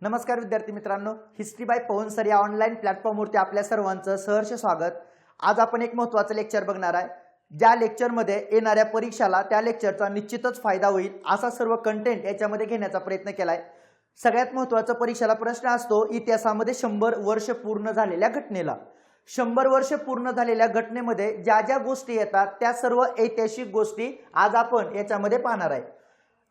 नमस्कार विद्यार्थी मित्रांनो, हिस्ट्री बाय पवन सर या ऑनलाईन प्लॅटफॉर्मवरती आपल्या सर्वांचं सहर्ष स्वागत। आज आपण एक महत्त्वाचं लेक्चर बघणार आहे। ज्या लेक्चरमध्ये येणाऱ्या परीक्षाला त्या लेक्चरचा निश्चितच फायदा होईल असा सर्व कंटेंट याच्यामध्ये घेण्याचा प्रयत्न केलाय। सगळ्यात महत्त्वाचा परीक्षेला प्रश्न असतो इतिहासामध्ये 100 वर्ष पूर्ण झालेल्या घटनेला। 100 वर्ष पूर्ण झालेल्या घटनेमध्ये ज्या ज्या गोष्टी येतात त्या सर्व ऐतिहासिक गोष्टी आज आपण याच्यामध्ये पाहणार आहे।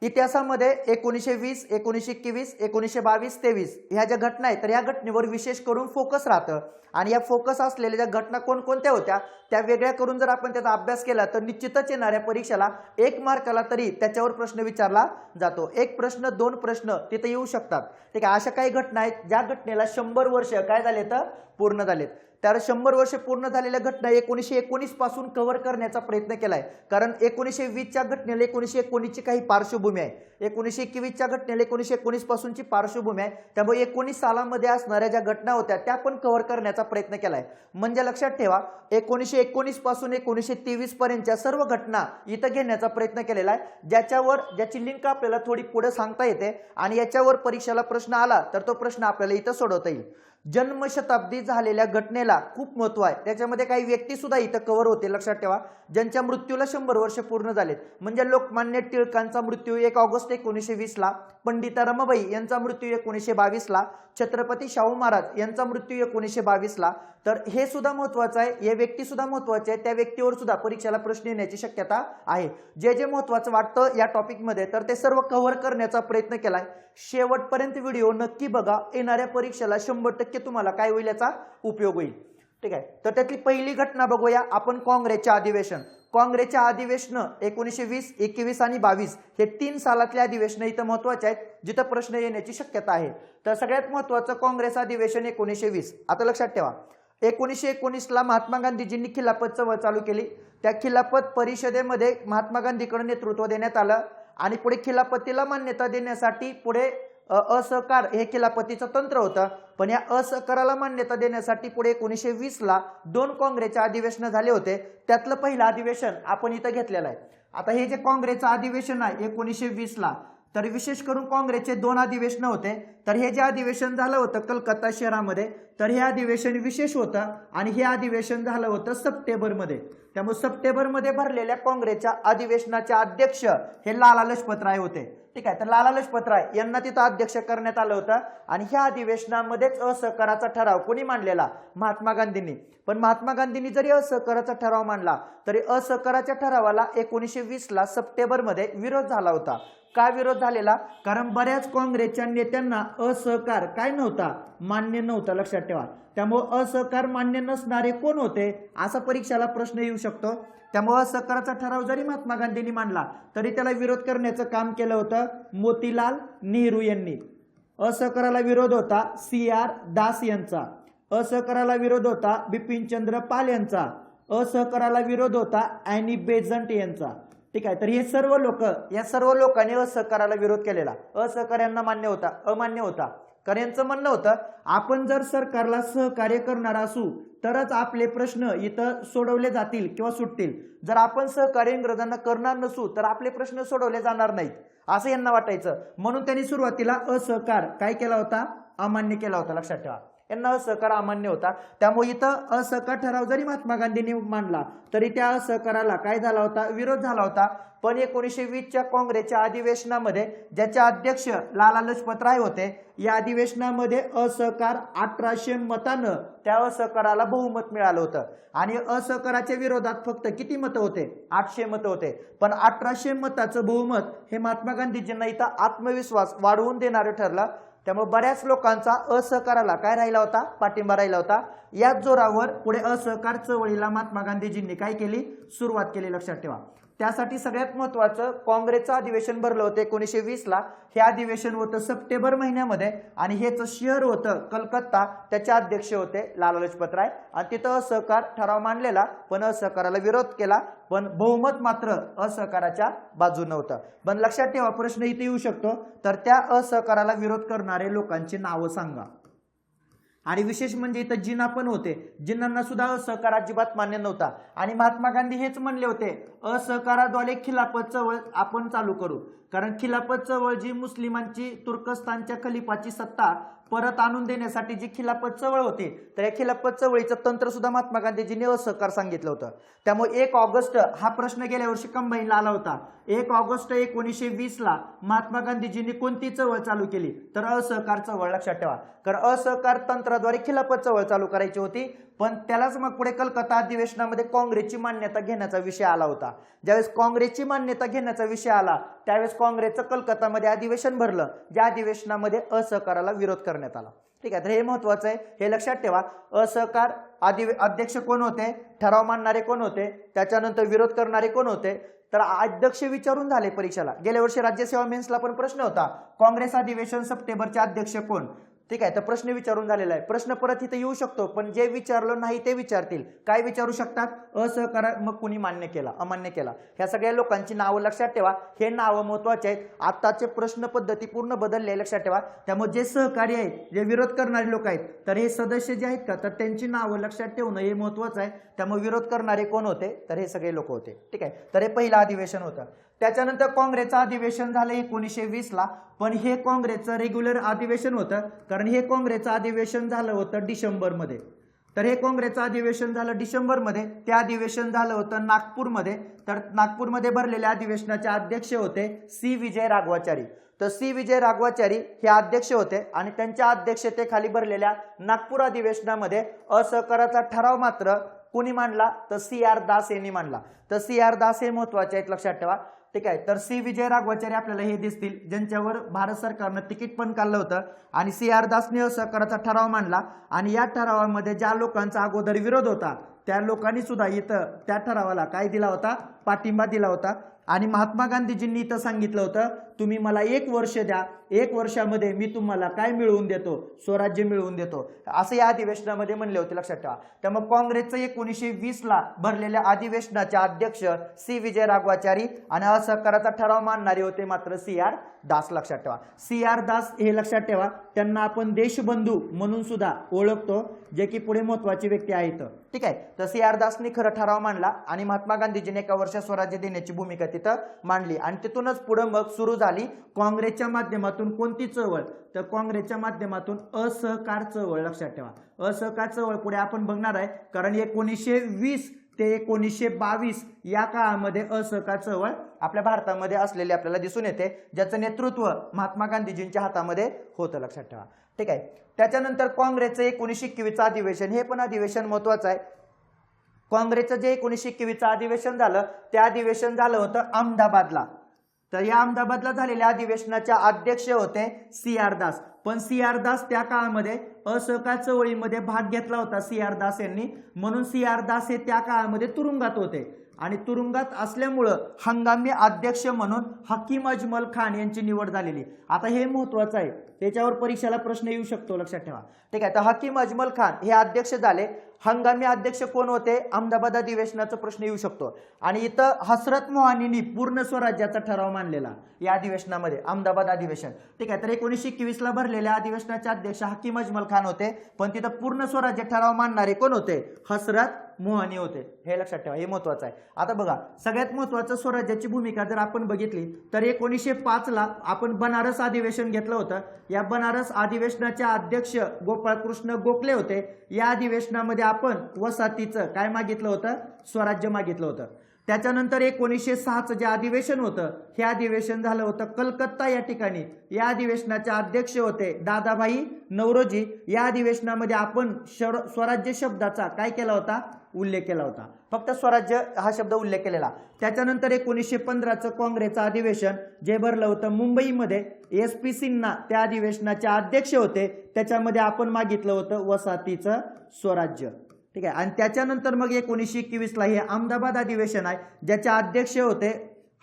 इतिहासामध्ये 1920, 1921, 1922, 23 ह्या ज्या घटना आहेत तर या घटनेवर विशेष करून फोकस राहतं आणि या फोकस असलेल्या ज्या घटना कोणकोणत्या होत्या त्या वेगळ्या करून जर आपण त्याचा अभ्यास केला तर निश्चितच येणाऱ्या परीक्षेला 1 मार्काला तरी त्याच्यावर प्रश्न विचारला जातो। 1 प्रश्न 2 प्रश्न तिथे येऊ शकतात। ठीक आहे, अशा काही घटना आहेत ज्या घटनेला 100 वर्ष काय झाले तर पूर्ण झालेत। तर 100 वर्ष पूर्ण झालेल्या घटना 1919 पासून कव्हर करण्याचा प्रयत्न केलाय, कारण 1920 च्या घटनेला 1919 ची काही पार्श्वभूमी आहे, 1921 च्या घटनेला 1919 पासूनची पार्श्वभूमी आहे। त्यामुळे 19 सालामध्ये असणाऱ्या ज्या घटना होत्या त्या पण कव्हर करण्याचा प्रयत्न केलाय। म्हणजे लक्षात ठेवा 1919 पासून 1923 पर्यंतच्या सर्व घटना इथं घेण्याचा प्रयत्न केलेला आहे, ज्याची लिंक आपल्याला थोडी पुढे सांगता येते आणि याच्यावर परीक्षेला प्रश्न आला तर तो प्रश्न आपल्याला इथं सोडवता येईल। जन्मशताब्दी झालेल्या घटनेला खूप महत्व आहे, त्याच्यामध्ये काही व्यक्ती सुद्धा इथं कव्हर होते। लक्षात ठेवा ज्यांच्या मृत्यूला 100 वर्ष पूर्ण झालेत, म्हणजे लोकमान्य टिळकांचा मृत्यू 1 ऑगस्ट 1920 ला, पंडिता रमाबाई यांचा मृत्यू 1922 ला, छत्रपती शाहू महाराज यांचा मृत्यू 1922 ला। तर हे सुद्धा महत्त्वाचं आहे, हे व्यक्ती सुद्धा महत्त्वाचे आहे, त्या व्यक्तीवर सुद्धा परीक्षेला प्रश्न येण्याची शक्यता आहे। जे जे महत्त्वाचं वाटतं या टॉपिक मध्ये तर ते सर्व कव्हर करण्याचा प्रयत्न केलाय। शेवटपर्यंत व्हिडिओ नक्की बघा, येणाऱ्या परीक्षेला 100% तुम्हाला काय होईल याचा उपयोग होईल। ठीक आहे, तर त्यातली पहिली घटना बघूया आपण, काँग्रेसचे अधिवेशन। काँग्रेसच्या अधिवेशन 1920, 21 आणि 22 हे 3 सालातले अधिवेशन इथं महत्त्वाचे आहेत, जिथं प्रश्न येण्याची शक्यता आहे। तर सगळ्यात महत्त्वाचं काँग्रेस अधिवेशन 1920। आता लक्षात ठेवा 1919 ला महात्मा गांधीजींनी खिलाफत चळवळ चालू केली। त्या खिलाफत परिषदेमध्ये महात्मा गांधींकडे नेतृत्व देण्यात आलं आणि पुढे खिलाफतीला मान्यता देण्यासाठी पुढे असहकार हे खिलाफतीचं तंत्र होतं, पण या असहकाराला मान्यता देण्यासाठी पुढे 1920 ला 2 काँग्रेसचे अधिवेशन झाले होते। त्यातलं पहिलं अधिवेशन आपण इथं घेतलेलं आहे। आता हे जे काँग्रेसचं अधिवेशन आहे 1920 ला, तर विशेष करून काँग्रेसचे 2 अधिवेशन होते। तर हे जे अधिवेशन झालं होतं कलकत्ता शहरामध्ये, तर हे अधिवेशन विशेष होतं आणि हे अधिवेशन झालं होतं सप्टेंबरमध्ये। त्यामुळे सप्टेंबरमध्ये भरलेल्या काँग्रेसच्या अधिवेशनाचे अध्यक्ष हे लाला लजपत राय होते। ठीक आहे, तर लाला लजपत राय यांना तिथं अध्यक्ष करण्यात आलं होतं आणि ह्या अधिवेशनामध्येच असहकाराचा ठराव कोणी मांडलेला? महात्मा गांधींनी। पण महात्मा गांधींनी जरी असहकाराचा ठराव मांडला तरी असहकाराच्या ठरावाला 1920 ला सप्टेंबरमध्ये विरोध झाला होता। का विरोध झालेला? कारण बऱ्याच काँग्रेसच्या नेत्यांना असहकार काय नव्हता, मान्य नव्हता। लक्षात ठेवा, त्यामुळे असहकार मान्य नसणारे कोण होते असा परीक्षेला प्रश्न येऊ शकतो। त्यामुळे असहकाराचा ठराव जरी महात्मा गांधींनी मांडला तरी त्याला विरोध करण्याचं काम केलं होतं मोतीलाल नेहरू यांनी। असहकाराला विरोध होता CR दास यांचा, असहकाराला विरोध होता बिपिनचंद्र पाल यांचा, असहकाराला विरोध होता ॲनी बेझंट यांचा। ठीक आहे, तर हे सर्व लोक, या सर्व लोकांनी असहकाराला विरोध केलेला। असहकार यांना मान्य होता, अमान्य होता, कारण यांचं म्हणणं होतं आपण जर सरकारला सहकार्य करणार असू तरच आपले प्रश्न इथं सोडवले जातील किंवा सुटतील। जर आपण सहकार्य इंग्रजांना करणार नसू तर आपले प्रश्न सोडवले जाणार नाहीत असं यांना वाटायचं। म्हणून त्यांनी सुरुवातीला असहकार काय केला होता? अमान्य केला होता। लक्षात ठेवा, यांना असहकार अमान्य होता। त्यामुळे इथं असहकार ठराव जरी महात्मा गांधींनी मांडला तरी त्या असहकाराला काय झाला होता? विरोध झाला होता। पण 1920 च्या काँग्रेसच्या अधिवेशनामध्ये ज्याचे अध्यक्ष लाला लजपत राय होते, या अधिवेशनामध्ये असहकार 1800 मतानं त्या असहकाराला बहुमत मिळालं होतं आणि असहकाराच्या विरोधात फक्त किती मतं होते? 800 मतं होते। पण 1800 मताचं बहुमत हे महात्मा गांधीजींना इथं आत्मविश्वास वाढवून देणारं ठरलं। त्यामुळे बऱ्याच लोकांचा असहकाराला काय राहिला होता? पाठिंबा राहिला होता। याच जोरावर पुढे असहकार चळवळीला महात्मा गांधीजींनी काय केली? सुरुवात केली। लक्षात ठेवा, त्यासाठी सगळ्यात महत्त्वाचं काँग्रेसचं अधिवेशन भरलं होतं 1920 ला। हे अधिवेशन होतं सप्टेंबर महिन्यामध्ये आणि हेच शहर होतं कलकत्ता, त्याचे अध्यक्ष होते लाला लजपत राय आणि तिथं असहकार ठराव मांडलेला, पण असहकाराला विरोध केला, पण बहुमत मात्र असहकाराच्या बाजूने होतं। पण लक्षात ठेवा प्रश्न इथे येऊ शकतो, तर त्या असहकाराला विरोध करणारे लोकांची नावं सांगा। आणि विशेष म्हणजे इथं जिना पण होते, जिन्नांना सुद्धा असहकार अजिबात मान्य नव्हता आणि महात्मा गांधी हेच म्हणले होते असहकाराद्वारे खिलाफत चळवळ आपण चालू करू, कारण खिलाफत चळवळ जी मुस्लिमांची तुर्कस्तानच्या खलिफाची सत्ता परत आणून देण्यासाठी जी खिलाफत चळवळ होती, तर या खिलाफत चळवळीचं तंत्र सुद्धा महात्मा गांधीजींनी असहकार सांगितलं होतं. त्यामुळे 1 ऑगस्ट हा प्रश्न गेल्या वर्षी कंबाईनला आला होता. 1 ऑगस्ट 1920 ला महात्मा गांधीजींनी कोणती चळवळ चालू केली, तर असहकार चळवळ. लक्षात ठेवा, कारण असहकार तंत्राद्वारे खिलाफत चळवळ चालू करायची होती. पण त्यालाच मग पुढे कलकत्ता अधिवेशनामध्ये काँग्रेसची मान्यता घेण्याचा विषय आला होता. ज्यावेळेस काँग्रेसची मान्यता घेण्याचा विषय आला त्यावेळेस काँग्रेसचं कलकत्तामध्ये अधिवेशन भरलं, ज्या अधिवेशनामध्ये असहकाराला विरोध करण्यात आला. ठीक आहे, तर हे महत्वाचं आहे, हे लक्षात ठेवा. असहकार अध्यक्ष कोण होते, ठराव मांडणारे कोण होते, त्याच्यानंतर विरोध करणारे कोण होते. तर अध्यक्ष विचारून झाले परीक्षेला. गेल्या वर्षी राज्यसेवा मेन्सला पण प्रश्न होता, काँग्रेस अधिवेशन सप्टेंबरचे अध्यक्ष कोण. ठीक आहे, तर प्रश्न विचारून झालेला आहे. प्रश्न परत इथे येऊ शकतो, पण जे विचारलं नाही ते विचारतील. काय विचारू शकतात, असहकार मग कुणी मान्य केला, अमान्य केला, ह्या सगळ्या लोकांची नावं लक्षात ठेवा. हे नावं महत्वाचे आहेत. आताचे प्रश्न पद्धती पूर्ण बदलले, लक्षात ठेवा. त्यामुळे जे सहकारी आहेत, जे विरोध करणारे लोक आहेत, तर हे सदस्य जे आहेत का, तर त्यांची नावं लक्षात ठेवणं हे महत्वाचं आहे. त्यामुळे विरोध करणारे कोण होते, तर हे सगळे लोक होते. ठीक आहे, तर हे पहिलं अधिवेशन होतं. त्याच्यानंतर काँग्रेसचं अधिवेशन झालं 1920 ला, पण हे काँग्रेसचं रेग्युलर अधिवेशन होतं, कारण हे काँग्रेसचं अधिवेशन झालं होतं डिसेंबरमध्ये. तर हे काँग्रेसचं अधिवेशन झालं डिसेंबरमध्ये. ते अधिवेशन झालं होतं नागपूरमध्ये. तर नागपूरमध्ये भरलेल्या अधिवेशनाचे अध्यक्ष होते सी विजय राघवाचारी. तर सी विजय राघवाचारी हे अध्यक्ष होते आणि त्यांच्या अध्यक्षतेखाली भरलेल्या नागपूर अधिवेशनामध्ये असहकाराचा ठराव मात्र कोणी मांडला, तर CR दास यांनी मांडला. तर CR दास हे महत्वाचे आहेत, लक्षात ठेवा. ठीक आहे, तर सी विजय राघवाचारी आपल्याला हे दिसतील, ज्यांच्यावर भारत सरकारनं तिकीट पण काढलं होतं. आणि CR दासने असहकाराचा ठराव मांडला आणि या ठरावामध्ये ज्या लोकांचा अगोदर विरोध होता त्या लोकांनी सुद्धा इथं त्या ठरावाला काय दिला होता, पाठिंबा दिला होता. आणि महात्मा गांधीजींनी इथं सांगितलं होतं, तुम्ही मला 1 वर्ष द्या, 1 वर्षामध्ये मी तुम्हाला काय मिळवून देतो, स्वराज्य मिळवून देतो, असं या अधिवेशनामध्ये म्हणले होते, लक्षात ठेवा. त्यामुळे काँग्रेसचं 1920 ला भरलेल्या अधिवेशनाचे अध्यक्ष सी विजय राघवाचारी आणि असहकाराचा ठराव मांडणारे होते मात्र CR दास, लक्षात ठेवा. CR दास हे लक्षात ठेवा, त्यांना आपण देशबंधू म्हणून सुद्धा ओळखतो, जे की पुढे महत्वाची व्यक्ती आहेत. ठीक आहे, तर CR दासनी खरं ठराव मांडला आणि महात्मा गांधीजीने 1 वर्ष स्वराज्य देण्याची भूमिका तिथं मांडली. आणि तिथूनच पुढे मग सुरू झाली काँग्रेसच्या माध्यमातून कोणती चळवळ, तर काँग्रेसच्या माध्यमातून असहकार चळवळ. लक्षात ठेवा, असहकार चळवळ पुढे आपण बघणार आहे, कारण 1920 ते 1922 या काळामध्ये असहकार चळवळ आपल्या भारतामध्ये असलेले आपल्याला दिसून येते, ज्याचं नेतृत्व महात्मा गांधीजींच्या हातामध्ये होतं, लक्षात ठेवा. ठीक आहे, त्याच्यानंतर काँग्रेसचं 1921 अधिवेशन, हे पण अधिवेशन महत्वाचं आहे. काँग्रेसचं जे 1921 अधिवेशन झालं, त्या अधिवेशन झालं होतं अहमदाबादला. तर या अहमदाबादला झालेल्या अधिवेशनाचे अध्यक्ष होते CR दास. पण CR दास त्या काळामध्ये असहकार चळवळीमध्ये भाग घेतला होता CR दास यांनी, म्हणून CR दास हे त्या काळामध्ये तुरुंगात होते. आणि तुरुंगात असल्यामुळं हंगामी अध्यक्ष म्हणून हकीम अजमल खान यांची निवड झालेली. आता हे महत्वाचं आहे, त्याच्यावर परीक्षेला प्रश्न येऊ शकतो, लक्षात ठेवा. ठीक आहे, तर हकीम अजमल खान हे अध्यक्ष झाले. हंगामी अध्यक्ष कोण होते, अहमदाबाद अधिवेशनाचा प्रश्न येऊ शकतो. आणि इथं हसरत मोहानींनी पूर्ण स्वराज्याचा ठराव मांडलेला या अधिवेशनामध्ये, अहमदाबाद अधिवेशन. ठीक आहे, तर 1921 ला भरलेल्या अधिवेशनाचे अध्यक्ष हकीम अजमल खान होते, पण तिथं पूर्ण स्वराज्य ठराव मांडणारे कोण होते, हसरत मोहानी होते. हे लक्षात ठेवा, हे महत्वाचं आहे. आता बघा, सगळ्यात महत्वाचं स्वराज्याची भूमिका जर आपण बघितली तर 1905 ला आपण बनारस अधिवेशन घेतलं होतं. या बनारस अधिवेशनाचे अध्यक्ष गोपाळकृष्ण गोखले होते. या अधिवेशनामध्ये आपण वसाहतीचं काय मागितलं होतं, स्वराज्य मागितलं होतं. त्याच्यानंतर 1906चं जे अधिवेशन होतं, हे अधिवेशन झालं होतं कलकत्ता या ठिकाणी. या अधिवेशनाचे अध्यक्ष होते दादाभाई नौरोजी. या अधिवेशनामध्ये आपण स्वराज्य शब्दाचा काय केला होता, उल्लेख केला होता, फक्त स्वराज्य हा शब्द उल्लेख केलेला. त्याच्यानंतर 1915चं काँग्रेसचं अधिवेशन जे भरलं होतं मुंबईमध्ये, SP सिन्हा त्या अधिवेशनाचे अध्यक्ष होते. त्याच्यामध्ये आपण मागितलं होतं वसाहतीचं स्वराज्य. ठीक आहे, आणि त्याच्यानंतर मग 1921 ला हे अहमदाबाद अधिवेशन आहे, ज्याचे अध्यक्ष होते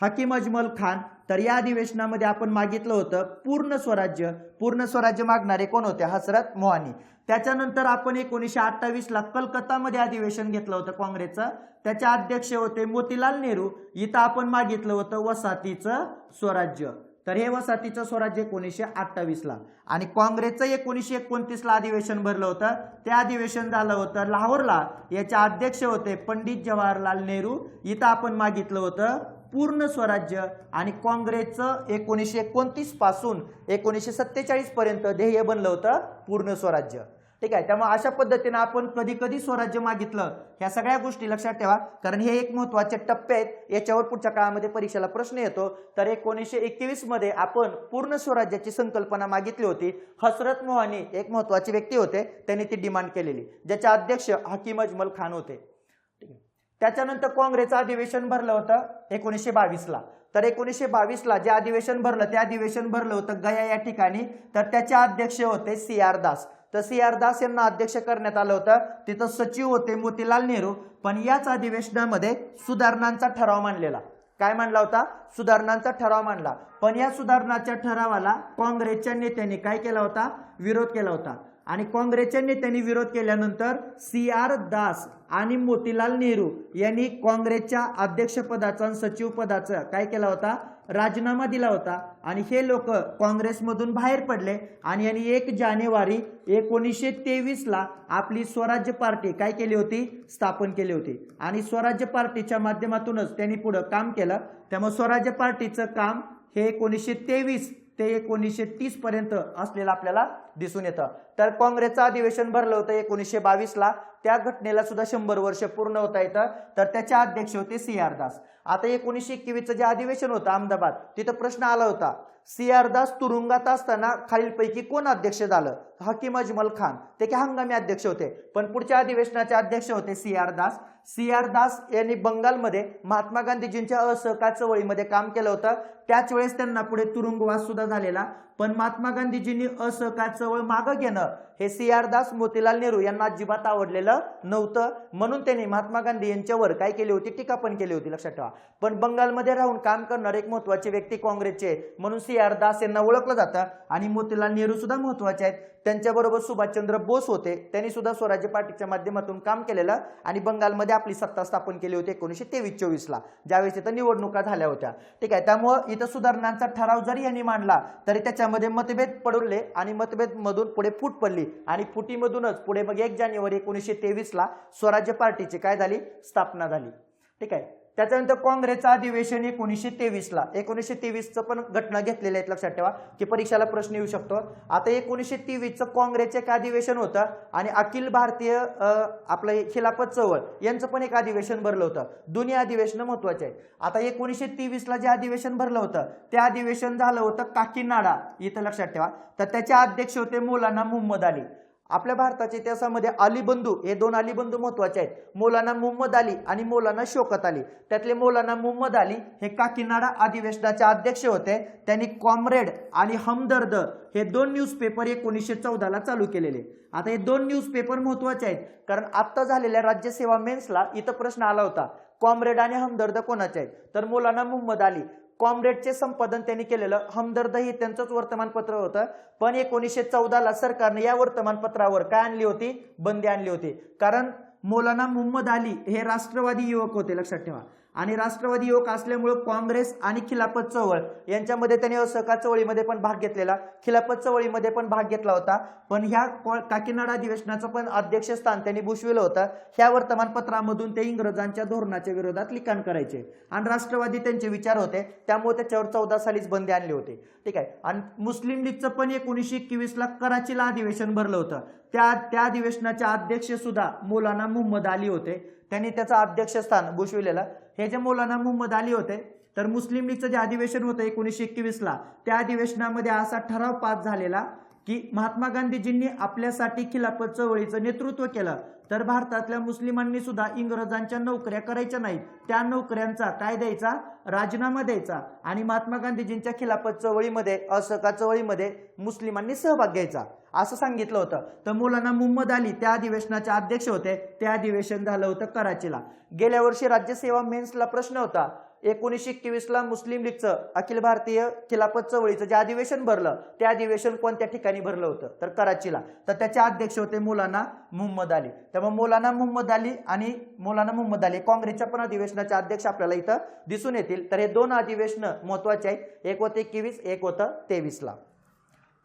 हकीम अजमल खान. तर या अधिवेशनामध्ये आपण मागितलं होतं पूर्ण स्वराज्य. पूर्ण स्वराज्य मागणारे कोण होते, हसरत मोहानी. त्याच्यानंतर आपण 1928 ला कलकत्तामध्ये अधिवेशन घेतलं होतं काँग्रेसचं, त्याचे अध्यक्ष होते मोतीलाल नेहरू. इथं आपण मागितलं होतं वसाहतीचं स्वराज्य. तर हे वसाहतीचं स्वराज्य 1928ला. आणि काँग्रेसचं 1929ला अधिवेशन भरलं होतं. ते अधिवेशन झालं होतं लाहोरला. याचे अध्यक्ष होते पंडित जवाहरलाल नेहरू. इथं आपण मागितलं होतं पूर्ण स्वराज्य. आणि काँग्रेसचं 1929 पासून 1947 पर्यंत ध्येय बनलं होतं पूर्ण स्वराज्य. ठीक आहे. त्यामुळे अशा पद्धतीने आपण कधी कधी स्वराज्य मागितलं, ह्या सगळ्या गोष्टी लक्षात ठेवा, कारण हे एक महत्त्वाचे टप्पे आहेत. याच्यावर पुढच्या काळामध्ये परीक्षेला प्रश्न येतो. तर 1921 मध्ये आपण पूर्ण स्वराज्याची संकल्पना मागितली होती. हसरत मोहानी एक महत्त्वाचे व्यक्ती होते, त्यांनी ती डिमांड केलेली, ज्याचे अध्यक्ष हकीम अजमल खान होते. ठीक आहे. त्याच्यानंतर काँग्रेसचं अधिवेशन भरलं होतं 1922ला. तर 1922ला जे अधिवेशन भरलं, ते अधिवेशन भरलं होतं गया या ठिकाणी. तर त्याचे अध्यक्ष होते CR दास. तर CR दास यांना अध्यक्ष करण्यात आलं होतं. तिथं सचिव होते मोतीलाल नेहरू. पण याच अधिवेशनामध्ये सुधारणांचा ठराव मांडलेला. काय मांडला होता? सुधारणांचा ठराव मांडला. पण या सुधारणाच्या ठरावाला काँग्रेसच्या नेत्यांनी काय केला होता? विरोध केला होता. आणि काँग्रेसच्या नेत्यांनी विरोध केल्यानंतर CR दास आणि मोतीलाल नेहरू यांनी काँग्रेसच्या अध्यक्षपदाचा आणि सचिव पदाचा काय केला होता? राजीनामा दिला होता. आणि हे लोक काँग्रेसमधून बाहेर पडले. आणि यांनी 1 जानेवारी 1923ला आपली स्वराज्य पार्टी काय केली होती? स्थापन केली होती. आणि स्वराज्य पार्टीच्या माध्यमातूनच त्यांनी पुढे काम केलं. त्यामुळे स्वराज्य पार्टीचं काम हे 1923 ते 1930 पर्यंत असलेलं आपल्याला दिसून येतं. तर काँग्रेसचं अधिवेशन भरलं होतं 1922ला. त्या घटनेला सुद्धा 100 वर्ष पूर्ण होता येतं. तर त्याचे अध्यक्ष होते CR दास. आता 1921चं जे अधिवेशन होतं अहमदाबाद, तिथं प्रश्न आला होता, CR दास तुरुंगात असताना खालीलपैकी कोण अध्यक्ष झालं? हकीम अजमल खान. ते की हंगामी अध्यक्ष होते, पण पुढच्या अधिवेशनाचे अध्यक्ष होते CR दास. CR दास यांनी बंगालमध्ये महात्मा गांधीजींच्या असहकार चळवळीमध्ये काम केलं होतं. त्याच वेळेस त्यांना पुढे तुरुंगवास सुद्धा झालेला. पण महात्मा गांधीजींनी असहकार चळवळ मागं घेणं हे CR दास मोतीलाल नेहरू यांना अजिबात आवडलेलं नव्हतं. म्हणून त्यांनी महात्मा गांधी यांच्यावर काय केली होती? टीका पण केली होती, लक्षात ठेवा. पण बंगालमध्ये राहून काम करणारे एक महत्त्वाचे व्यक्ती काँग्रेसचे, म्हणून CR दास यांना ओळखलं जातं. आणि मोतीलाल नेहरू सुद्धा महत्त्वाचे आहेत. त्यांच्याबरोबर सुभाषचंद्र बोस होते, त्यांनी सुद्धा स्वराज्य पार्टीच्या माध्यमातून काम केलेलं. आणि बंगालमध्ये आपली सत्ता स्थापन केली होती 1923-24ला, ज्यावेळेस तिथं निवडणुका झाल्या होत्या. ठीक आहे. त्यामुळं इथं सुधारणांचा ठराव जरी यांनी मांडला तरी त्याच्यामध्ये मतभेद पडले. आणि मतभेद मधून पुढे फूट पडली. आणि फुटीमधूनच पुढे मग 1 जानेवारी 1923ला स्वराज्य पार्टीची काय झाली? स्थापना झाली. ठीक आहे. त्याच्यानंतर काँग्रेसचं अधिवेशन 1923ला. 1923चं पण घटना घेतलेल्या आहेत, लक्षात ठेवा, की परीक्षेला प्रश्न येऊ शकतो. आता 1923चं काँग्रेसचं एक अधिवेशन होतं. आणि अखिल भारतीय आपलं खिलाफत चळवळ यांचं पण एक अधिवेशन भरलं होतं. दोन्ही अधिवेशन महत्वाचे आहेत. आता 1923ला जे अधिवेशन भरलं होतं, ते अधिवेशन झालं होतं काकीनाडा इथं, लक्षात ठेवा. तर त्याचे अध्यक्ष होते मौलाना मुहम्मद अली. आपल्या भारताच्या इतिहासामध्ये अली बंधू, हे 2 अली बंधू महत्वाचे आहेत, मौलाना मुहम्मद अली आणि मौलाना शौकत अली. त्यातले मौलाना मुहम्मद अली हे काकीनाडा अधिवेशनाचे अध्यक्ष होते. त्यांनी कॉम्रेड आणि हमदर्द हे 2 न्यूजपेपर 1914ला चालू केलेले. आता हे 2 न्यूजपेपर महत्वाचे आहेत, कारण आता झालेल्या राज्यसेवा मेन्सला इथं प्रश्न आला होता, कॉम्रेड आणि हमदर्द कोणाचे आहेत? तर मौलाना मुहम्मद अली. कॉम्रेडचे संपादन त्यांनी केलेलं, हमदर्द हे त्यांचंच वर्तमानपत्र होतं. पण 1914ला सरकारने या वर्तमानपत्रावर काय आणली होती? बंदी आणली होती. कारण मौलाना मुहम्मद अली हे राष्ट्रवादी युवक होते, लक्षात ठेवा. आणि राष्ट्रवादी युवक असल्यामुळे काँग्रेस आणि खिलाफत चळवळ यांच्यामध्ये त्यांनी असहकार चळवळीमध्ये पण भाग घेतलेला, खिलाफत चळवळीमध्ये पण भाग घेतला होता. पण ह्या काकीनाडा अधिवेशनाचं पण अध्यक्षस्थान त्यांनी भूषविलं होतं. ह्या वर्तमानपत्रामधून ते इंग्रजांच्या धोरणाच्या विरोधात लिखाण करायचे. आणि राष्ट्रवादी त्यांचे विचार होते, त्यामुळे त्याच्यावर 14 सालीच बंदी आणली होती. ठीक आहे. आणि मुस्लिम लीगचं पण 1921ला कराचीला अधिवेशन भरलं होतं. त्या अधिवेशनाचे अध्यक्ष सुद्धा मौलाना मुहम्मद अली होते. त्यांनी त्याचं अध्यक्षस्थान भूषविलेलं. हे जे मौलाना मुहम्मद अली होते, तर मुस्लिम लीगचं जे अधिवेशन होतं 1921ला, त्या अधिवेशनामध्ये असा ठराव पास झालेला की महात्मा गांधीजींनी आपल्यासाठी खिलाफत चळवळीचं नेतृत्व केलं, तर भारतातल्या मुस्लिमांनी सुद्धा इंग्रजांच्या नोकऱ्या करायच्या नाहीत, त्या नोकऱ्यांचा काय द्यायचा? राजीनामा द्यायचा. आणि महात्मा गांधीजींच्या खिलाफत चळवळीमध्ये, असहकार चळवळीमध्ये मुस्लिमांनी सहभाग घ्यायचा, असं सांगितलं होतं. तर मौलाना मुहम्मद अली त्या अधिवेशनाचे अध्यक्ष होते. ते अधिवेशन झालं होतं कराचीला. गेल्या वर्षी राज्यसेवा मेन्सला प्रश्न होता, 1921ला मुस्लिम लीगचं अखिल भारतीय खिलाफत चळवळीचं जे अधिवेशन भरलं ते अधिवेशन कोणत्या ठिकाणी भरलं होतं तर कराचीला. तर त्याचे अध्यक्ष होते मौलाना मुहम्मद अली. त्यामुळे मौलाना मुहम्मद अली काँग्रेसच्या पण अधिवेशनाचे अध्यक्ष आपल्याला इथं दिसून येतील. तर हे दोन अधिवेशन महत्वाचे आहेत, एक होतं 21, एक होतं 23ला.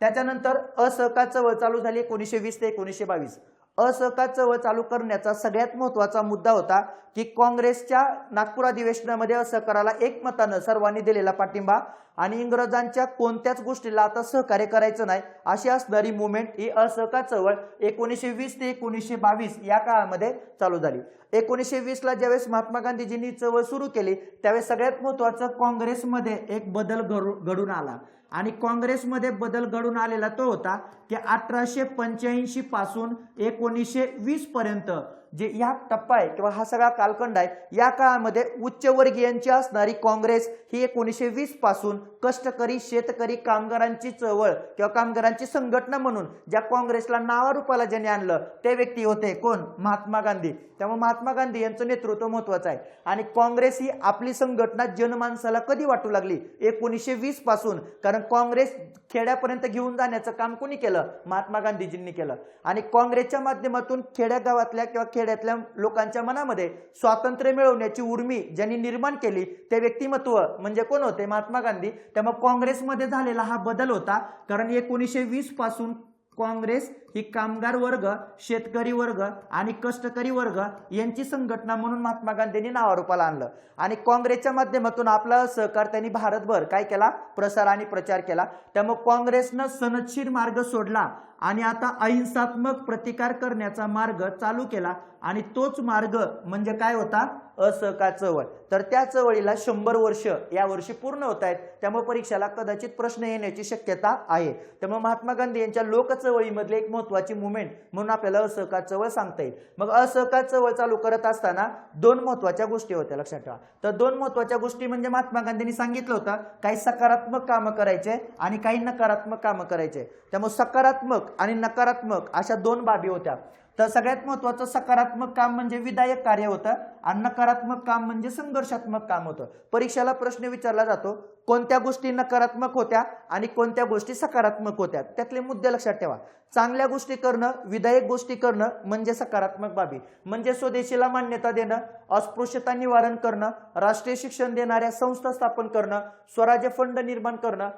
त्याच्यानंतर असहकार चळवळ चालू झाली 1920 ते 1922. असहकार चळवळ चालू करण्याचा सगळ्यात महत्त्वाचा मुद्दा होता की काँग्रेसच्या नागपूर अधिवेशनामध्ये असहकाराला एकमतानं सर्वांनी दिलेला पाठिंबा आणि इंग्रजांच्या कोणत्याच गोष्टीला आता सहकार्य करायचं नाही अशी असणारी मुवमेंट ही असहकार चळवळ 1920 ते 1922 या काळामध्ये चालू झाली. 1920ला ज्यावेळेस महात्मा गांधीजींनी चळवळ सुरू केली त्यावेळेस सगळ्यात महत्त्वाचं काँग्रेसमध्ये एक बदल घडून आला आणि काँग्रेसमध्ये बदल घडून आलेला तो होता की 1885 पासून 1920 पर्यंत जे या टप्पा आहे किंवा हा सगळा कालखंड आहे या काळामध्ये उच्चवर्गीयांची असणारी काँग्रेस ही 1920 पासून कष्टकरी शेतकरी कामगारांची चळवळ किंवा कामगारांची संघटना म्हणून ज्या काँग्रेसला नावारूपाला ज्यांनी आणलं ते व्यक्ती होते कोण महात्मा गांधी. त्यामुळे महात्मा गांधी यांचं नेतृत्व महत्वाचं आहे आणि काँग्रेस ही आपली संघटना जनमानसाला कधी वाटू लागली 1920 पासून. कारण काँग्रेस खेड्यापर्यंत घेऊन जाण्याचं काम कोणी केलं महात्मा गांधीजींनी केलं आणि काँग्रेसच्या माध्यमातून खेड्यागावातल्या किंवा खेड्यातल्या लोकांच्या मनामध्ये स्वातंत्र्य मिळवण्याची उर्मी ज्यांनी निर्माण केली ते व्यक्तिमत्व म्हणजे कोण होते महात्मा गांधी. त्यामुळे काँग्रेसमध्ये झालेला हा बदल होता कारण 1920 पासून काँग्रेस ही कामगार वर्ग शेतकरी वर्ग आणि कष्टकरी वर्ग यांची संघटना म्हणून महात्मा गांधींनी नावारूपाला आणलं आणि काँग्रेसच्या माध्यमातून आपला सहकार त्यांनी भारतभर काय केला प्रसार आणि प्रचार केला. त्यामुळे काँग्रेसनं सनदशीर मार्ग सोडला आणि आता अहिंसात्मक प्रतिकार करण्याचा मार्ग चालू केला आणि तोच मार्ग म्हणजे काय होता असहकार चळवळ. तर त्या चळवळीला 100 वर्ष या वर्षी पूर्ण होत आहेत. त्यामुळे परीक्षेला कदाचित प्रश्न येण्याची शक्यता आहे. त्यामुळे महात्मा गांधी यांच्या लोक चळवळीमधले एक महत्वाची मुवमेंट म्हणून आपल्याला असहकार चळवळ सांगता येईल. मग असहकार चळवळ चालू करत असताना दोन महत्वाच्या गोष्टी होत्या लक्षात ठेवा. तर दोन महत्वाच्या गोष्टी म्हणजे महात्मा गांधींनी सांगितलं होतं काही सकारात्मक कामं करायचे आणि काही नकारात्मक कामं करायचे. त्यामुळे सकारात्मक आणि नकारात्मक अशा दोन बाबी होत्या. तर सगळ्यात महत्त्वाचं सकारात्मक काम म्हणजे विधायक कार्य होतं आणि नकारात्मक काम म्हणजे संघर्षात्मक काम होतं. परीक्षेला प्रश्न विचारला जातो कोणत्या गोष्टी नकारात्मक होत्या आणि कोणत्या गोष्टी सकारात्मक होत्या त्यातले मुद्दे लक्षात ठेवा. चांगल्या गोष्टी करणं विधायक गोष्टी करणं म्हणजे सकारात्मक बाबी म्हणजे स्वदेशीला मान्यता देणं अस्पृश्यता निवारण करणं राष्ट्रीय शिक्षण देणाऱ्या संस्था स्थापन करणं स्वराज्य फंड निर्माण करणं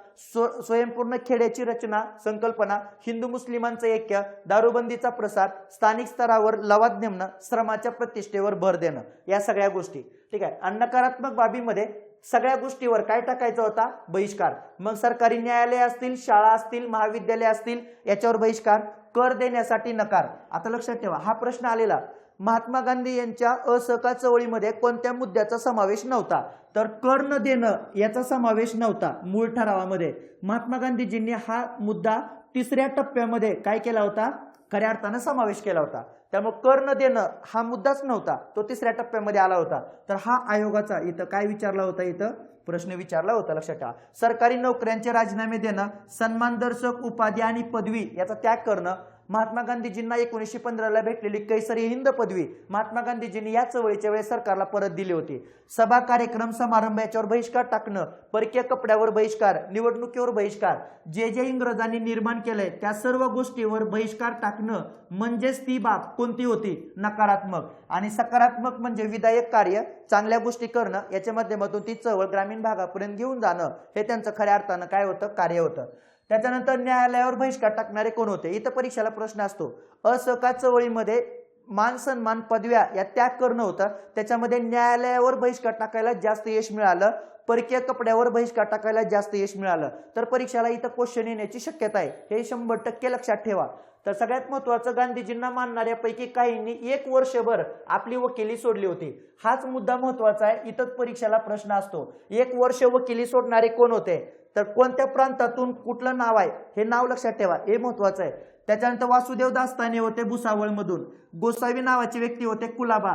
स्वयंपूर्ण खेड्याची रचना संकल्पना हिंदू मुस्लिमांचं ऐक्य दारूबंदीचा प्रसार स्थानिक स्तरावर लवाद नेमणं श्रमाच्या प्रतिष्ठेवर भर देणं या सगळ्या गोष्टी ठीक आहे. आणि नकारात्मक बाबीमध्ये सगळ्या गोष्टीवर काय टाकायचा होता बहिष्कार. मग सरकारी न्यायालय असतील शाळा असतील महाविद्यालय असतील याच्यावर बहिष्कार कर देण्यासाठी नकार. आता लक्षात ठेवा हा प्रश्न आलेला महात्मा गांधी यांच्या असहकार चळवळीमध्ये कोणत्या मुद्द्याचा समावेश नव्हता तर कर न देणं याचा समावेश नव्हता. मूळ ठरावामध्ये महात्मा गांधीजींनी हा मुद्दा 3ऱ्या टप्प्यामध्ये काय केला होता खऱ्या अर्थानं समावेश केला होता. त्यामुळे कर न देणं हा मुद्दाच नव्हता तो 3ऱ्या टप्प्यामध्ये आला होता. तर हा आयोगाचा इथं काय विचारला होता इथं प्रश्न विचारला होता लक्षात ठेवा. सरकारी नोकऱ्यांचे राजीनामे देणं सन्मानदर्शक उपाधी आणि पदवी याचा त्याग करणं महात्मा गांधीजींना 1915ला भेटलेली कैसरी हिंद पदवी महात्मा गांधीजींनी या चळवळीच्या वेळेस सरकारला परत दिली होती. सभा कार्यक्रम समारंभ याच्यावर बहिष्कार टाकणं परकीय कपड्यावर बहिष्कार निवडणुकीवर बहिष्कार जे जे इंग्रजांनी निर्माण केलंय त्या सर्व गोष्टीवर बहिष्कार टाकणं म्हणजेच ती बाब कोणती होती नकारात्मक. आणि सकारात्मक म्हणजे विधायक कार्य चांगल्या गोष्टी करणं याच्या माध्यमातून ती चळवळ ग्रामीण भागापर्यंत घेऊन जाणं हे त्यांचं खऱ्या अर्थानं काय होतं कार्य होतं. त्याच्यानंतर न्यायालयावर बहिष्कार टाकणारे कोण होते इथं परीक्षेला प्रश्न असतो. असहकार चळवळीमध्ये मान सन्मान पदव्या या त्याग करणं होतं त्याच्यामध्ये न्यायालयावर बहिष्कार टाकायला जास्त यश मिळालं परकीय कपड्यावर बहिष्कार टाकायला जास्त यश मिळालं. तर परीक्षेला इथं क्वेश्चन येण्याची शक्यता आहे हे 100% लक्षात ठेवा. तर सगळ्यात महत्त्वाचं गांधीजींना मानणाऱ्यापैकी काहींनी 1 वर्षभर आपली वकिली सोडली होती. हाच मुद्दा महत्त्वाचा आहे. इथंच परीक्षेला प्रश्न असतो 1 वर्ष वकिली सोडणारे कोण होते तर कोणत्या प्रांतातून कुठलं नाव आहे हे नाव लक्षात ठेवा हे महत्त्वाचं आहे. त्याच्यानंतर वासुदेव दास्ताने होते भुसावळमधून गोसावी नावाचे व्यक्ती होते कुलाबा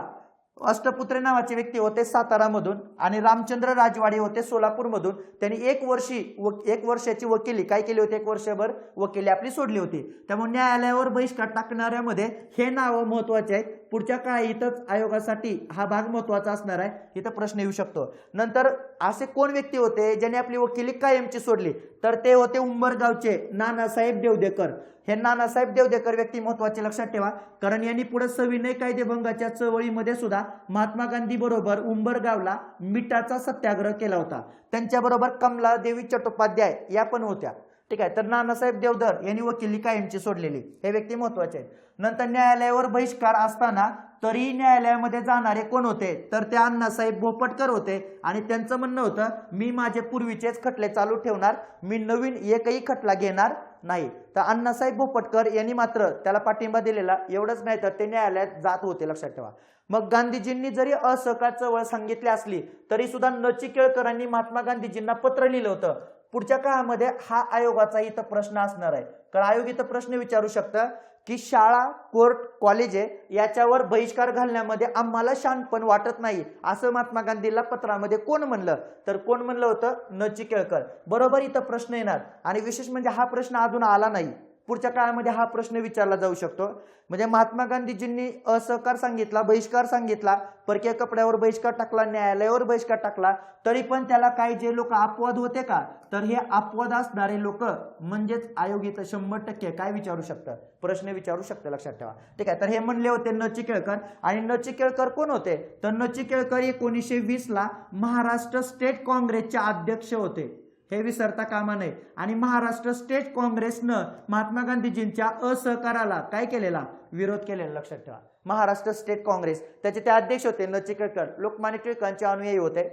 अष्टपुत्रे नावाचे व्यक्ती होते सातारामधून आणि रामचंद्र राजवाडे होते सोलापूरमधून. त्यांनी 1 वर्षाची वकिली काय केली होती 1 वर्षभर वकिली आपली सोडली होती. त्यामुळे न्यायालयावर बहिष्कार टाकणाऱ्यामध्ये हे नाव महत्वाचे आहेत पुढच्या काळी इथंच आयोगासाठी हा भाग महत्वाचा असणार आहे, इथं प्रश्न येऊ शकतो. नंतर असे कोण व्यक्ती होते ज्यांनी आपली वकिली कायमची सोडली, तर ते होते उंबरगावचे नानासाहेब देवदेकर. हे नानासाहेब देवदेकर व्यक्ती महत्वाचे, लक्षात ठेवा, कारण यांनी पुढे सविनय कायदेभंगाच्या चळवळीमध्ये सुद्धा महात्मा गांधी बरोबर उंबरगावला मिठाचा सत्याग्रह केला होता. त्यांच्याबरोबर कमलादेवी चट्टोपाध्याय या पण होत्या. ठीक आहे, तर नानासाहेब देवधर यांनी वकिली कायमची सोडलेली, हे व्यक्ती महत्वाचे आहेत. नंतर न्यायालयावर बहिष्कार असताना तरी न्यायालयामध्ये जाणारे कोण होते, तर ते अण्णासाहेब भोपटकर होते. आणि त्यांचं म्हणणं होतं, मी माझे पूर्वीचेच खटले चालू ठेवणार, मी नवीन एकही खटला घेणार नाही. तर अण्णासाहेब भोपटकर यांनी मात्र त्याला पाठिंबा दिलेला. एवढंच नाही तर ते न्यायालयात जात होते, लक्षात ठेवा. मग गांधीजींनी जरी असहकार चळवळ सांगितली असली तरी सुद्धा नचिकेळकरांनी महात्मा गांधीजींना पत्र लिहिलं होतं. पुढच्या काळामध्ये हा आयोगाचा इथं प्रश्न असणार आहे, कारण आयोग इथं प्रश्न विचारू शकतं की शाळा, कोर्ट, कॉलेजे याच्यावर बहिष्कार घालण्यामध्ये आम्हाला शानपण वाटत नाही, असं महात्मा गांधीला पत्रामध्ये कोण म्हणलं, तर कोण म्हणलं होतं, नचिकेळकर. बरोबर इथं प्रश्न येणार. आणि विशेष म्हणजे हा प्रश्न अजून आला नाही, पुढच्या काळामध्ये हा प्रश्न विचारला जाऊ शकतो. म्हणजे महात्मा गांधीजींनी असहकार सांगितला, बहिष्कार सांगितला, परकीय कपड्यावर बहिष्कार टाकला, न्यायालयावर बहिष्कार टाकला, तरी पण त्याला काही जे लोक अपवाद होते का, तर हे अपवाद असणारे लोक म्हणजेच आयोग इथं 100% काय विचारू शकतं, प्रश्न विचारू शकतं, लक्षात ठेवा. ठीक आहे, तर हे म्हणले होते नचिकेळकर. आणि नचिकेळकर कोण होते, तर नचिकेळकर 1920 ला महाराष्ट्र स्टेट काँग्रेसचे अध्यक्ष होते, हे विसरता कामा नये. आणि महाराष्ट्र स्टेट काँग्रेसनं महात्मा गांधीजींच्या असहकाराला काय केलेला, विरोध केलेला, लक्षात ठेवा. महाराष्ट्र स्टेट काँग्रेस, त्याचे ते अध्यक्ष होते नचिकेळकर, लोकमान्य टिळकांचे अनुयायी होते.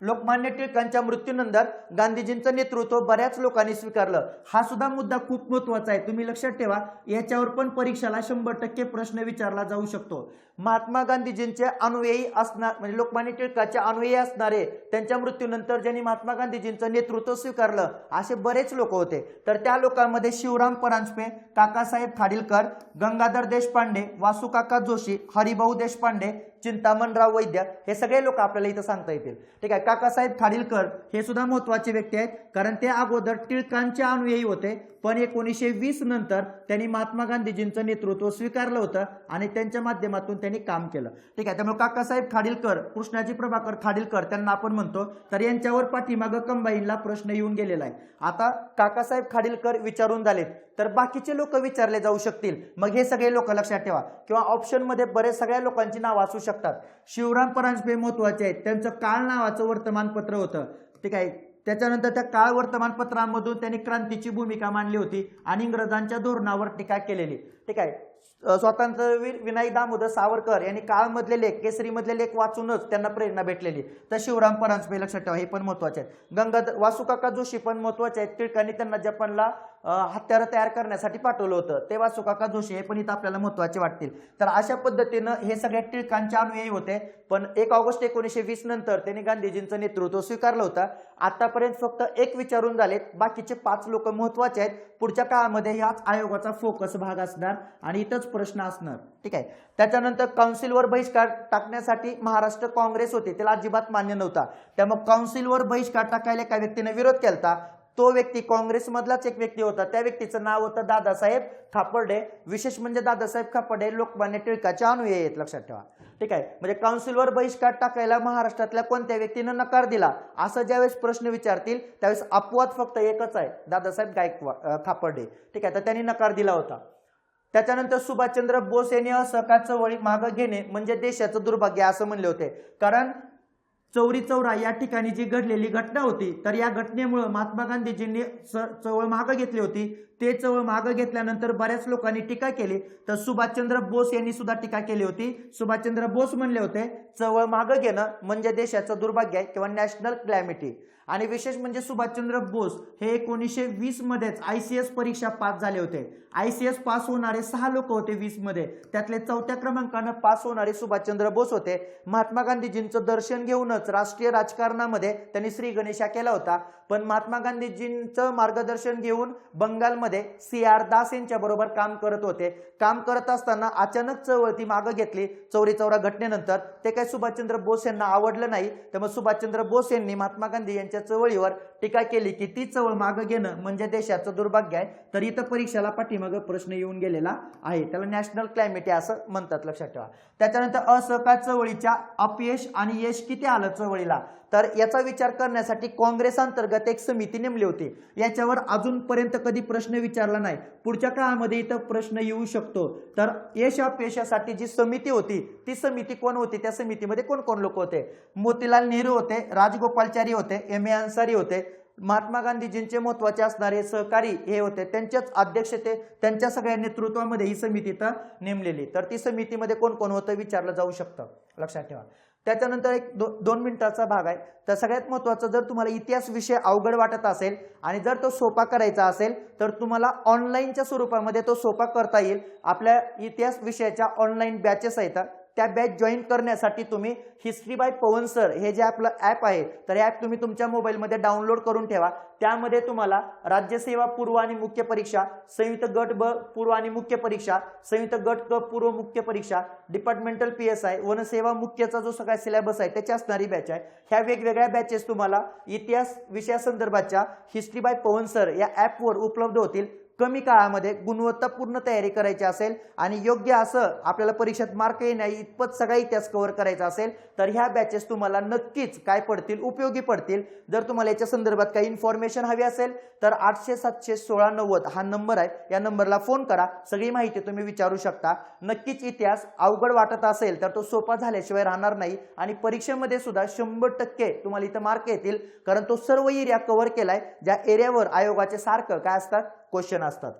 लोकमान्य टिळकांच्या मृत्यूनंतर गांधीजींचं नेतृत्व बऱ्याच लोकांनी स्वीकारलं. हा सुद्धा मुद्दा खूप महत्वाचा आहे, तुम्ही लक्षात ठेवा. याच्यावर पण परीक्षेला 100% प्रश्न विचारला जाऊ शकतो. महात्मा गांधीजींचे अनुयायी असणार म्हणजे लोकमान्य टिळकांचे अनुयायी असणारे, त्यांच्या मृत्यूनंतर ज्यांनी महात्मा गांधीजींचं नेतृत्व स्वीकारलं असे बरेच लोक होते. तर त्या लोकांमध्ये शिवराम परांजपे, काकासाहेब खाडिलकर, गंगाधर देशपांडे, वासुकाका जोशी, हरिभाऊ देशपांडे, चिंतामणराव वैद्य, हे सगळे लोक आपल्याला इथं सांगता येतील. ठीक आहे, काकासाहेब खाडिलकर हे सुद्धा महत्वाचे व्यक्ती आहेत, कारण ते अगोदर टिळकांचे अनुयायी होते, पण 1920 नंतर त्यांनी महात्मा गांधीजींचं नेतृत्व स्वीकारलं होतं आणि त्यांच्या माध्यमातून त्यांनी काम केलं. ठीक आहे, त्यामुळे काकासाहेब खाडिलकर, कृष्णाजी प्रभाकर खाडिलकर त्यांना आपण म्हणतो, तर यांच्यावर पाठीमागं कंबाईनला प्रश्न येऊन गेलेला आहे. आता काकासाहेब खाडिलकर विचारून झालेत, तर बाकीचे लोक विचारले जाऊ शकतील. मग हे सगळे लोक लक्षात ठेवा, किंवा ऑप्शन मध्ये बरेच सगळ्या लोकांची नावं असू शकतात. शिवराम परांजपे महत्वाचे आहेत, त्यांचं काळ नावाचं वर्तमानपत्र होतं. ठीक आहे, त्याच्यानंतर त्या काळ वर्तमानपत्रांमधून त्यांनी क्रांतीची भूमिका मांडली होती आणि इंग्रजांच्या धोरणावर टीका केलेली. ठीक आहे, स्वातंत्र्यवीर विनायक दामोदर सावरकर यांनी काळमधले लेख, केसरी मधले लेख वाचूनच त्यांना प्रेरणा भेटलेली. तर शिवराम परांजपे लक्षात ठेवा, हे पण महत्वाचे आहेत. गंगाधर वासुकाका जोशी पण महत्वाचे आहेत, टिळकांनी त्यांना जपानला हत्यारं तयार करण्यासाठी पाठवलं होतं, ते वासुकाका जोशी, हे पण इथं आपल्याला महत्वाचे वाटतील. तर अशा पद्धतीनं हे सगळे टिळकांचे अनुयायी होते. पण 1 ऑगस्ट 1920 नंतर त्यांनी गांधीजींचं नेतृत्व स्वीकारलं होतं. आतापर्यंत फक्त एक विचारून झालेत, बाकीचे 5 लोक महत्वाचे आहेत. पुढच्या काळामध्ये ह्याच आयोगाचा फोकस भाग असणार आणि इथंच प्रश्न असणार. ठीक आहे, त्याच्यानंतर काउन्सिलवर बहिष्कार टाकण्यासाठी महाराष्ट्र काँग्रेस होते, त्याला अजिबात मान्य नव्हता. त्यामुळे काउन्सिलवर बहिष्कार टाकायला एका व्यक्तीने विरोध केला. तो व्यक्ती काँग्रेसमधलाच एक व्यक्ती होता, त्या व्यक्तीचं नाव होतं दादासाहेब खापर्डे. विशेष म्हणजे दादासाहेब खापर्डे लोकमान्य टिळकाचे अनुयायी आहेत, लक्षात ठेवा. ठीक आहे, म्हणजे काउन्सिलवर बहिष्कार टाकायला महाराष्ट्रातल्या कोणत्या व्यक्तीनं नकार दिला, असं ज्यावेळेस प्रश्न विचारतील त्यावेळेस अपवाद फक्त एकच आहे, दादासाहेब खापर्डे. ठीक आहे, तर त्यांनी नकार दिला होता. त्याच्यानंतर सुभाषचंद्र बोस यांनी असहकार चळवळी मागे घेणे म्हणजे देशाचं दुर्भाग्य असं म्हणले होते. कारण चौरी चौरा या ठिकाणी जी घडलेली घटना होती, तर या घटनेमुळे महात्मा गांधीजींनी चळवळ मागे घेतली होती. ते चळवळ मागे घेतल्यानंतर बऱ्याच लोकांनी टीका केली, तर सुभाषचंद्र बोस यांनी सुद्धा टीका केली होती. सुभाषचंद्र बोस म्हणले होते, चळवळ मागे घेणं म्हणजे देशाचं दुर्भाग्य आहे किंवा नॅशनल क्लॅमिटी. आणि विशेष म्हणजे सुभाषचंद्र बोस हे 1920 मध्येच ICS परीक्षा पास झाले होते. ICS पास होणारे 6 लोक होते 20 मध्ये, त्यातले 4थ्या क्रमांकाने पास होणारे सुभाषचंद्र बोस होते. महात्मा गांधीजींचं दर्शन घेऊनच राष्ट्रीय राजकारणामध्ये त्यांनी श्री गणेशा केला होता. पण महात्मा गांधीजींचं मार्गदर्शन घेऊन बंगालमध्ये काळामध्ये CR दास यांच्या बरोबर काम करत होते. काम करत असताना अचानक चळवळ ती मागे घेतली चौरी चौरा घटनेनंतर. ते काही सुभाषचंद्र बोस यांना आवडलं नाही. त्यामुळे सुभाषचंद्र बोस यांनी महात्मा गांधी यांच्या चळवळीवर टीका केली की ती चळवळ मागे घेणं म्हणजे देशाचं दुर्भाग्य आहे. तर इथं परीक्षेला पाठीमागे प्रश्न येऊन गेलेला आहे. त्याला नॅशनल क्लायमेट असं म्हणतात, लक्षात ठेवा. त्याच्यानंतर असहकार चळवळीच्या अपयश आणि यश किती आलं चळवळीला, तर याचा विचार करण्यासाठी काँग्रेस अंतर्गत एक समिती नेमली होती. याच्यावर अजूनपर्यंत कधी प्रश्न विचारला नाही. पुढच्या काळामध्ये इथं प्रश्न येऊ शकतो. तर यश अपयशासाठी जी समिती होती ती समिती कोण होती, त्या समितीमध्ये कोण कोण लोक होते? मोतीलाल नेहरू होते, राजगोपालचारी होते, M.A. अन्सारी होते, महात्मा गांधीजींचे महत्वाचे असणारे सहकारी हे होते, त्यांच्याच अध्यक्षते त्यांच्या सगळ्या नेतृत्वामध्ये ही समिती तर नेमलेली. तर ती समितीमध्ये कोण कोण होतं विचारलं जाऊ शकतं, लक्षात ठेवा. त्याच्यानंतर एक 2 मिनिटाचा भाग आहे. तर सगळ्यात महत्त्वाचं, जर तुम्हाला इतिहास विषय अवघड वाटत असेल आणि जर तो सोपा करायचा असेल तर तुम्हाला ऑनलाईनच्या स्वरूपामध्ये तो सोपा करता येईल. आपल्या इतिहास विषयाच्या ऑनलाईन बॅचेस आहेत, त्या बॅच जॉईन करण्यासाठी तुम्ही हिस्ट्री बाय पवन सर हे जे आपलं ॲप आहे तर हे ॲप तुम्ही तुमच्या मोबाईलमध्ये डाउनलोड करून ठेवा. त्यामध्ये तुम्हाला राज्यसेवा पूर्व आणि मुख्य परीक्षा, संयुक्त गट ब पूर्व आणि मुख्य परीक्षा, संयुक्त गट क पूर्व मुख्य परीक्षा, डिपार्टमेंटल PSI, वनसेवा मुख्यचा जो सगळा सिलेबस आहे त्याची असणारी बॅच आहे. ह्या वेगवेगळ्या बॅचेस तुम्हाला इतिहास विषयासंदर्भाच्या हिस्ट्री बाय पवन सर या ॲपवर उपलब्ध होतील. कमी काळामध्ये गुणवत्तापूर्ण तयारी करायची असेल आणि योग्य असं आपल्याला परीक्षेत मार्क येण्या इतपत सगळा इतिहास कव्हर करायचा असेल तर ह्या बॅचेस तुम्हाला नक्कीच काय पडतील, उपयोगी पडतील. जर तुम्हाला याच्या संदर्भात काही इन्फॉर्मेशन हवी असेल तर 800 700 1690 हा नंबर आहे, या नंबरला फोन करा. सगळी माहिती तुम्ही विचारू शकता. नक्कीच इतिहास अवघड वाटत असेल तर तो सोपा झाल्याशिवाय राहणार नाही आणि परीक्षेमध्ये सुद्धा 100% तुम्हाला इथं मार्क येतील, कारण तो सर्व एरिया कव्हर केलाय ज्या एरियावर आयोगाचे सारखं काय असतात, क्वेश्चन असतात.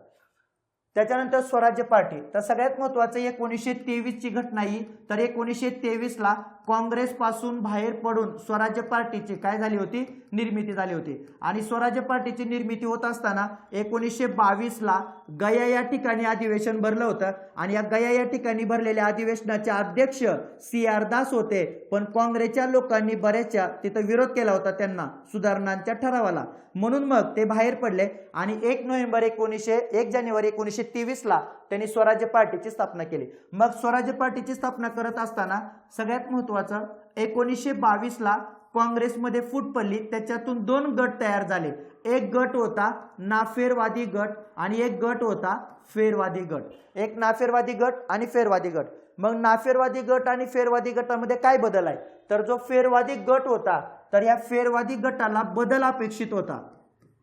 त्याच्यानंतर स्वराज्य पार्टी, तर सगळ्यात महत्त्वाचं 1923 ची घटना ही, तर 1923 ला काँग्रेस पासून बाहेर पडून स्वराज्य पार्टीची काय झाली होती, निर्मिती झाली होती. आणि स्वराज्य पार्टीची निर्मिती होत असताना 1922 ला गया या ठिकाणी अधिवेशन भरलं होतं आणि या गया या ठिकाणी भरलेल्या अधिवेशनाचे अध्यक्ष CR दास होते. पण काँग्रेसच्या लोकांनी बऱ्याचशा तिथं विरोध केला होता त्यांना सुधारणांच्या ठरावाला, म्हणून मग ते बाहेर पडले आणि 1 जानेवारी 1923 ला त्यांनी स्वराज्य पार्टीची स्थापना केली. मग स्वराज्य पार्टीची स्थापना करत असताना सगळ्यात महत्त्वाचं 1922 ला काँग्रेसमध्ये फूट पडली. त्याच्यातून 2 गट तयार झाले. एक गट होता नाफेरवादी गट आणि एक गट होता फेरवादी गट. एक नाफेरवादी गट आणि फेरवादी गट. मग नाफेरवादी गट आणि फेरवादी गटामध्ये काय बदल आहे, तर जो फेरवादी गट होता तर या फेरवादी गटाला बदल अपेक्षित होता,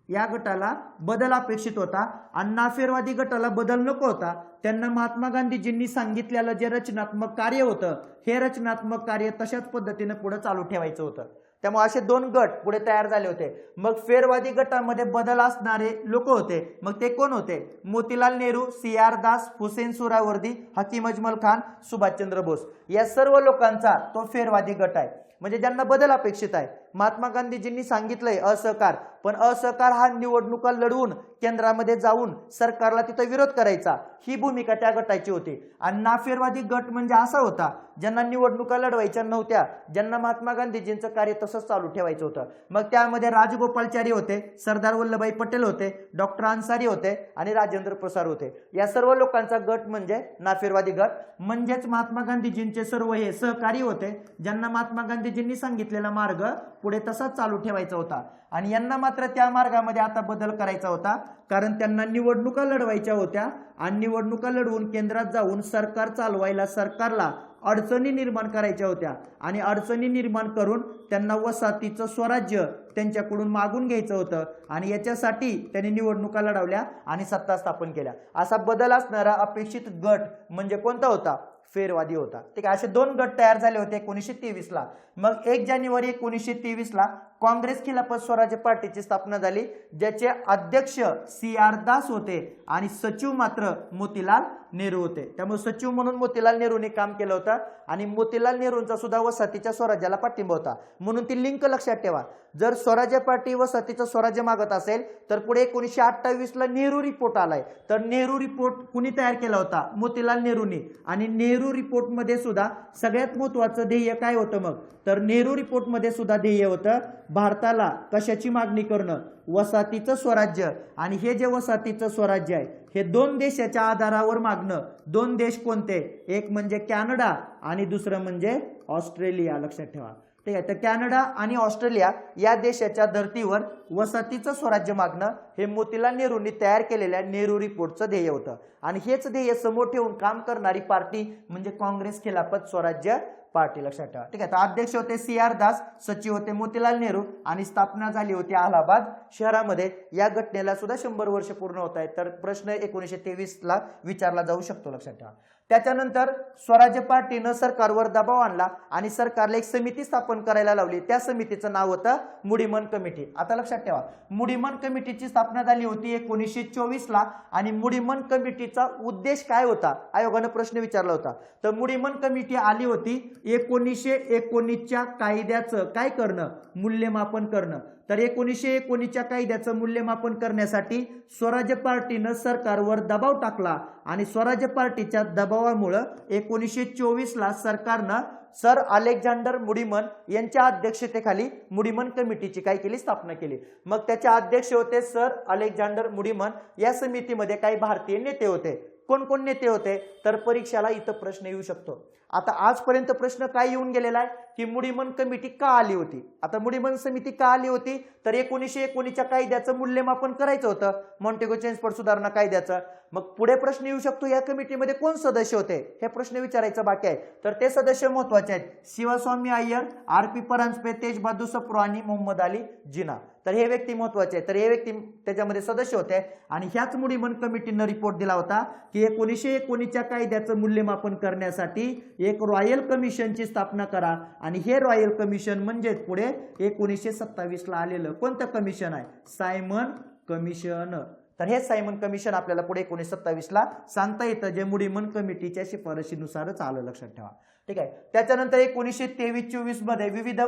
या गटाला बदल अपेक्षित होता आणि नाफेरवादी गटाला बदल नको होता. त्यांना महात्मा गांधीजींनी सांगितलेलं जे रचनात्मक कार्य होतं हे रचनात्मक कार्य तशाच पद्धतीने पुढे चालू ठेवायचं होतं. त्यामुळे असे 2 गट पुढे तयार झाले होते. मग फेरवादी गटामध्ये बदल असणारे लोक होते. मग ते कोण होते? मोतीलाल नेहरू, CR दास, हुसेन सुहरावर्दी, हकीम अजमल खान, सुभाषचंद्र बोस. या सर्व लोकांचा तो फेरवादी गट आहे, म्हणजे ज्यांना बदल अपेक्षित आहे. महात्मा गांधीजींनी सांगितलंय असहकार, पण असहकार हा निवडणुका लढवून केंद्रामध्ये जाऊन सरकारला तिथं विरोध करायचा, ही भूमिका त्या गटाची होती. आणि नाफेरवादी गट म्हणजे असा होता ज्यांना निवडणुका लढवायच्या नव्हत्या, ज्यांना महात्मा गांधीजींचं कार्य तसंच चालू ठेवायचं होतं. मग त्यामध्ये राजगोपालचारी होते, सरदार वल्लभभाई पटेल होते, डॉक्टर अन्सारी होते आणि राजेंद्र प्रसाद होते. या सर्व लोकांचा गट म्हणजे नाफेरवादी गट. म्हणजेच महात्मा गांधीजींचे सर्व हे सहकारी होते ज्यांना महात्मा गांधीजींनी सांगितलेला मार्ग पुढे तसाच चालू ठेवायचा होता. आणि यांना मात्र त्या मार्गामध्ये आता बदल करायचा होता, कारण त्यांना निवडणुका लढवायच्या होत्या आणि निवडणुका लढवून केंद्रात जाऊन सरकार चालवायला सरकारला अडचणी निर्माण करायच्या होत्या आणि अडचणी निर्माण करून त्यांना वसाहतीचं स्वराज्य त्यांच्याकडून मागून घ्यायचं होतं आणि याच्यासाठी त्यांनी निवडणुका लढवल्या आणि सत्ता स्थापन केल्या. असा बदल असणारा अपेक्षित गट म्हणजे कोणता होता? फेरवादी होता. ठीक आहे. असे 2 गट तयार झाले होते 1923 ला. मग 1 जानेवारी 1923 ला काँग्रेस खिलाफत स्वराज्य पार्टीची स्थापना झाली, ज्याचे अध्यक्ष CR दास होते आणि सचिव मात्र मोतीलाल नेहरू होते. त्यामुळे सचिव म्हणून मोतीलाल नेहरूंनी काम केलं होतं आणि मोतीलाल नेहरूंचा सुद्धा वसाहतीच्या स्वराज्याला पाठिंबा होता. म्हणून ती लिंक लक्षात ठेवा. जर स्वराज्य पार्टी वसाहतीचं स्वराज्य मागत असेल तर पुढे 1928 ला नेहरू रिपोर्ट आलाय. तर नेहरू रिपोर्ट कुणी तयार केला होता? मोतीलाल नेहरूंनी. आणि नेहरू रिपोर्ट मध्ये सुद्धा सगळ्यात महत्त्वाचं ध्येय काय होतं मग? तर नेहरू रिपोर्ट मध्ये सुद्धा ध्येय होतं भारताला कशाची मागणी करणं, वसाहतीचं स्वराज्य. आणि हे जे वसाहतीचं स्वराज्य आहे हे दोन देशाच्या आधारावर मागणं. दोन देश कोणते, एक म्हणजे कॅनडा आणि दुसरं म्हणजे ऑस्ट्रेलिया. लक्षात ठेवा. ठीक आहे. तर कॅनडा आणि ऑस्ट्रेलिया या देशाच्या धर्तीवर वसाहतीचं स्वराज्य मागणं हे मोतीलाल नेहरूंनी तयार केलेल्या नेहरू रिपोर्टचं ध्येय होतं. आणि हेच ध्येय समोर ठेवून काम करणारी पार्टी म्हणजे काँग्रेस खिलाफत स्वराज्य पार्टी. लक्षात ठेवा. ठीक आहे. तर अध्यक्ष होते CR दास, सचिव होते मोतीलाल नेहरू आणि स्थापना झाली होती अलाहाबाद शहरामध्ये. या घटनेला सुद्धा 100 वर्ष पूर्ण होत आहेत. तर प्रश्न 1923 ला विचारला जाऊ शकतो. लक्षात ठेवा. त्याच्यानंतर स्वराज्य पार्टीनं सरकारवर दबाव आणला आणि सरकारला एक समिती स्थापन करायला लावली. त्या समितीचं नाव होतं मुडीमन कमिटी. आता लक्षात ठेवा, मुडीमन कमिटीची स्थापना झाली होती 1924 ला. आणि मुडीमन कमिटीचा उद्देश काय होता, आयोगानं प्रश्न विचारला होता. तर मुडीमन कमिटी आली होती 1919च्या कायद्याचं काय करणं, मूल्यमापन करणं. तर 1919च्या कायद्याचं मूल्यमापन करण्यासाठी स्वराज्य पार्टीनं सरकारवर दबाव टाकला आणि स्वराज्य पार्टीच्या दबावामुळे 1924 ला सरकारनं सर अलेक्झांडर मुडीमन यांच्या अध्यक्षतेखाली मुडीमन कमिटीची काय केली, स्थापना केली. मग त्याचे अध्यक्ष होते सर अलेक्झांडर मुडीमन. या समितीमध्ये काही भारतीय नेते होते. कोण कोण नेते होते, तर परीक्षेला इथं प्रश्न येऊ शकतो. आता आजपर्यंत प्रश्न काय येऊन गेलेला आहे की मुडीमन कमिटी का आली होती. आता मुडीमन समिती का आली होती, तर 1919च्या कायद्याचं मूल्यमापन करायचं होतं, मॉन्टेगो चेम्सफोर्ड सुधारणा कायद्याचं. मग पुढे प्रश्न येऊ शकतो या कमिटीमध्ये कोण सदस्य होते, हे प्रश्न विचारायचं बाकी आहे. तर ते सदस्य महत्वाचे आहेत, शिवस्वामी अय्यर, RP परांजपे, तेज बहादूर सप्रू आणि मोहम्मद अली जिना. तर हे व्यक्ती महत्वाचे आहेत. तर हे व्यक्ती त्याच्यामध्ये सदस्य होते. आणि ह्याच मुडीमन कमिटीनं रिपोर्ट दिला होता की 1919च्या कायद्याचं मूल्यमापन करण्यासाठी एक रॉयल कमिशनची स्थापना करा. आणि हे रॉयल कमिशन म्हणजे पुढे 1927 ला आलेलं कोणतं कमिशन आहे, सायमन कमिशन. तर हे सायमन कमिशन आपल्याला पुढे 1927 ला सांगता येतं, जे मुडीमन कमिटीच्या शिफारशीनुसारच आलं. लक्षात ठेवा. ठीक आहे. त्याच्यानंतर 1923-24 मध्ये विविध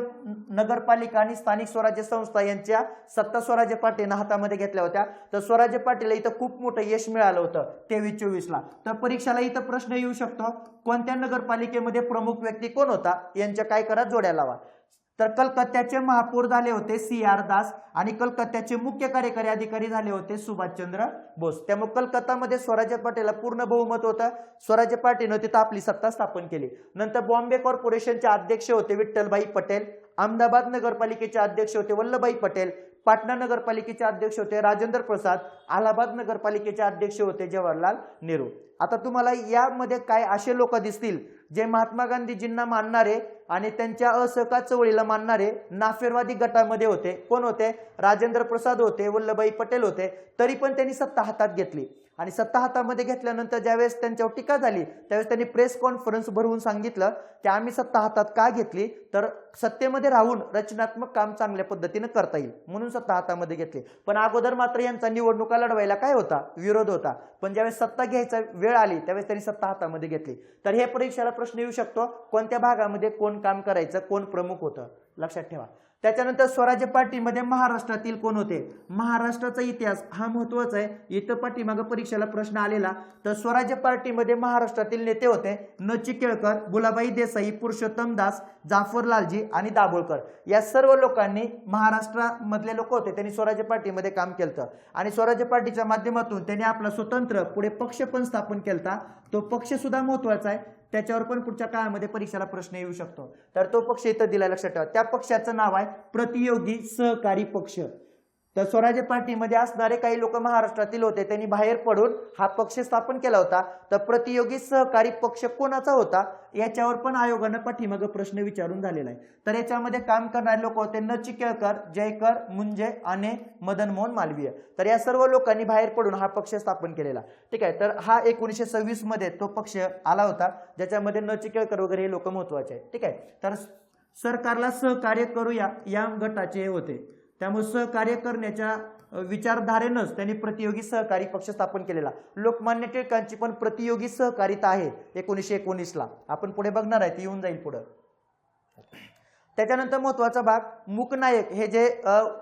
नगरपालिका आणि स्थानिक स्वराज्य संस्था यांच्या सत्ता स्वराज्य पार्टीनं हातामध्ये घेतल्या होत्या. तर स्वराज्य पार्टीला इथं खूप मोठं यश मिळालं होतं 23-24 ला. तर परीक्षेला इथं प्रश्न येऊ शकतो, कोणत्या नगरपालिकेमध्ये प्रमुख व्यक्ती कोण होता, यांच्या काय करा, जोड्या लावा. तर कलकत्त्याचे महापौर झाले होते CR दास आणि कलकत्त्याचे मुख्य कार्यकारी अधिकारी झाले होते सुभाषचंद्र बोस. त्यामुळे कलकत्तामध्ये स्वराज्य पार्टीला पूर्ण बहुमत होतं. स्वराज्य पार्टीनं तिथं आपली सत्ता स्थापन केली. नंतर बॉम्बे कॉर्पोरेशनचे अध्यक्ष होते विठ्ठलभाई पटेल, अहमदाबाद नगरपालिकेचे अध्यक्ष होते वल्लभभाई पटेल, पाटणा नगरपालिकेचे अध्यक्ष होते राजेंद्र प्रसाद, अलाहाबाद नगरपालिकेचे अध्यक्ष होते जवाहरलाल नेहरू. आता तुम्हाला यामध्ये काय असे लोक दिसतील जे महात्मा गांधीजींना मानणारे आणि त्यांच्या असहकार चळवळीला मानणारे नाफेरवादी गटामध्ये होते. कोण होते, राजेंद्र प्रसाद होते, वल्लभभाई पटेल होते. तरी पण त्यांनी सत्ता हातात घेतली. आणि सत्ता हातामध्ये घेतल्यानंतर ज्यावेळेस त्यांच्यावर टीका झाली त्यावेळेस त्यांनी प्रेस कॉन्फरन्स भरवून सांगितलं की आम्ही सत्ता हातात का घेतली, तर सत्तेमध्ये राहून रचनात्मक काम चांगल्या पद्धतीने करता येईल म्हणून सत्ता हातामध्ये घेतली. पण अगोदर मात्र यांचा निवडणुका लढवायला काय होता, विरोध होता. पण ज्यावेळेस सत्ता घ्यायचा वेळ आली त्यावेळेस त्यांनी सत्ता हातामध्ये घेतली. तर हे परीक्षेला प्रश्न येऊ शकतो, कोणत्या भागामध्ये कोण काम करायचं, कोण प्रमुख होतं, लक्षात ठेवा. त्याच्यानंतर स्वराज्य पार्टीमध्ये महाराष्ट्रातील कोण होते, महाराष्ट्राचा इतिहास हा महत्वाचा आहे. इथं पाठीमागं परीक्षेला प्रश्न आलेला. तर स्वराज्य पार्टीमध्ये महाराष्ट्रातील नेते होते नचिकेळकर, गुलाबाई देसाई, पुरुषोत्तम दास, जाफरलालजी आणि दाभोळकर. या सर्व लोकांनी, महाराष्ट्रामधले लोक होते, त्यांनी स्वराज्य पार्टीमध्ये काम केलं. आणि स्वराज्य पार्टीच्या माध्यमातून त्यांनी आपला स्वतंत्र पुढे पक्ष पण स्थापन केला. तो पक्ष सुद्धा महत्वाचा आहे, त्याच्यावर पण पुढच्या काळामध्ये परीक्षेला प्रश्न येऊ शकतो. तर तो पक्ष इथं दिला, लक्षात ठेवा. त्या पक्षाचं नाव आहे प्रतियोगी सहकारी पक्ष. तर स्वराज्य पार्टीमध्ये असणारे काही लोक महाराष्ट्रातील होते, त्यांनी बाहेर पडून हा पक्ष स्थापन केला होता. तर प्रतियोगी सहकारी पक्ष कोणाचा होता याच्यावर पण आयोगानं पाठीमागं प्रश्न विचारून झालेला आहे. तर याच्यामध्ये काम करणारे लोक होते नचिकेळकर, जयकर, मुंजे आणि मदन मोहन मालवीय. तर या सर्व लोकांनी बाहेर पडून हा पक्ष स्थापन केलेला. ठीक आहे. तर हा 1926 मध्ये तो पक्ष आला होता, ज्याच्यामध्ये नचिकेळकर वगैरे हे लोक महत्वाचे आहेत. ठीक आहे. तर सरकारला सहकार्य करूया या गटाचे होते. त्यामुळे सहकार्य करण्याच्या विचारधारेनंच त्यांनी प्रतियोगी सहकारी पक्ष स्थापन केलेला. लोकमान्य टिळकांची पण प्रतियोगी सहकारिता आहे 1919 ला. आपण पुढे बघणार आहे, ती येऊन जाईल पुढे. त्याच्यानंतर महत्वाचा भाग मूकनायक हे जे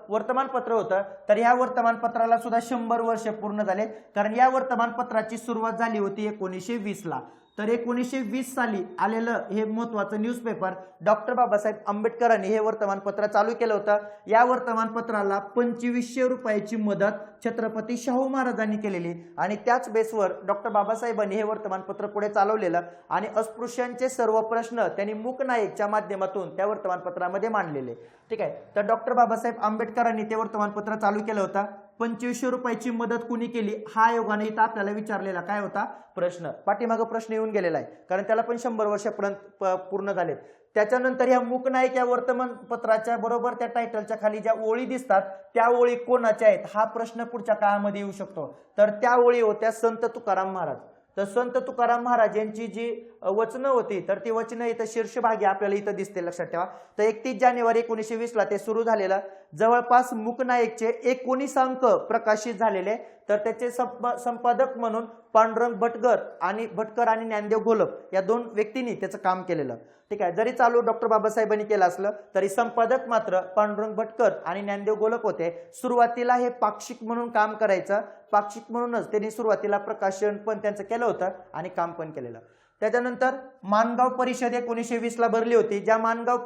वर्तमानपत्र होतं, तर या वर्तमानपत्राला सुद्धा 100 वर्ष पूर्ण झाले. कारण या वर्तमानपत्राची सुरुवात झाली होती 1920 ला. तर 1920 साली आलेलं हे महत्वाचं न्यूजपेपर डॉक्टर बाबासाहेब आंबेडकरांनी हे वर्तमानपत्र चालू केलं होतं। या वर्तमानपत्राला 2500 रुपयाची मदत छत्रपती शाहू महाराजांनी केलेली आणि त्याच बेसवर डॉक्टर बाबासाहेबांनी हे वर्तमानपत्र पुढे चालवलेलं आणि अस्पृश्यांचे सर्व प्रश्न त्यांनी मूक नायकच्या माध्यमातून त्या वर्तमानपत्रामध्ये मांडलेले। ठीक आहे, तर डॉक्टर बाबासाहेब आंबेडकरांनी ते वर्तमानपत्र चालू केलं होतं। 2500 रुपयाची मदत कुणी केली हा आयोगाने इथं आपल्याला विचारलेला काय होता प्रश्न, पाठीमागं प्रश्न येऊन गेलेला आहे कारण त्याला पण 100 वर्षापर्यंत पूर्ण झालेत। त्याच्यानंतर ह्या मूक नायक या वर्तमानपत्राच्या बरोबर त्या टायटलच्या खाली ज्या ओळी दिसतात त्या ओळी कोणाच्या आहेत हा प्रश्न पुढच्या काळामध्ये येऊ शकतो। तर त्या ओळी होत्या संत तुकाराम महाराज। तर संत तुकाराम महाराज यांची जी वचनं होती तर ती वचनं इथं शीर्षभागी आपल्याला इथं दिसते, लक्षात ठेवा। तर 31 जानेवारी 1920 ला ते सुरू झालेलं। जवळपास मूक नायकचे 19 अंक प्रकाशित झालेले, तर त्याचे संपादक म्हणून पांडुरंग भटकर आणि ज्ञानदेव घोलप या दोन व्यक्तींनी त्याचं काम केलेलं। ठीक आहे, जरी चालू डॉक्टर बाबासाहेबांनी केलं असलं तरी संपादक मात्र पांडुरंग भटकर आणि ज्ञानदेव घोलप होते। सुरुवातीला हे पाक्षिक म्हणून काम करायचं, पाक्षिक म्हणूनच त्यांनी सुरुवातीला प्रकाशन पण त्यांचं केलं होतं आणि काम पण केलेलं। त्याच्यानंतर माणगाव परिषद 1920 ला भरली होती, ज्या माणगाव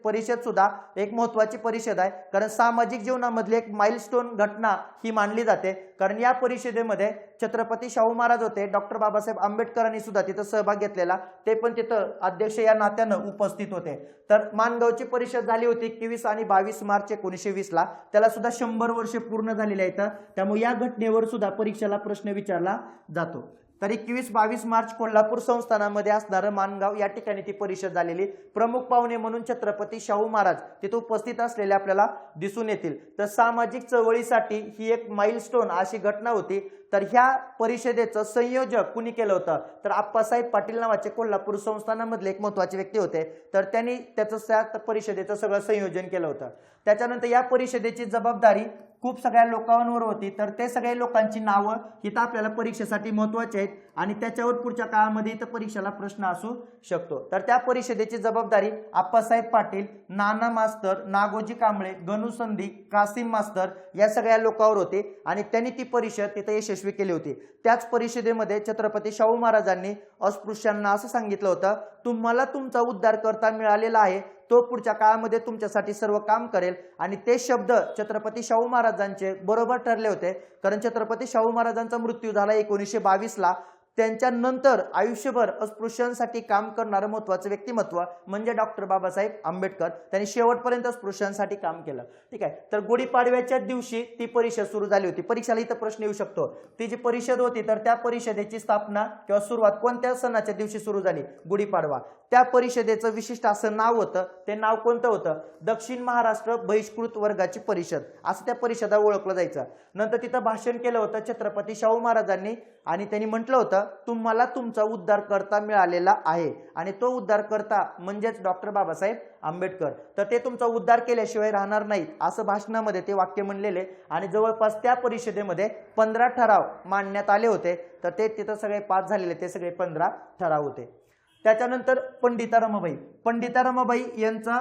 परिषद सुद्धा एक महत्वाची परिषद आहे कारण सामाजिक जीवनामधली एक माइलस्टोन घटना ही मानली जाते। कारण या परिषदेमध्ये छत्रपती शाहू महाराज होते, डॉक्टर बाबासाहेब आंबेडकरांनी सुद्धा तिथं सहभाग घेतलेला, ते पण तिथं अध्यक्ष या नात्यानं उपस्थित होते। तर माणगावची परिषद झाली होती 21 आणि 22 मार्च 1920 ला, त्याला सुद्धा 100 वर्ष पूर्ण झालेले आहेत। त्यामुळे या घटनेवर सुद्धा परीक्षेला प्रश्न विचारला जातो। तर 21-22 मार्च कोल्हापूर संस्थानामध्ये असणारं माणगाव या ठिकाणी ती परिषद झालेली। प्रमुख पाहुणे म्हणून छत्रपती शाहू महाराज तिथे उपस्थित असलेले आपल्याला दिसून येतील। तर सामाजिक चळवळीसाठी ही एक माइलस्टोन अशी घटना होती। तर ह्या परिषदेचं संयोजक कुणी केलं होतं तर आप्पासाहेब पाटील नावाचे कोल्हापूर संस्थानामधले एक महत्वाचे व्यक्ती होते, तर त्यांनी त्याचं परिषदेचं सगळं संयोजन केलं होतं। त्याच्यानंतर या परिषदेची जबाबदारी खूप सगळ्या लोकांवर होती, तर ते सगळ्या लोकांची नावं इथं आपल्याला परीक्षेसाठी महत्वाची आहेत आणि त्याच्यावर पुढच्या काळामध्ये इथं परीक्षेला प्रश्न असू शकतो। तर त्या परिषदेची जबाबदारी आप्पासाहेब पाटील, नाना मास्तर, नागोजी कांबळे, गणू संधी, कासिम मास्तर या सगळ्या लोकांवर होते आणि त्यांनी ती परिषद तिथं यशस्वी केली होती। त्याच परिषदेमध्ये छत्रपती शाहू महाराजांनी अस्पृश्यांना असं सांगितलं होतं, तुम्हाला तुमचा उद्धार करता मिळालेला आहे, तो पुढच्या काळामध्ये तुमच्यासाठी सर्व काम करेल। आणि ते शब्द छत्रपती शाहू महाराजांचे बरोबर ठरले होते कारण छत्रपती शाहू महाराजांचा मृत्यू झाला 1922 ला। त्यांच्यानंतर आयुष्यभर अस्पृश्यांसाठी काम करणारं महत्वाचं व्यक्तिमत्व म्हणजे डॉक्टर बाबासाहेब आंबेडकर, त्यांनी शेवटपर्यंत अस्पृश्यांसाठी काम केलं। ठीक आहे, तर गुढीपाडव्याच्या दिवशी ती परिषद सुरू झाली होती। परीक्षेला इथं प्रश्न येऊ शकतो, ती जी परिषद होती तर त्या परिषदेची स्थापना किंवा सुरुवात कोणत्या सणाच्या दिवशी सुरू झाली, गुढीपाडवा। त्या परिषदेचं विशिष्ट असं नाव होतं, ते नाव कोणतं होतं, दक्षिण महाराष्ट्र बहिष्कृत वर्गाची परिषद असं त्या परिषदा ओळखलं जायचं। नंतर तिथं भाषण केलं होतं छत्रपती शाहू महाराजांनी आणि त्यांनी म्हटलं होतं, तुम्हाला तुमचा उद्धार करता मिळालेला आहे आणि तो उद्धार करता म्हणजेच डॉक्टर बाबासाहेब आंबेडकर, तर ते तुमचा उद्धार केल्याशिवाय राहणार नाहीत असं भाषणामध्ये ते वाक्य म्हणलेले। आणि जवळपास त्या परिषदेमध्ये 15 ठराव मांडण्यात आले होते, तर ते तिथं सगळे पास झालेले ते सगळे 15 ठराव होते। त्याच्यानंतर पंडिता रमाबाई यांचा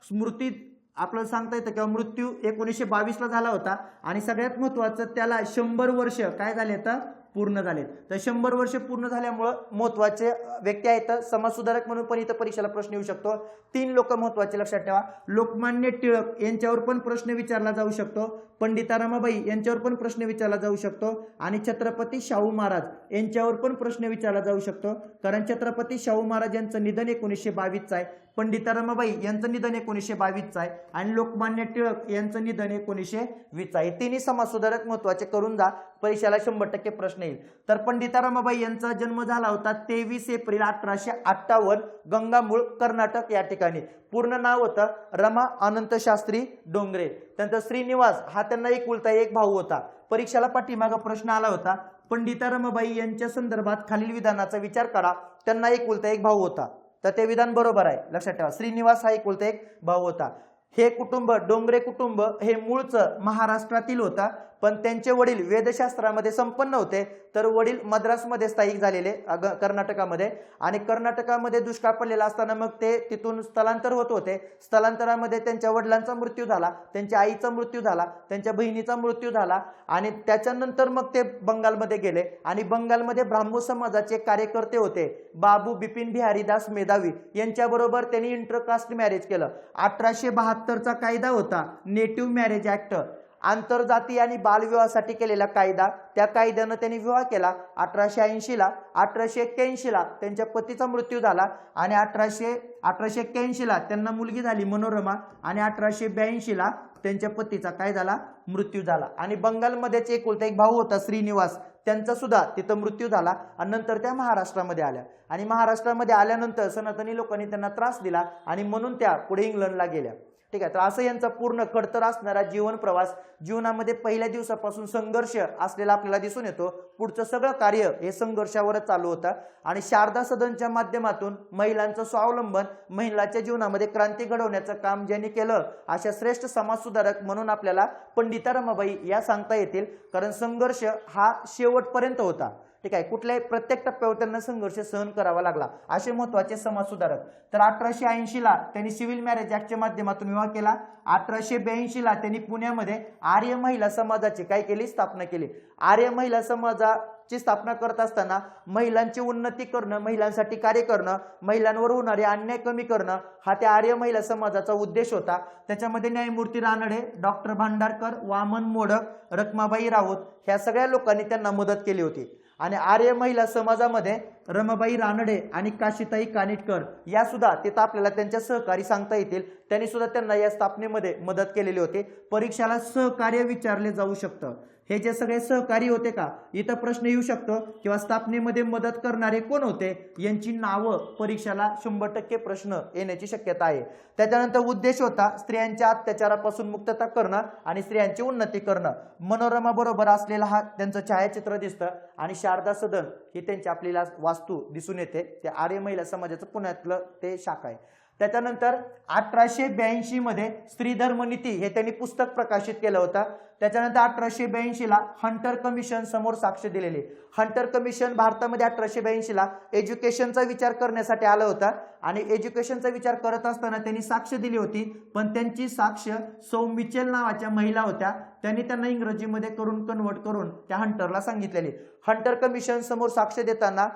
स्मृती आपल्याला सांगता येतं किंवा मृत्यू 1922 ला झाला होता आणि सगळ्यात महत्वाचं त्याला 100 वर्ष काय झाले तर पूर्ण झाले। तर 100 वर्ष पूर्ण झाल्यामुळे महत्वाचे व्यक्ती आहेत, समाजसुधारक म्हणून पण इथं परीक्षेला प्रश्न येऊ शकतो। 3 लोक महत्वाचे लक्षात ठेवा, लोकमान्य टिळक यांच्यावर पण प्रश्न विचारला जाऊ शकतो, पंडिता रमाबाई यांच्यावर पण प्रश्न विचारला जाऊ शकतो आणि छत्रपती शाहू महाराज यांच्यावर पण प्रश्न विचारला जाऊ शकतो कारण छत्रपती शाहू महाराज यांचं निधन 1922 आहे, पंडिता रमाबाई यांचं निधन 1922 आहे आणि लोकमान्य टिळक यांचं निधन 1920 आहे। तिन्ही समाजसुधारक महत्वाचे करून जा, परीक्षेला 100% प्रश्न येईल। तर पंडिता रमाबाई यांचा जन्म झाला होता 23 एप्रिल 1858 गंगामूळ कर्नाटक या ठिकाणी। पूर्ण नाव होतं रमा अनंत शास्त्री डोंगरे। त्यांचा श्रीनिवास हा त्यांना एकुलता एक भाऊ होता। परीक्षेला पाठीमागं प्रश्न आला होता, पंडिता रमाबाई यांच्या संदर्भात खालील विधानाचा विचार करा, त्यांना एकुलता एक भाऊ होता, तर ते विधान बरोबर आहे, लक्षात ठेवा। श्रीनिवास हा एकुलता एक भाऊ होता। हे कुटुंब डोंगरे कुटुंब हे मूळचं महाराष्ट्रातील होता, पण त्यांचे वडील वेदशास्त्रामध्ये संपन्न होते, तर वडील मद्रासमध्ये स्थायिक झालेले कर्नाटकामध्ये, आणि कर्नाटकामध्ये दुष्काळ पडलेला असताना मग ते तिथून स्थलांतर होत होते. स्थलांतरामध्ये त्यांच्या वडिलांचा मृत्यू झाला, त्यांच्या आईचा मृत्यू झाला, त्यांच्या बहिणीचा मृत्यू झाला, आणि त्याच्यानंतर मग ते बंगालमध्ये गेले. आणि बंगालमध्ये ब्राह्मो समाजाचे कार्यकर्ते होते बाबू बिपिन बिहारी दास मेधावी, यांच्याबरोबर त्यांनी इंटरकास्ट मॅरेज केलं. 1872चा कायदा होता नेटिव्ह मॅरेज ऍक्ट, आंतरजातीय आणि बालविवाहासाठी केलेला कायदा, त्या कायद्यानं त्यांनी विवाह केला. 1880ला 1881ला त्यांच्या पतीचा मृत्यू झाला, आणि 1881ला त्यांना मुलगी झाली मनोरमा, आणि 1882ला त्यांच्या पतीचा काय झाला, मृत्यू झाला. आणि बंगालमध्येच एकुलता एक भाऊ होता श्रीनिवास, त्यांचा सुद्धा तिथं मृत्यू झाला. आणि नंतर त्या महाराष्ट्रामध्ये आल्या, आणि महाराष्ट्रामध्ये आल्यानंतर सनातनी लोकांनी त्यांना त्रास दिला, आणि म्हणून त्या पुढे इंग्लंडला गेल्या. ठीक आहे. तर असं यांचा पूर्ण खडतर असणारा जीवन प्रवास, जीवनामध्ये पहिल्या दिवसापासून संघर्ष असलेला आपल्याला दिसून येतो. पुढचं सगळं कार्य हे संघर्षावरच चालू होतं. आणि शारदा सदनच्या माध्यमातून महिलांचं स्वावलंबन, महिलांच्या जीवनामध्ये क्रांती घडवण्याचं काम ज्यांनी केलं, अशा श्रेष्ठ समाजसुधारक म्हणून आपल्याला पंडिता रमाबाई या सांगता येतील. कारण संघर्ष हा शेवटपर्यंत होता. ठीक आहे. कुठल्याही प्रत्येक टप्प्यावर त्यांना संघर्ष सहन करावा लागला, असे महत्वाचे समाजसुधारक. तर 1880ला त्यांनी सिव्हिल मॅरेज ऍक्टच्या माध्यमातून विवाह केला. 1882ला त्यांनी पुण्यामध्ये आर्य महिला समाजाची काय केली, स्थापना केली. आर्य महिला समाजाची स्थापना करत असताना महिलांची उन्नती करणं, महिलांसाठी कार्य करणं, महिलांवर होणारे अन्याय कमी करणं, हा त्या आर्य महिला समाजाचा उद्देश होता. त्याच्यामध्ये न्यायमूर्ती रानडे, डॉक्टर भांडारकर, वामन मोडक, रखमाबाई राऊत ह्या सगळ्या लोकांनी त्यांना मदत केली होती. आणि आर्य महिला समाजामध्ये रमाबाई रानडे आणि काशीताई कानिटकर या सुद्धा तिथं आपल्याला त्यांच्या सहकारी सांगता येतील. त्यांनी सुद्धा त्यांना या स्थापनेमध्ये मदत केलेली होती. परीक्षेला सहकार्य विचारले जाऊ शकतं. हे जे सगळे सहकारी होते का, इथं प्रश्न येऊ शकतो, किंवा स्थापनेमध्ये मदत करणारे कोण होते, यांची नावं परीक्षेला 100% प्रश्न येण्याची शक्यता आहे. त्याच्यानंतर उद्देश होता स्त्रियांच्या अत्याचारापासून मुक्तता करणं आणि स्त्रियांची उन्नती करणं. मनोरमा बरोबर असलेला हा त्यांचं छायाचित्र दिसतं, आणि शारदा सदन ही त्यांची आपल्याला वास्तू दिसून येते. ते आर्य महिला समाजाचं पुण्यातलं ते शाखा आहे. त्याच्यानंतर 1882 मध्ये स्त्री धर्मनीती हे त्यांनी पुस्तक प्रकाशित केलं होतं. त्याच्यानंतर 1882ला हंटर कमिशन समोर साक्ष दिलेली. हंटर कमिशन भारतामध्ये 1882ला एज्युकेशनचा विचार करण्यासाठी आलं होतं, आणि एज्युकेशनचा विचार करत असताना त्यांनी साक्ष दिली होती. पण त्यांची साक्ष सौ मिचेल नावाच्या महिला होत्या, त्यांनी त्यांना इंग्रजीमध्ये कन्वर्ट करून त्या हंटरला सांगितलेली. हंटर कमिशन समोर साक्ष देताना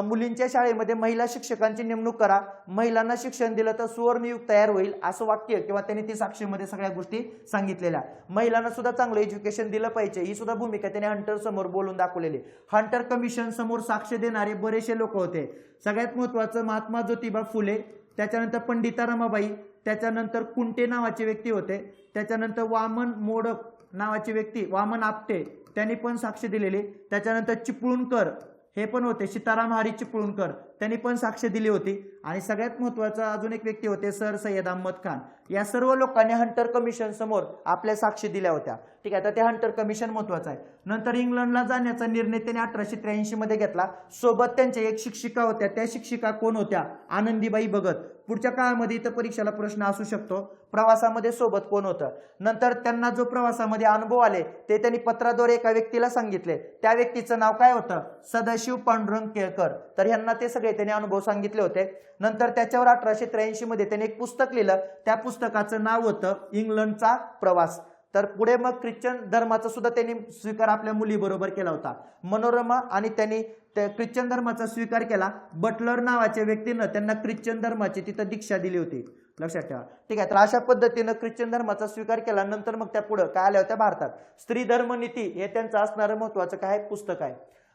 मुलींच्या शाळेमध्ये महिला शिक्षकांची नेमणूक करा, महिलांना शिक्षण दिलं तर सुवर्णयुग तयार होईल, असं वाक्य किंवा त्यांनी ती साक्षीमध्ये सगळ्या गोष्टी सांगितलेल्या. महिलांना सुद्धा चांगलं एज्युकेशन दिलं पाहिजे, ही सुद्धा भूमिका त्यांनी हंटर समोर बोलून दाखवलेली. हंटर कमिशन समोर साक्ष देणारे बरेचसे लोक होते. सगळ्यात महत्वाचं महात्मा ज्योतिबा फुले, त्याच्यानंतर पंडिता रमाबाई, त्याच्यानंतर कुंटे नावाचे व्यक्ती होते, त्याच्यानंतर वामन मोडक नावाचे व्यक्ती, वामन आपटे, त्यांनी पण साक्ष दिलेली. त्याच्यानंतर चिपळूणकर हे पण होते, सीताराम हरी चिपळूणकर, त्यांनी पण साक्ष दिली होती. आणि सगळ्यात महत्वाचा अजून एक व्यक्ती होते सर सय्यद अहमद खान. या सर्व लोकांनी हंटर कमिशन समोर आपल्या साक्षी दिल्या होत्या. ठीक आहे. तर ते हंटर कमिशन महत्वाचं आहे. नंतर इंग्लंडला जाण्याचा निर्णय त्यांनी 1883 मध्ये घेतला. सोबत त्यांच्या एक शिक्षिका होत्या. त्या शिक्षिका कोण होत्या, आनंदीबाई भगत. पुढच्या काळामध्ये इथं परीक्षेला प्रश्न असू शकतो, प्रवासामध्ये सोबत कोण होतं. नंतर त्यांना जो प्रवासामध्ये अनुभव आले ते त्यांनी पत्राद्वारे एका व्यक्तीला सांगितले. त्या व्यक्तीचं नाव काय होतं, सदाशिव पांडुरंग केळकर. तर ह्यांना ते सगळे त्यांनी अनुभव सांगितले होते. नंतर त्याच्यावर 1883 मध्ये त्यांनी एक पुस्तक लिहिलं. त्या पुस्तकाचं नाव होतं इंग्लंडचा प्रवास. तर पुढे मग ख्रिश्चन धर्माचा सुद्धा त्यांनी स्वीकार आपल्या मुलीबरोबर केला होता, मनोरमा, आणि त्यांनी ख्रिश्चन धर्माचा स्वीकार केला. बटलर नावाच्या व्यक्तीनं त्यांना ख्रिश्चन धर्माची तिथं दीक्षा दिली होती, लक्षात ठेवा. ठीक आहे. तर अशा पद्धतीनं ख्रिश्चन धर्माचा स्वीकार केला. नंतर मग त्या पुढे काय आल्या होत्या भारतात. स्त्री धर्मनीती हे त्यांचं असणारं महत्वाचं काय पुस्तक आहे.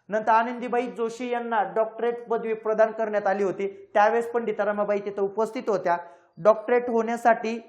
नंतर आनंदीबाई जोशी यांना डॉक्टरेट पदवी प्रदान करण्यात आली होती. त्यावेळेस पंडिता रमाबाई तिथं उपस्थित होत्या. डॉक्टरेट होण्यासाठी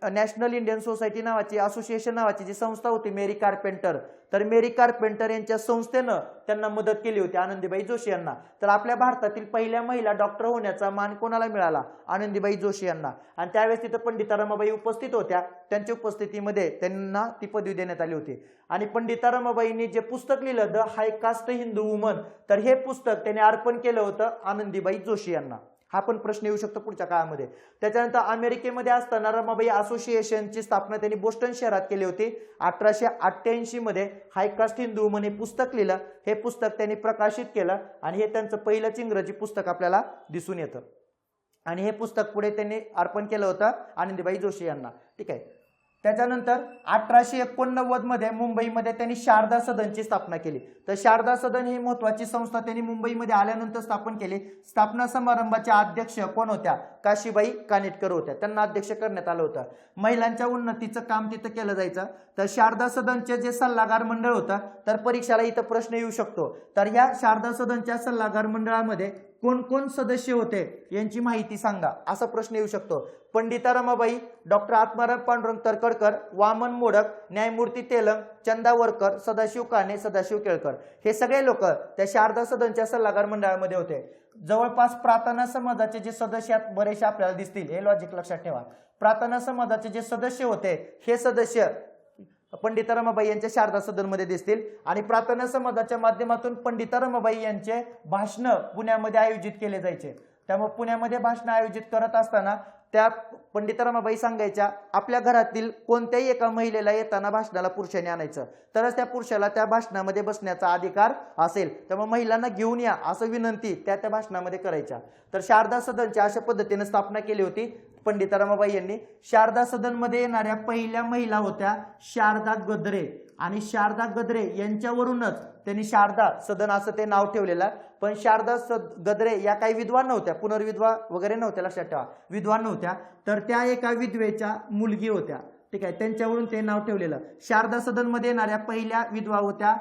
नॅशनल इंडियन सोसायटी नावाची असोसिएशन नावाची जी संस्था होती, मेरी कार्पेंटर, तर मेरी कार्पेंटर यांच्या संस्थेनं त्यांना मदत केली होती आनंदीबाई जोशी यांना. तर आपल्या भारतातील पहिल्या महिला डॉक्टर होण्याचा मान कोणाला मिळाला, आनंदीबाई जोशी यांना. आणि त्यावेळेस तिथं पंडिता रमाबाई उपस्थित होत्या. त्यांच्या उपस्थितीमध्ये त्यांना ती पदवी देण्यात आली होती. आणि पंडिता रमाबाईंनी जे पुस्तक लिहिलं, the high caste Hindu woman, तर हे पुस्तक त्यांनी अर्पण केलं होतं आनंदीबाई जोशी यांना. हा पण प्रश्न येऊ शकतो पुढच्या काळामध्ये. त्याच्यानंतर अमेरिकेमध्ये असताना रमाबाई असोसिएशनची स्थापना त्यांनी बोस्टन शहरात केली होती. 1888 मध्ये हायकास्ट हिंदू वुमन हे पुस्तक लिहिलं. हे पुस्तक त्यांनी प्रकाशित केलं आणि हे त्यांचं पहिलंच इंग्रजी पुस्तक आपल्याला दिसून येतं. आणि हे पुस्तक पुढे त्यांनी अर्पण केलं होतं आनंदीबाई जोशी यांना. ठीक आहे. त्याच्यानंतर 1889 मध्ये मुंबईमध्ये त्यांनी शारदा सदनची स्थापना केली. तर शारदा सदन ही महत्वाची संस्था त्यांनी मुंबईमध्ये आल्यानंतर स्थापन केली. स्थापना समारंभाच्या अध्यक्ष कोण होत्या? काशीबाई कानिटकर होत्या. त्यांना अध्यक्ष करण्यात आलं होतं. महिलांच्या उन्नतीचं काम तिथं केलं जायचं. तर शारदा सदनचे जे सल्लागार मंडळ होतं, तर परीक्षेला इथं प्रश्न येऊ शकतो. तर या शारदा सदनच्या सल्लागार मंडळामध्ये कोण कोण सदस्य होते यांची माहिती सांगा, असा प्रश्न येऊ शकतो. पंडिता रमाबाई, डॉक्टर आत्माराम पांडुरंग तरखडकर, वामन मोडक, न्यायमूर्ती तेलंग, चंदा वरकर, सदाशिव काणे, सदाशिव केळकर हे सगळे लोक त्या शारदा सदनच्या सल्लागार मंडळामध्ये होते. जवळपास प्रार्थना समाजाचे जे सदस्य बरेचसे आपल्याला दिसतील, हे लॉजिक लक्षात ठेवा. प्रार्थना समाजाचे जे सदस्य होते हे सदस्य पंडिता रमाबाई यांच्या शारदा सदनमध्ये दिसतील. आणि प्रार्थना समाजाच्या माध्यमातून पंडिता रमाबाई यांचे भाषण पुण्यामध्ये आयोजित केले जायचे. त्यामुळे पुण्यामध्ये भाषण आयोजित करत असताना त्या पंडिता रमाबाई सांगायच्या, आपल्या घरातील कोणत्याही एका महिलेला येताना भाषणाला पुरुषाने आणायचं, तरच त्या पुरुषाला त्या भाषणामध्ये बसण्याचा अधिकार असेल. त्यामुळे महिलांना घेऊन या असं विनंती त्या भाषणामध्ये करायच्या. तर शारदा सदनच्या अशा पद्धतीने स्थापना केली होती पंडिता रमाबाई यांनी. शारदा सदनमध्ये येणाऱ्या पहिल्या महिला होत्या शारदा गद्रे. आणि शारदा गद्रे यांच्यावरूनच त्यांनी शारदा सदन असं ते नाव ठेवलेलं. पण शारदा गद्रे या काही विद्वान नव्हत्या, पुनर्विधवा वगैरे नव्हत्या, लक्षात ठेवा, विद्वान नव्हत्या. तर त्या एका विधवेच्या मुलगी होत्या. ठीक आहे, त्यांच्यावरून ते नाव ठेवलेलं. शारदा सदनमध्ये येणाऱ्या पहिल्या विधवा होत्या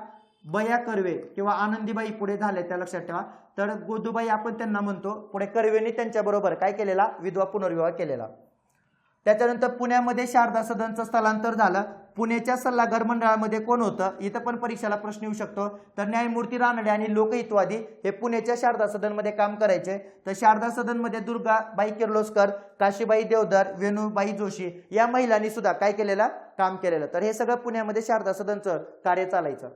बया कर्वे किंवा आनंदीबाई पुढे झाले त्या, लक्षात ठेवा. तर गोदूबाई आपण त्यांना म्हणतो. पुढे कर्वेने त्यांच्याबरोबर काय केलेला? विधवा पुनर्विवाह केलेला. त्याच्यानंतर पुण्यामध्ये शारदा सदनचं स्थलांतर झालं. पुण्याच्या सल्लागार मंडळामध्ये कोण होतं? इथं पण परीक्षेला प्रश्न येऊ शकतो. तर न्यायमूर्ती रानडे आणि लोकहितवादी हे पुण्याच्या शारदा सदनमध्ये काम करायचे. तर शारदा सदनमध्ये दुर्गाबाई किर्लोस्कर, काशीबाई देवधर, वेणूबाई जोशी या महिलांनी सुद्धा काय केलेलं? काम केलेलं. तर हे सगळं पुण्यामध्ये शारदा सदनचं कार्य चालायचं.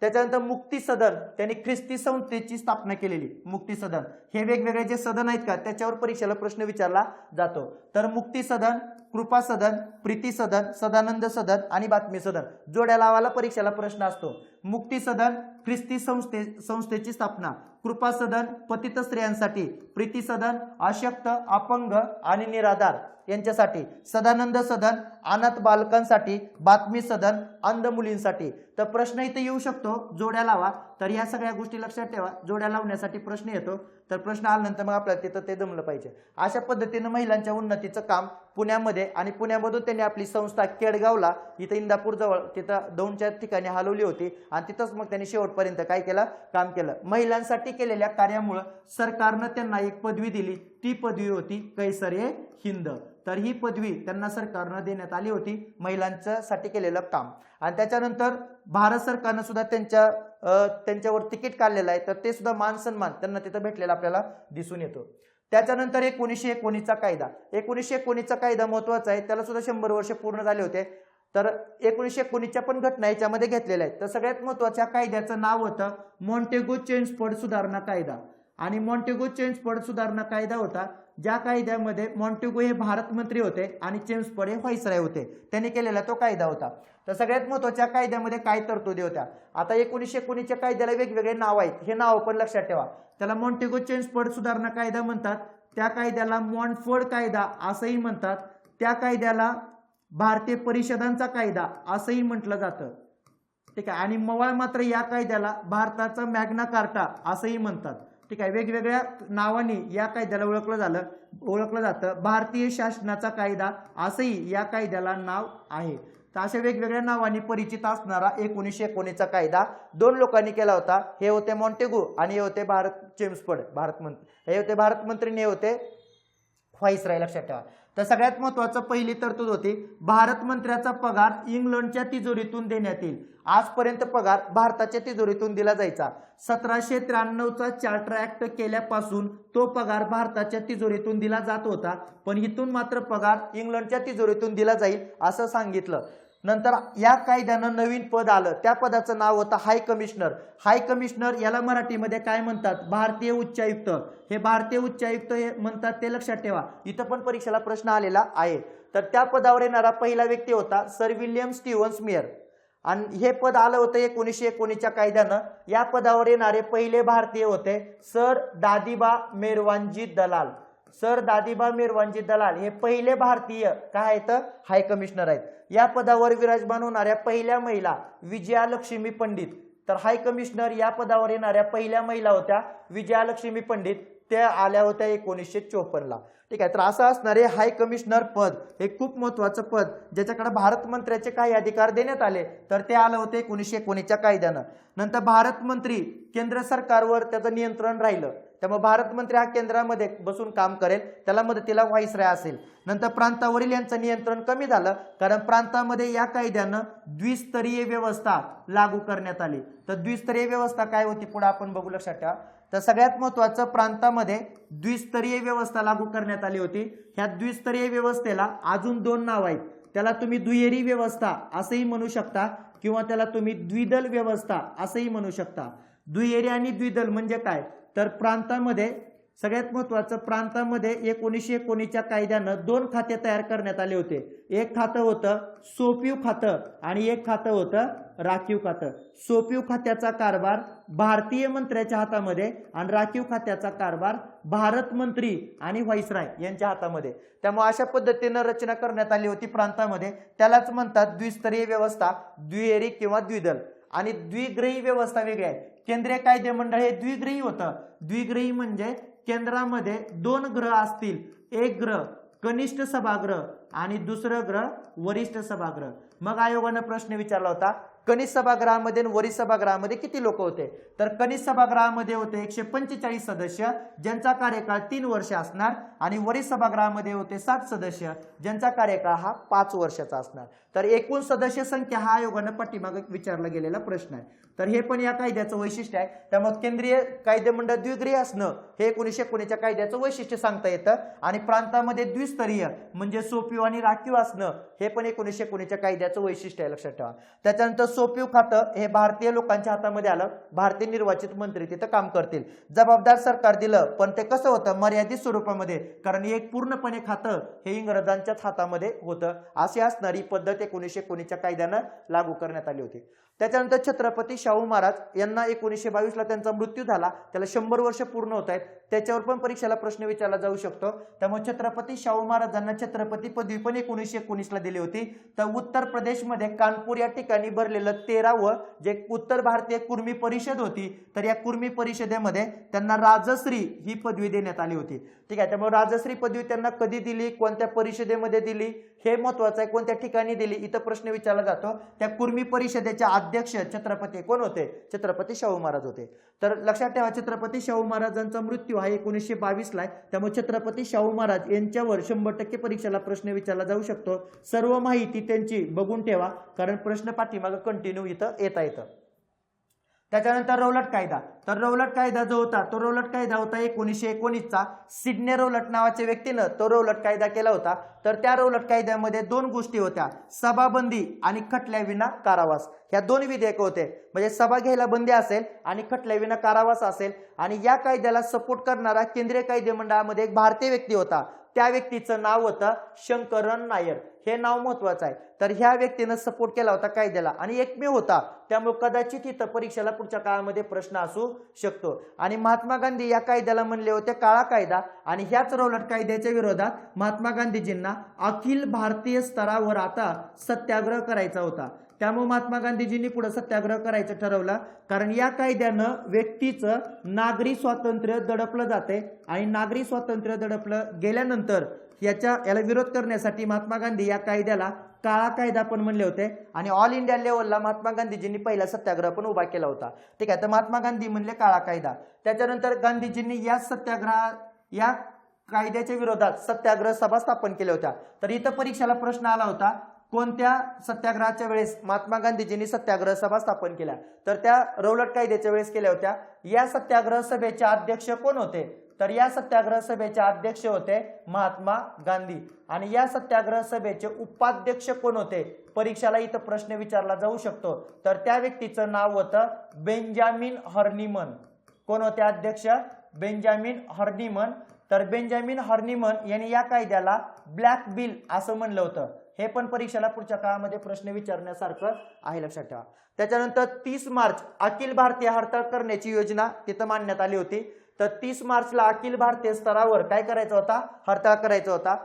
त्याच्यानंतर मुक्ती सदन, त्यांनी ख्रिस्ती संस्थेची स्थापना केलेली. मुक्ती सदन हे वेगवेगळे जे सदन आहेत का त्याच्यावर परीक्षेला प्रश्न विचारला जातो. तर मुक्ती सदन, कृपा सदन, प्रीती सदन, सदानंद सदन आणि बातमी सदन जोड्या लावायला परीक्षेला प्रश्न असतो. मुक्ती सदन ख्रिस्ती संस्थेची स्थापना, कृपा सदन पतित स्त्रियांसाठी, प्रीती सदन अशक्त, अपंग आणि निराधार यांच्यासाठी, सदानंद सदन अनाथ बालकांसाठी, बातमी सदन अंध मुलींसाठी. तर प्रश्न इथे येऊ शकतो, जोड्या लावा. तर या सगळ्या गोष्टी लक्षात ठेवा, जोड्या लावण्यासाठी प्रश्न येतो. तर प्रश्न आल्यानंतर मग आपल्याला तिथं ते जमलं पाहिजे. अशा पद्धतीनं महिलांच्या उन्नतीचं काम पुण्यामध्ये, आणि पुण्यामधून त्यांनी आपली संस्था केडगावला, इथं इंदापूर जवळ, तिथं दौंडच्या ठिकाणी हलवली होती. आणि तिथंच मग त्यांनी शेवटपर्यंत काय केलं? काम केलं. महिलांसाठी केलेल्या कार्यामुळे सरकारनं त्यांना एक पदवी दिली. ती पदवी होती कैसर हिंद. तर ही पदवी त्यांना सरकारनं देण्यात आली होती महिलांच्यासाठी केलेलं काम. आणि त्याच्यानंतर भारत सरकारनं सुद्धा त्यांच्यावर तिकीट काढलेलं आहे. तर ते सुद्धा मान सन्मान त्यांना तिथं भेटलेला आपल्याला दिसून येतो. त्याच्यानंतर 1919चा कायदा. 1919चा कायदा महत्वाचा आहे, त्याला सुद्धा 100 वर्ष पूर्ण झाले होते. तर 1919च्या पण घटना याच्यामध्ये घेतलेल्या आहेत. तर सगळ्यात महत्वाच्या कायद्याचं नाव होतं मॉन्टेगो चेम्सफोर्ड सुधारणा कायदा. आणि मॉन्टेगो चेम्सफोर्ड सुधारणा कायदा होता ज्या कायद्यामध्ये मॉन्टेगो हे भारत मंत्री होते आणि चेम्सफोर्ड हे व्हाईसराय होते. त्यांनी केलेला तो कायदा होता. तर सगळ्यात महत्वाच्या कायद्यामध्ये काय तरतुदी होत्या? आता 1919च्या कायद्याला वेगवेगळे नाव आहेत, हे नाव पण लक्षात ठेवा. त्याला मॉन्टेगो चेम्सफोर्ड सुधारणा कायदा म्हणतात. त्या कायद्याला मॉन्टफोर्ड कायदा असंही म्हणतात. त्या कायद्याला भारतीय परिषदांचा कायदा असंही म्हटलं जातं. ठीक आहे. आणि मवाळ मात्र या कायद्याला भारताचा मॅग्ना कार्टा असंही म्हणतात. ठीक आहे. वेगवेगळ्या नावाने या कायद्याला ओळखलं जातं. भारतीय शासनाचा कायदा असंही या कायद्याला नाव आहे. तर अशा वेगवेगळ्या नावांनी परिचित असणारा 1919चा कायदा 2 लोकांनी केला होता. हे होते मॉन्टेगो आणि हे होते चेम्सफोर्ड भारत मंत्री. हे होते भारत मंत्री आणि हे होते व्हाईसराय, लक्षात ठेवा. तर सगळ्यात महत्वाचं पहिली तरतूद होती भारत मंत्र्याचा पगार इंग्लंडच्या तिजोरीतून देण्यात येईल. आजपर्यंत पगार भारताच्या तिजोरीतून दिला जायचा. 1793चा चार्टर ऍक्ट केल्यापासून तो पगार भारताच्या तिजोरीतून दिला जात होता. पण इथून मात्र पगार इंग्लंडच्या तिजोरीतून दिला जाईल असं सांगितलं. नंतर या कायद्यानं नवीन पद आलं, त्या पदाचं नाव होतं हाय कमिशनर. हाय कमिशनर याला मराठीमध्ये काय म्हणतात? भारतीय उच्चायुक्त. हे भारतीय उच्चायुक्त हे म्हणतात ते लक्षात ठेवा, इथं पण परीक्षेला प्रश्न आलेला आहे. तर त्या पदावर येणारा पहिला व्यक्ती होता सर विल्यम स्टीव्हन्स मेयर आणि हे पद आलं होतं 1919च्या कायद्यानं. या पदावर येणारे पहिले भारतीय होते सर दादीबा मेहरवानजी दलाल. सर दादीबा मेहरवानजी दलाल हे पहिले भारतीय काय आहेत? हाय कमिशनर आहेत. या पदावर विराजमान होणाऱ्या पहिल्या महिला विजयालक्ष्मी पंडित. तर हाय कमिशनर या पदावर येणाऱ्या पहिल्या महिला होत्या विजयालक्ष्मी पंडित. त्या आल्या होत्या 1954ला. ठीक आहे. तर असं असणारे हाय कमिशनर पद हे खूप महत्वाचं पद, ज्याच्याकडे भारत मंत्र्याचे काही अधिकार देण्यात आले, तर ते आलं होते 1919च्या कायद्यानं. नंतर भारत मंत्री केंद्र सरकारवर त्याचं नियंत्रण राहिलं, त्यामुळे भारत मंत्री हा केंद्रामध्ये बसून काम करेल, त्याला मदतीला व्हाईसराय असेल. नंतर प्रांतावरील यांचं नियंत्रण कमी झालं, कारण प्रांतामध्ये या कायद्यानं द्विस्तरीय व्यवस्था लागू करण्यात आली. तर द्विस्तरीय व्यवस्था काय होती पुढे आपण बघू, लक्षात ठेवा. तर सगळ्यात महत्वाचं प्रांतामध्ये द्विस्तरीय व्यवस्था लागू करण्यात आली होती. ह्या द्विस्तरीय व्यवस्थेला अजून 2 नाव आहेत. त्याला तुम्ही दुहेरी व्यवस्था असंही म्हणू शकता किंवा त्याला तुम्ही द्विदल व्यवस्था असंही म्हणू शकता. दुहेरी आणि द्विदल म्हणजे काय? तर प्रांतामध्ये सगळ्यात महत्वाचं, प्रांतामध्ये 1919च्या कायद्यानं 2 खाते तयार करण्यात आले होते. एक खातं होतं सोपीव खातं आणि एक खातं होतं राखीव खातं. सोपीव खात्याचा कारभार भारतीय मंत्र्याच्या हातामध्ये आणि राखीव खात्याचा कारभार भारत मंत्री आणि व्हाईसराय यांच्या हातामध्ये. त्यामुळे अशा पद्धतीनं रचना करण्यात आली होती प्रांतामध्ये. त्यालाच म्हणतात द्विस्तरीय व्यवस्था, दुहेरी किंवा द्विदल. आणि द्विग्रही व्यवस्था वेगळी आहे. केंद्रीय कायदे मंडळ हे द्विग्रही होतं. द्विग्रही म्हणजे केंद्रामध्ये 2 ग्रह असतील, एक ग्रह कनिष्ठ सभागृह आणि दुसरं ग्रह वरिष्ठ सभागृह. मग आयोगानं प्रश्न विचारला होता, कनिष्ठ सभागृहामध्ये आणि वरिष्ठ सभागृहामध्ये किती लोक होते? तर कनिष्ठ सभागृहामध्ये होते 145 सदस्य, ज्यांचा कार्यकाळ 3 वर्ष असणार, आणि वरिष्ठ सभागृहामध्ये होते 60 सदस्य, ज्यांचा कार्यकाळ हा 5 वर्षाचा असणार. तर एकूण सदस्य संख्या हा आयोगानं पाठीमागे विचारला गेलेला प्रश्न आहे. तर हे पण या कायद्याचं वैशिष्ट्य आहे. त्यामुळे केंद्रीय कायदेमंडळ द्विग्रही असणं हे 1919च्या कायद्याचं वैशिष्ट्य सांगता येतं. आणि प्रांतामध्ये द्विस्तरीय म्हणजे सोपीव आणि राखीव असणं हे पण 1919च्या कायद्याचं वैशिष्ट्य आहे, लक्षात ठेवा. त्याच्यानंतर सोपीव खातं हे भारतीय लोकांच्या हातामध्ये आलं. भारतीय निर्वाचित मंत्री तिथं काम करतील. जबाबदार सरकार दिलं, पण ते कसं होतं? मर्यादित स्वरूपामध्ये, कारण एक पूर्णपणे खातं हे इंग्रजांच्याच हातामध्ये होतं. अशी असणारी पद्धत 1919च्या कायद्यानं लागू करण्यात आली होती. त्याच्यानंतर छत्रपती शाहू महाराज यांना 1922ला त्यांचा मृत्यू झाला. त्याला 100 वर्ष पूर्ण होत आहेत. त्याच्यावर पण परीक्षेला प्रश्न विचारला जाऊ शकतो. त्यामुळे छत्रपती शाहू महाराजांना छत्रपती पदवी पण 1919ला दिली होती. तर उत्तर प्रदेशमध्ये कानपूर या ठिकाणी भरलेलं 13वं जे उत्तर भारतीय कुर्मी परिषद होती, तर या कुर्मी परिषदेमध्ये त्यांना राजश्री ही पदवी देण्यात आली होती. ठीक आहे. त्यामुळे राजश्री पदवी त्यांना कधी दिली, कोणत्या परिषदेमध्ये दिली हे महत्वाचं आहे. कोणत्या ठिकाणी दिली इथं प्रश्न विचारला जातो. त्या कुर्मी परिषदेच्या अध्यक्ष छत्रपती कोण होते? छत्रपती शाहू महाराज होते. तर लक्षात ठेवा, छत्रपती शाहू महाराजांचा मृत्यू हा 1922ला आहे. त्यामुळे छत्रपती शाहू महाराज यांच्यावर 100% परीक्षेला प्रश्न विचारला जाऊ शकतो. सर्व माहिती त्यांची बघून ठेवा, कारण प्रश्न पाठीमागे कंटिन्यू इथं येतं. त्याच्यानंतर रौलट कायदा. तर रौलट कायदा जो होता तो रौलट कायदा होता 1919चा. सिडने रौलट नावाच्या व्यक्तीनं तो रौलट कायदा केला होता. तर त्या रौलट कायद्यामध्ये 2 गोष्टी होत्या, सभाबंदी आणि खटल्याविना कारावास. ह्या 2 विधेयक होते. म्हणजे सभा घ्यायला बंदी असेल आणि खटल्याविना कारावास असेल. आणि या कायद्याला सपोर्ट करणारा केंद्रीय कायदे मंडळामध्ये एक भारतीय व्यक्ती होता. त्या व्यक्तीचं नाव होतं शंकरन नायर. हे नाव महत्वाचं आहे. तर ह्या व्यक्तीनं सपोर्ट केला होता कायद्याला आणि एकमेव होता. त्यामुळे कदाचित इथं परीक्षेला पुढच्या काळामध्ये प्रश्न असू शकतो. आणि महात्मा गांधी या कायद्याला म्हणले होते काळा कायदा. आणि ह्याच रौलट कायद्याच्या विरोधात महात्मा गांधीजींना अखिल भारतीय स्तरावर आता सत्याग्रह करायचा होता. त्यामुळे महात्मा गांधीजींनी पुढे सत्याग्रह करायचं ठरवलं, कारण या कायद्यानं व्यक्तीचं नागरी स्वातंत्र्य दडपलं जाते. आणि नागरी स्वातंत्र्य दडपलं गेल्यानंतर याला विरोध करण्यासाठी महात्मा गांधी या कायद्याला काळा कायदा पण म्हणले होते. आणि ऑल इंडिया लेवलला महात्मा गांधीजींनी पहिला सत्याग्रह पण उभा केला होता. ठीक आहे. तर महात्मा गांधी म्हणले काळा कायदा. त्याच्यानंतर गांधीजींनी या कायद्याच्या विरोधात सत्याग्रह सभा स्थापन केल्या होत्या. तर इथं परीक्षेला प्रश्न आला होता, कोणत्या सत्याग्रहाच्या वेळेस महात्मा गांधीजींनी सत्याग्रह सभा स्थापन केल्या? तर त्या रौलट कायद्याच्या वेळेस केल्या होत्या. या सत्याग्रह सभेचे अध्यक्ष कोण होते? तर या सत्याग्रह सभेचे अध्यक्ष होते महात्मा गांधी आणि या सत्याग्रह सभेचे उपाध्यक्ष कोण होते, परीक्षेला इथं प्रश्न विचारला जाऊ शकतो, तर त्या व्यक्तीचं नाव होतं बेंजामिन हर्निमन. कोण होते अध्यक्ष? बेंजामिन हर्निमन. तर बेंजामिन हर्निमन यांनी या कायद्याला ब्लॅक बिल असं म्हणलं होतं. हे पण परीक्षेला पुढच्या काळामध्ये प्रश्न विचारण्यासारखं आहे, लक्षात ठेवा. त्याच्यानंतर 30 मार्च अखिल भारतीय हरताळ करण्याची योजना तिथं मांडण्यात आली होती. तर 30 मार्चला अखिल भारतीय स्तरावर काय करायचा होता, हरताळ करायचा होता,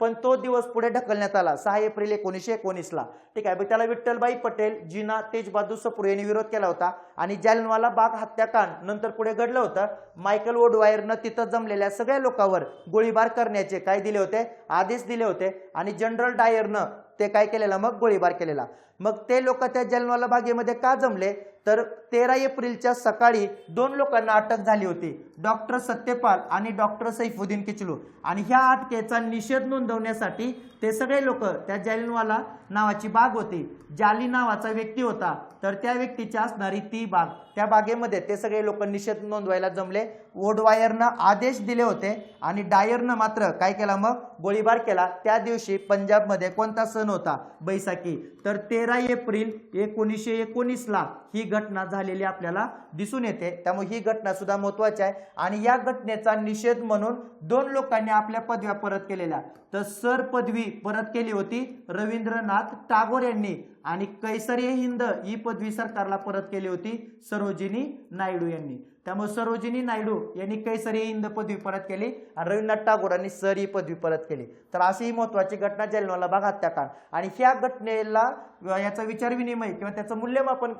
पण तो दिवस पुढे ढकलण्यात आला 6 एप्रिल 1919ला. ठीक आहे. त्याला विठ्ठलभाई पटेल, जिना तेजबहादूर सप्रू यांनी विरोध केला होता आणि जालियनवाला बाग हत्याकांड नंतर पुढे घडलं होतं. मायकल वुडवायरनं तिथं जमलेल्या सगळ्या लोकांवर गोळीबार करण्याचे काय दिले होते, आदेश दिले होते आणि जनरल डायरनं ते काय केलेलं, मग गोळीबार केलेला. मग ते लोक त्या जालियनवाला बागेमध्ये का जमले, तर 13 एप्रिलच्या सकाळी 2 लोकांना अटक झाली होती, डॉक्टर सत्यपाल आणि डॉक्टर सैफुद्दीन किचलू. आणि ह्या अटकेचा निषेध नोंदवण्यासाठी ते सगळे लोक, त्या जालियनवाला नावाची बाग होती, जाली नावाचा व्यक्ती होता, तर त्या व्यक्तीची असणारी ती बाग, त्या बागेमध्ये ते सगळे लोक निषेध नोंदवायला जमले. वुडवायरनं आदेश दिले होते आणि डायरनं मात्र काय केला, मग गोळीबार केला. त्या दिवशी पंजाबमध्ये कोणता सण होता, बैसाखी. तर 13 एप्रिल 1919ला ही घटना झालेली आपल्याला दिसून येते. त्यामुळे ही घटना सुद्धा महत्वाची आहे आणि या घटनेचा निषेध म्हणून 2 लोकांनी आपल्या पदव्या परत केलेल्या. तर सर पदवी परत केली होती रवींद्रनाथ टागोर यांनी आणि कैसर-ए-हिंद ही पदवी सरकारला परत केली होती सरोजिनी नायडू यांनी. त्यामुळे सरोजिनी नायडू यांनी कैसर-ए-हिंद पदवी परत केली आणि रवींद्रनाथ टागोरांनी सर ही पदवी परत केली. तर अशी ही महत्वाची घटना जालियनवाला बाग हत्याकांड. आणि ह्या घटनेला याचा विचार विनिमय किंवा त्याचं मूल्यमापन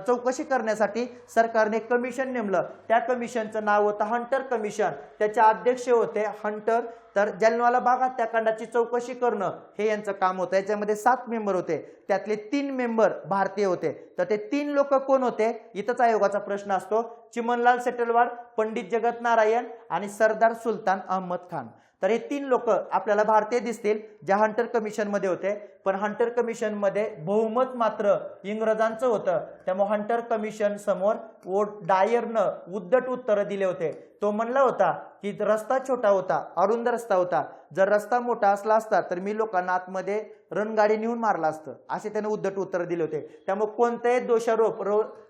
चौकशी करण्यासाठी सरकारने कमिशन नेमलं. त्या कमिशनचं नाव होतं हंटर कमिशन. त्याचे अध्यक्ष होते हंटर. तर जालियनवाला बाग हत्याकांडाची चौकशी करणं हे यांचं काम होतं. याच्यामध्ये 7 मेंबर होते, त्यातले 3 मेंबर भारतीय होते. तर ते 3 लोक कोण होते, इथंच आयोगाचा प्रश्न असतो. चिमनलाल सेटलवाड, पंडित जगत नारायण आणि सरदार सुलतान अहमद खान. तर हे 3 लोक आपल्याला भारतीय दिसतील, ज्या हंटर कमिशन मध्ये होते. पण हंटर कमिशन मध्ये बहुमत मात्र इंग्रजांचं होतं. त्यामुळे हंटर कमिशन समोर डायरनं उद्धट उत्तर दिले होते. तो म्हणला होता की रस्ता छोटा होता, अरुंद रस्ता होता, जर रस्ता मोठा असला असता तर मी लोकांना आतमध्ये रणगाडी नेऊन मारला असतं, असे त्याने उद्धट उत्तर दिले होते. त्यामुळे कोणताही दोषारोप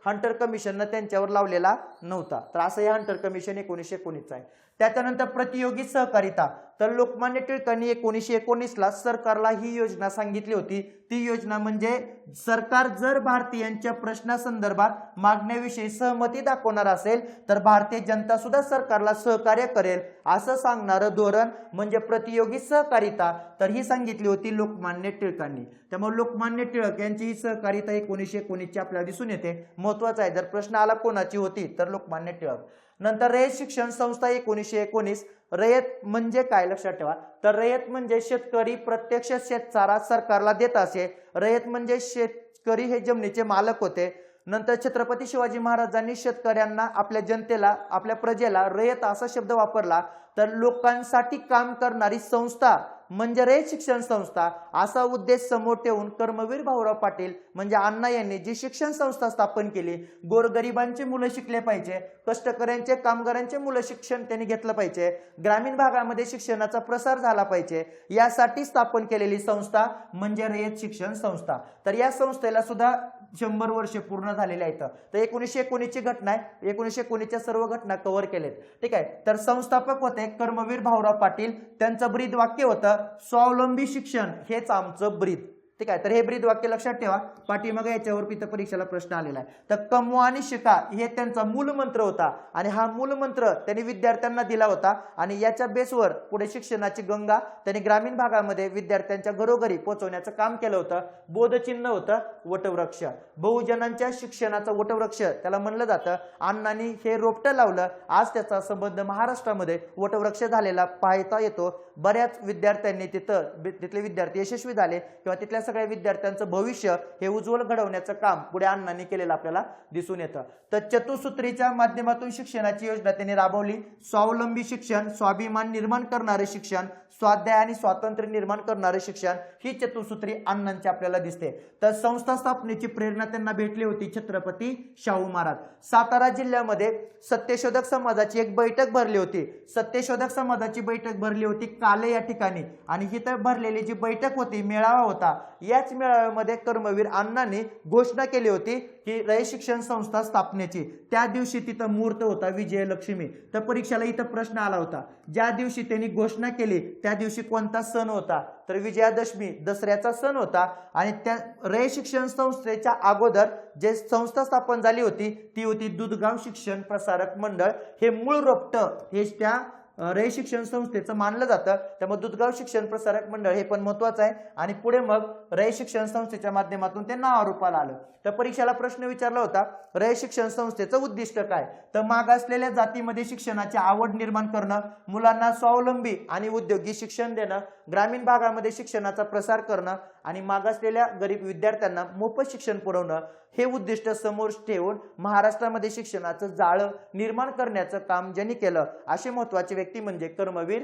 हंटर कमिशननं त्यांच्यावर लावलेला नव्हता. तर असं हे हंटर कमिशन 1919 आहे. त्याच्यानंतर प्रतियोगी सहकारिता. तर लोकमान्य टिळकांनी 1919ला सरकारला ही योजना सांगितली होती. ती योजना म्हणजे सरकार जर भारतीयांच्या प्रश्नासंदर्भात मागण्याविषयी सहमती दाखवणार असेल तर भारतीय जनता सुद्धा सरकारला सहकार्य करेल असं सांगणारं धोरण म्हणजे प्रतियोगी सहकारिता. तर ही सांगितली होती लोकमान्य टिळकांनी. त्यामुळे लोकमान्य टिळक यांची ही सहकारिता 1919ची आपल्याला दिसून येते. महत्वाचं आहे, जर प्रश्न आला कोणाची होती तर लोकमान्य टिळक. नंतर रयत शिक्षण संस्था 1919. रयत म्हणजे काय, लक्षात ठेवा. तर रयत म्हणजे शेतकरी प्रत्यक्ष शेतचारा सरकारला देत असे. रयत म्हणजे शेतकरी हे जमिनीचे मालक होते. नंतर छत्रपती शिवाजी महाराजांनी शेतकऱ्यांना, आपल्या जनतेला, आपल्या प्रजेला रयत असा शब्द वापरला. तर लोकांसाठी काम करणारी संस्था म्हणजे रयत शिक्षण संस्था असा उद्देश समोर ठेवून कर्मवीर भाऊराव पाटील म्हणजे अण्णा यांनी जी शिक्षण संस्था स्थापन केली. गोरगरिबांचे मुलं शिकले पाहिजे, कष्टकऱ्यांचे, कामगारांचे मुलं शिक्षण त्यांनी घेतलं पाहिजे, ग्रामीण भागामध्ये शिक्षणाचा प्रसार झाला पाहिजे, यासाठी स्थापन केलेली संस्था म्हणजे रयत शिक्षण संस्था. तर या संस्थेला सुद्धा 100 वर्षे पूर्ण झालेले आहेत. तर 1919ची घटना आहे. 1919च्या सर्व घटना कव्हर केलेत. ठीक आहे. तर संस्थापक होते कर्मवीर भाऊराव पाटील. त्यांचं ब्रीद वाक्य होतं स्वावलंबी शिक्षण हेच आमचं ब्रीद. ठीक आहे. तर हे ब्रीद वाक्य लक्षात ठेवा. पाठीमागे याच्यावर इथं परीक्षेला प्रश्न आलेला आहे. तर कमवा आणि शिका हे त्यांचा मूल मंत्र होता आणि हा मूल मंत्र त्यांनी विद्यार्थ्यांना दिला होता आणि याच्या बेसवर पुढे शिक्षणाची गंगा त्यांनी ग्रामीण भागामध्ये विद्यार्थ्यांच्या घरोघरी पोहोचवण्याचं काम केलं होतं. बोधचिन्ह होतं वटवृक्ष. बहुजनांच्या शिक्षणाचा वटवृक्ष त्याला म्हणलं जातं. अण्णांनी हे रोपटं लावलं. आज त्याचा संबंध महाराष्ट्रामध्ये वटवृक्ष झालेला पाहता येतो. बऱ्याच विद्यार्थ्यांनी तिथले विद्यार्थी यशस्वी झाले किंवा तिथल्या सगळ्या विद्यार्थ्यांचं भविष्य हे उज्ज्वल घडवण्याचं काम पुढे अण्णांनी केलेलं आपल्याला दिसून येतं. तर चतुसूत्रीच्या माध्यमातून शिक्षणाची योजना त्यांनी राबवली. स्वावलंबी शिक्षण, स्वाभिमान निर्माण करणारे शिक्षण, स्वाध्याय आणि स्वातंत्र्य निर्माण करणारे शिक्षण, ही चतुसूत्री अण्णांची आपल्याला दिसते. तर संस्था स्थापनेची प्रेरणा त्यांना भेटली होती छत्रपती शाहू महाराज. सातारा जिल्ह्यामध्ये सत्यशोधक समाजाची एक बैठक भरली होती. सत्यशोधक समाजाची बैठक भरली होती काले या ठिकाणी, आणि इथं भरलेली जी बैठक होती, मेळावा होता, याच मेळाव्यामध्ये कर्मवीर अण्णांनी घोषणा केली होती की रयत शिक्षण संस्था स्थापनेची. त्या दिवशी तिथं मुहूर्त होता विजयलक्ष्मी. तर परीक्षेला इथं प्रश्न आला होता, ज्या दिवशी त्यांनी घोषणा केली त्या दिवशी कोणता सण होता? तर विजयादशमी, दसऱ्याचा सण होता. आणि त्या रयत शिक्षण संस्थेच्या अगोदर जे संस्था स्थापन झाली होती ती होती दुधगाव शिक्षण प्रसारक मंडळ. हे मूळ रोपटं हे त्या रयत शिक्षण संस्थेचं मानलं जातं. त्यामुळे दुधगाव शिक्षण प्रसारक मंडळ हे पण महत्वाचं आहे. आणि पुढे मग रयत शिक्षण संस्थेच्या माध्यमातून ते नावारूपाला आलं. तर परीक्षेला प्रश्न विचारला होता, रयत शिक्षण संस्थेचं उद्दिष्ट काय? तर मागासलेल्या जातीमध्ये शिक्षणाची आवड निर्माण करणं, मुलांना स्वावलंबी आणि उद्योगी शिक्षण देणं, ग्रामीण भागामध्ये शिक्षणाचा प्रसार करणं आणि मागासलेल्या गरीब विद्यार्थ्यांना मोफत शिक्षण पुरवणं, हे उद्दिष्ट समोर ठेवून महाराष्ट्रामध्ये शिक्षणाचं जाळं निर्माण करण्याचं काम ज्यांनी केलं असे महत्वाचे व्यक्ती म्हणजे कर्मवीर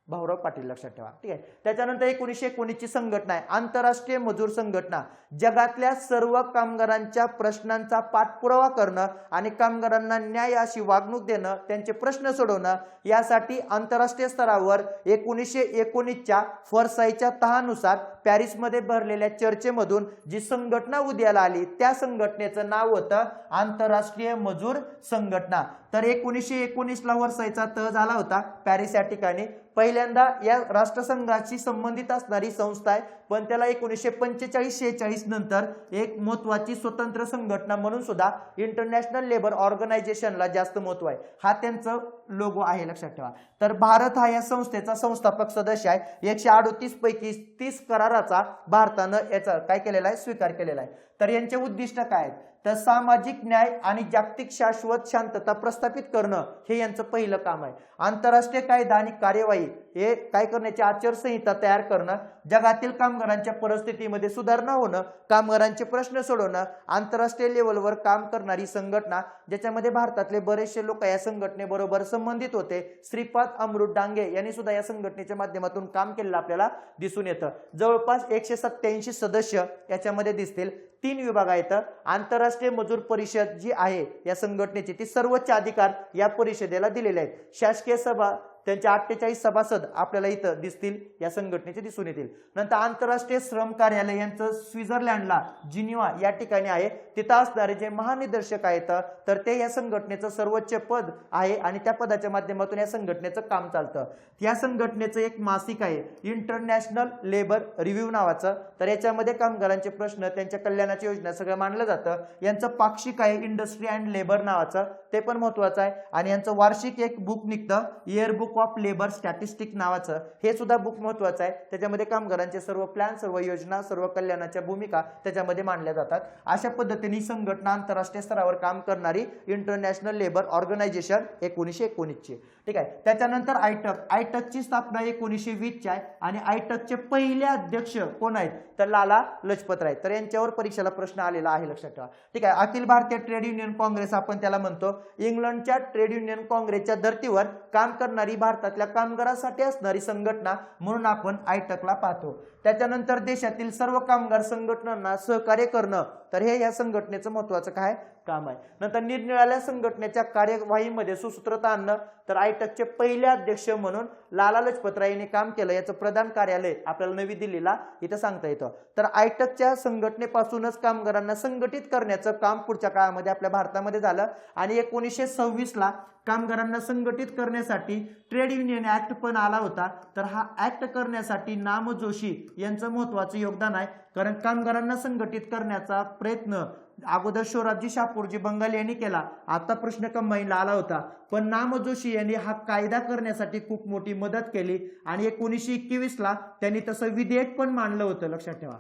भाऊराव पाटील. लक्षात ठेवा. ठीक आहे. त्याच्यानंतर 1919 ची संघटना आहे आंतरराष्ट्रीय मजूर संघटना. जगातल्या सर्व कामगारांच्या प्रश्नांचा पाठपुरावा करणं आणि कामगारांना न्याय अशी वागणूक देणं, त्यांचे प्रश्न सोडवणं, यासाठी आंतरराष्ट्रीय स्तरावर 1919च्या फरसाईच्या तहानुसार पॅरिसमध्ये भरलेल्या चर्चेमधून जी संघटना उदयाला आली त्या संघटनेचं नाव होतं आंतरराष्ट्रीय मजूर संघटना. तर 1919ला वरसाईचा तह झाला होता पॅरिस या ठिकाणी. पहिल्यांदा या राष्ट्रसंघाशी संबंधित असणारी संस्था आहे, पण त्याला 1945-46 नंतर एक महत्वाची स्वतंत्र संघटना म्हणून सुद्धा इंटरनॅशनल लेबर ऑर्गनायझेशनला जास्त महत्व आहे. हा त्यांचा लोगो आहे. लक्षात ठेवा. तर भारत हा या संस्थेचा संस्थापक सदस्य आहे. 138 पैकी 30 कराराचा भारतानं याचा काय केलेला आहे? स्वीकार केलेला आहे. तर यांचे उद्दिष्ट काय आहेत? तर सामाजिक न्याय आणि जागतिक शाश्वत शांतता प्रस्थापित करणं हे यांचं पहिलं काम आहे. आंतरराष्ट्रीय कायदा आणि कार्यवाही हे काय करण्याची आचारसंहिता तयार करणं, जगातील कामगारांच्या परिस्थितीमध्ये सुधारणा होणं, कामगारांचे प्रश्न सोडवणं, आंतरराष्ट्रीय लेवलवर काम करणारी संघटना ज्याच्यामध्ये भारतातले बरेचसे लोक या संघटनेबरोबर संबंधित होते. श्रीपाद अमृत डांगे यांनी सुद्धा या संघटनेच्या माध्यमातून काम केलेलं आपल्याला दिसून येतं. जवळपास 187 सदस्य याच्यामध्ये दिसतील. 3 विभाग आहेत. आंतरराष्ट्रीय मजूर परिषद जी आहे या संघटनेची, ती सर्वोच्च अधिकार या परिषदेला दिलेले आहेत. शासकीय सभा त्यांचे 48 सभासद आपल्याला इथं दिसतील, या संघटनेचे दिसून येतील. नंतर आंतरराष्ट्रीय श्रम कार्यालय यांचं स्वित्झर्लंडला जिनिव्हा या ठिकाणी आहे. तिथं असणारे जे महानिर्देशक आहेत तर ते या संघटनेचं सर्वोच्च पद आहे आणि त्या पदाच्या माध्यमातून या संघटनेचं काम चालतं. या संघटनेचं एक मासिक आहे इंटरनॅशनल लेबर रिव्ह्यू नावाचं. तर याच्यामध्ये कामगारांचे प्रश्न, त्यांच्या कल्याणाची योजना सगळं मांडलं जातं. यांचं पाक्षिक आहे इंडस्ट्री अँड लेबर नावाचं, ते पण महत्वाचं आहे. आणि यांचं वार्षिक एक बुक निघतं year book of labour statistic नावाचं, हे सुद्धा बुक महत्वाचं आहे. त्याच्यामध्ये कामगारांचे सर्व प्लॅन, सर्व योजना, सर्व कल्याणाच्या भूमिका त्याच्यामध्ये मांडल्या जातात. अशा पद्धतीने संघटना आंतरराष्ट्रीय स्तरावर काम करणारी इंटरनॅशनल लेबर ऑर्गनायझेशन 1919 ची. ठीक आहे. त्याच्यानंतर आयटकची स्थापना 1920 ची आहे आणि आयटकचे पहिले अध्यक्ष कोण आहेत? तर लाला लजपत राय. तर यांच्यावर परीक्षेला प्रश्न आलेला आहे. लक्षात ठेवा. ठीक आहे. अखिल भारतीय ट्रेड युनियन काँग्रेस आपण त्याला म्हणतो. इंग्लंडच्या ट्रेड युनियन काँग्रेसच्या धर्तीवर काम करणारी भारतातल्या कामगारांसाठी असणारी संघटना म्हणून आपण आयटकला पाहतो. त्याच्यानंतर देशातील सर्व कामगार संघटनांना सहकार्य करणं, तर हे या संघटनेचं महत्वाचं काय काम आहे. नंतर निरनिराळ्या संघटनेच्या कार्यवाहीमध्ये सुसूत्रता आणणं, तर आयटकचे पहिले अध्यक्ष म्हणून लाला लजपत राय यांनी काम केलं. याचं प्रधान कार्यालय आपल्याला नवी दिल्लीला इथं सांगता येतं. तर आयटकच्या संघटनेपासूनच कामगारांना संघटित करण्याचं काम पुढच्या काळामध्ये आपल्या भारतामध्ये झालं आणि 1926ला कामगारांना संघटित करण्यासाठी ट्रेड युनियन ऍक्ट पण आला होता. तर हा ऍक्ट करण्यासाठी नाम जोशी यांचं महत्वाचं योगदान आहे. कारण कामगारांना संघटित करण्याचा प्रयत्न अगोदर शोराबजी शापूरजी बंगाली यांनी केला. आता प्रश्न कंबाईनला आला होता, पण नाम जोशी यांनी हा कायदा करण्यासाठी खूप मोठी मदत केली आणि 1921ला त्यांनी तसं विधेयक पण मांडलं होतं. लक्षात ठेवा.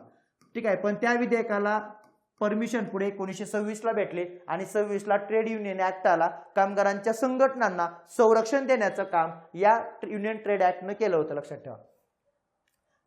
ठीक आहे. पण त्या विधेयकाला परमिशन पुढे 1926ला भेटले आणि 26ला ट्रेड युनियन ऍक्ट आला. कामगारांच्या संघटनांना संरक्षण देण्याचं काम या युनियन ट्रेड ऍक्टनं केलं होतं. लक्षात ठेवा.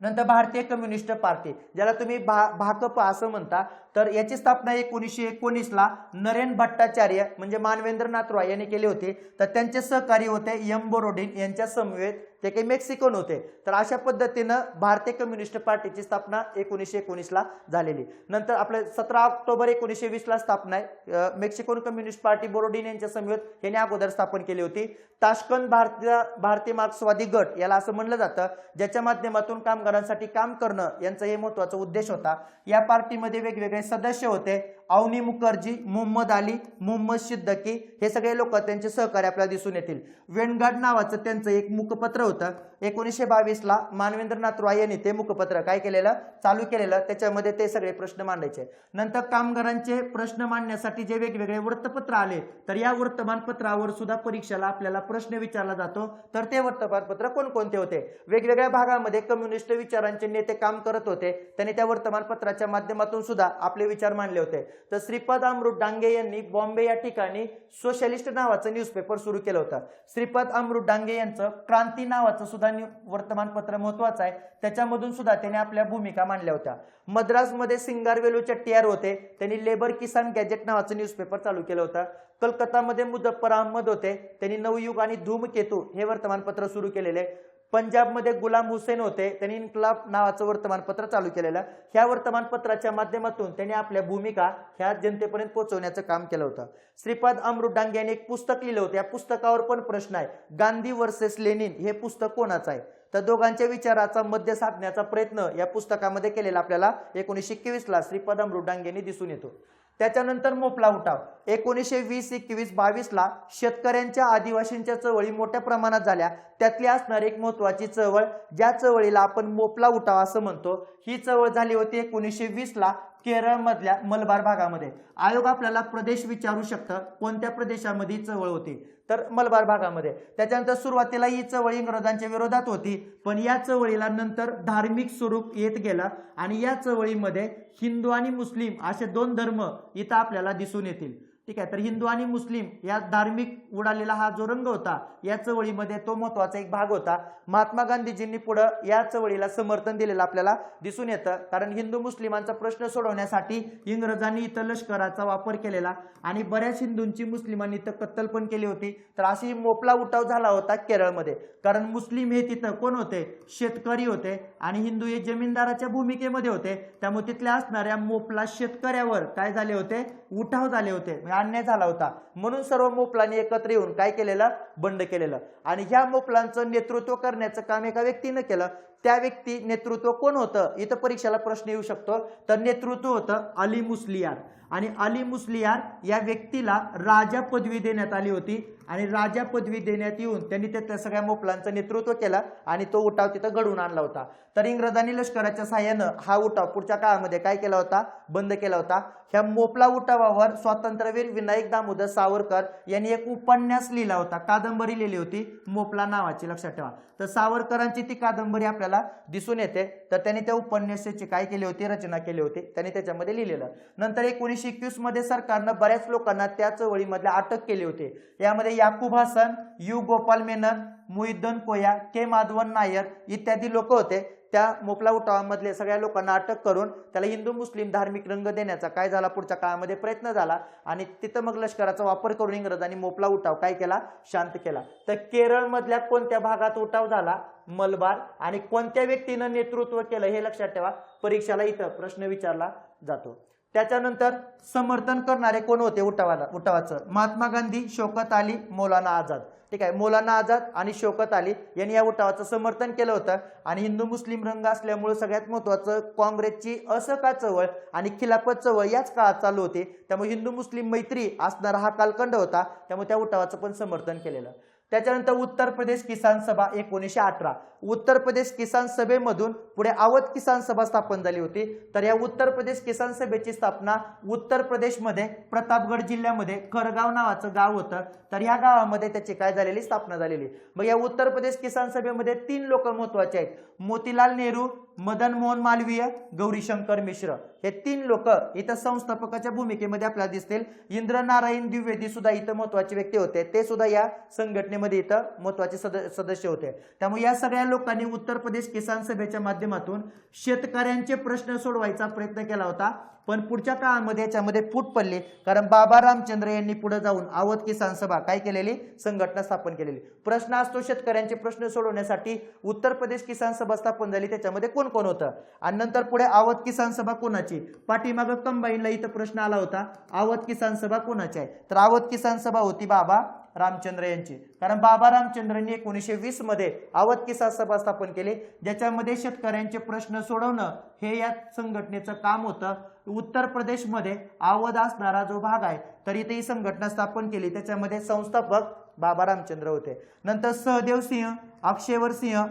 नंतर भारतीय कम्युनिस्ट पार्टी, ज्याला तुम्ही भाकप असं म्हणता, तर याची स्थापना 1919ला नरेन भट्टाचार्य म्हणजे मानवेंद्रनाथ रॉय यांनी केली होती. तर त्यांचे सहकारी होते एम बोरोडिन यांच्या समवेत, ते काही मेक्सिकन होते. तर अशा पद्धतीनं भारतीय कम्युनिस्ट पार्टीची स्थापना 1919ला झालेली. नंतर आपल्या 17 ऑक्टोबर 1920ला स्थापना आहे मेक्सिकन कम्युनिस्ट पार्टी बोरोडिन यांच्या समवेत यांनी अगोदर स्थापन केली होती. ताशकंद भारतीय मार्क्सवादी गट याला असं म्हणलं जातं, ज्याच्या माध्यमातून कामगारांसाठी काम करणं यांचा हे महत्वाचा उद्देश होता. या पार्टीमध्ये वेगवेगळे सदस्य होते. अवनी मुखर्जी, मोहम्मद अली, मोहम्मद सिद्दकी हे सगळे लोक त्यांचे सहकारी आपल्याला दिसून येतील. वेणगाड नावाचं त्यांचं एक मुखपत्र होतं. 1922ला मानवेंद्रनाथ रॉय यांनी ते मुखपत्र काय केलेलं, चालू केलेलं. त्याच्यामध्ये ते सगळे प्रश्न मांडायचे. नंतर कामगारांचे प्रश्न मांडण्यासाठी जे वेगवेगळे वृत्तपत्र आले, तर या वर्तमानपत्रावर सुद्धा परीक्षेला आपल्याला प्रश्न विचारला जातो. तर ते वर्तमानपत्र कोणकोणते होते? वेगवेगळ्या भागामध्ये कम्युनिस्ट विचारांचे नेते काम करत होते, त्यांनी त्या वर्तमानपत्राच्या माध्यमातून सुद्धा आपले विचार मांडले होते. तर श्रीपाद अमृत डांगे यांनी बॉम्बे या ठिकाणी सोशलिस्ट नावाचं न्यूजपेपर सुरू केलं होतं. श्रीपाद अमृत डांगे यांचं क्रांती नावाचं सुद्धा वर्तमानपत्र महत्वाचं आहे, त्याच्यामधून सुद्धा त्यांनी आपल्या भूमिका मांडल्या होत्या. मद्रासमध्ये सिंगारवेलू चट्टीयार होते, त्यांनी लेबर किसान गॅजेट नावाचं न्यूजपेपर चालू केलं होतं. कलकत्तामध्ये मुझफ्फर अहमद होते, त्यांनी नवयुग आणि धूमकेतू हे वर्तमानपत्र सुरू केलेले. पंजाबमध्ये गुलाम हुसेन होते, त्यांनी इन्कलाब नावाचं वर्तमानपत्र चालू केलेलं. ह्या वर्तमानपत्राच्या माध्यमातून त्यांनी आपल्या भूमिका ह्या जनतेपर्यंत पोहोचवण्याचं काम केलं होतं. श्रीपाद अमृत डांगे यांनी एक पुस्तक लिहिलं होतं. या पुस्तकावर पण प्रश्न आहे, गांधी वर्सेस लेनिन हे पुस्तक कोणाचं आहे? तर दोघांच्या विचाराचा मध्य साधण्याचा प्रयत्न या पुस्तकामध्ये केलेला आपल्याला 1921ला श्रीपाद अमृत डांगे यांनी दिसून येतो. त्याच्यानंतर मोपला उठाव 1920, 21, 22ला शेतकऱ्यांच्या आदिवासींच्या चळवळी मोठ्या प्रमाणात झाल्या. त्यातली असणार एक महत्वाची चळवळ, ज्या चळवळीला आपण मोपला उठाव असं म्हणतो, ही चळवळ झाली होती 1920ला केरळ मधल्या मलबार भागामध्ये. आयोग आपल्याला प्रदेश विचारू शकतं, कोणत्या प्रदेशामध्ये चळवळ होती, तर मलबार भागामध्ये. त्याच्यानंतर सुरुवातीला ही चळवळ इंग्रजांच्या विरोधात होती, पण या चळवळीला नंतर धार्मिक स्वरूप येत गेलं आणि या चळवळीमध्ये हिंदू आणि मुस्लिम असे दोन धर्म इथं आपल्याला दिसून येतील. ठीक आहे, तर हिंदू आणि मुस्लिम या धार्मिक उडालेला हा जो रंग होता या चळवळीमध्ये तो महत्वाचा एक भाग होता. महात्मा गांधीजींनी पुढे या चळवळीला समर्थन दिलेलं आपल्याला दिसून येतं, कारण हिंदू मुस्लिमांचा प्रश्न सोडवण्यासाठी इंग्रजांनी इथं लष्कराचा वापर केलेला आणि बऱ्याच हिंदूंची मुस्लिमांनी इथं कत्तल पण केली होती. तर अशी मोपला उठाव झाला होता केरळमध्ये, कारण मुस्लिम हे तिथं कोण होते, शेतकरी होते आणि हिंदू हे जमीनदाराच्या भूमिकेमध्ये होते. त्यामुळे तिथल्या असणाऱ्या मोपला शेतकऱ्यावर काय झाले होते, उठाव झाले होते, अन्याय झाला होता. म्हणून सर्व मोपलांनी एकत्र येऊन काय केलेलं, बंड केलेलं. आणि ह्या मोपलांचं नेतृत्व करण्याचं काम एका व्यक्तीनं केलं. त्या व्यक्ती नेतृत्व कोण होतं, इथं परीक्षेला प्रश्न येऊ शकतो. तर नेतृत्व होतं अली मुस्लियार. आणि अली मुस्लियार या व्यक्तीला राजा पदवी देण्यात आली होती आणि राजा पदवी देण्यात येऊन त्यांनी त्या सगळ्या मोपलांचं नेतृत्व केलं आणि तो उठाव तिथं घडवून आणला होता. तर इंग्रजांनी लष्कराच्या साहाय्यानं हा उठाव पुढच्या काळामध्ये काय केला होता, बंद केला होता. ह्या मोपला उठावावर स्वातंत्र्यवीर विनायक दामोदर सावरकर यांनी एक उपन्यास लिहिला होता, कादंबरी लिहिली होती मोपला नावाची, लक्षात ठेवा. तर सावरकरांची ती कादंबरी आपल्याला दिसून येते. तर त्यांनी त्या उपन्यासाची काय केली होती, रचना केली होती, त्यांनी त्याच्यामध्ये लिहिलेलं. नंतर 1921 मध्ये सरकारनं बऱ्याच लोकांना त्या चळवळीमध्ये अटक केली होती. यामध्ये याकूब हसन, यू गोपाल मेनन, मुहिद्दीन कोया, के माधवन नायर इत्यादी लोक होते. त्या मोपला उठावामधले सगळ्या लोकांना अटक करून त्याला हिंदू मुस्लिम धार्मिक रंग देण्याचा काय झाला, पुढच्या काळामध्ये प्रयत्न झाला आणि तिथं मग लष्कराचा वापर करून इंग्रजांनी मोपला उठाव काय केला, शांत केला. तर केरळ मधल्या कोणत्या भागात उठाव झाला, मलबार, आणि कोणत्या व्यक्तीनं नेतृत्व केलं हे लक्षात ठेवा, परीक्षेला इथं प्रश्न विचारला जातो. त्याच्यानंतर समर्थन करणारे कोण होते उठावाचं, महात्मा गांधी, शौकत अली, मौलाना आझाद. ठीक आहे, मौलाना आझाद आणि शौकत अली यांनी या उठावाचं समर्थन केलं होतं. आणि हिंदू मुस्लिम रंग असल्यामुळे सगळ्यात महत्वाचं काँग्रेसची असहकार चळवळ आणि खिलाफत चळवळ याच काळात चालू होती. त्यामुळे हिंदू मुस्लिम मैत्री असणारा हा कालखंड होता, त्यामुळे त्या उठावाचं पण समर्थन केलेलं. त्याच्यानंतर उत्तर प्रदेश किसान सभा 1918. उत्तर प्रदेश किसान सभेमधून पुढे अवध किसान सभा स्थापन झाली होती. तर या उत्तर प्रदेश किसान सभेची स्थापना उत्तर प्रदेशमध्ये प्रतापगड जिल्ह्यामध्ये खरगाव नावाचं गाव होतं. तर या गावामध्ये त्याची काय झालेली, स्थापना झालेली. मग या उत्तर प्रदेश किसान सभेमध्ये 3 लोक महत्वाचे आहेत, मोतीलाल नेहरू, मदन मोहन मालवीय, गौरीशंकर मिश्र हे 3 लोक इथं संस्थापकाच्या भूमिकेमध्ये आपल्याला दिसतील. इंद्रनारायण द्विवेदी सुद्धा इथं महत्वाचे व्यक्ती होते, ते सुद्धा या संघटनेमध्ये इथं महत्वाचे सदस्य होते. त्यामुळे या सगळ्या लोकांनी उत्तर प्रदेश किसान सभेच्या माध्यमातून शेतकऱ्यांचे प्रश्न सोडवायचा प्रयत्न केला होता. पण पुढच्या काळामध्ये याच्यामध्ये फूट पडली, कारण बाबा रामचंद्र यांनी पुढे जाऊन अवध किसान सभा काय केलेली, संघटना स्थापन केलेली. प्रश्न असतो शेतकऱ्यांचे प्रश्न सोडवण्यासाठी उत्तर प्रदेश किसान सभा स्थापन झाली, त्याच्यामध्ये कोण कोण होतं आणि नंतर पुढे अवध किसान सभा कोणाची, पाठीमागं कंबाईनला इथं प्रश्न आला होता अवध किसान सभा कोणाची आहे, तर अवध किसान सभा होती बाबा रामचंद्र यांची. कारण बाबा रामचंद्रांनी 1920 मध्ये अवध किसान सभा स्थापन केली, ज्याच्यामध्ये शेतकऱ्यांचे प्रश्न सोडवणं हे या संघटनेचं काम होतं. उत्तर प्रदेशमध्ये अवध असणारा जो भाग आहे तर इथे ही संघटना स्थापन केली, त्याच्यामध्ये संस्थापक बाबा रामचंद्र होते. नंतर सहदेव सिंह, अक्षयवर सिंह,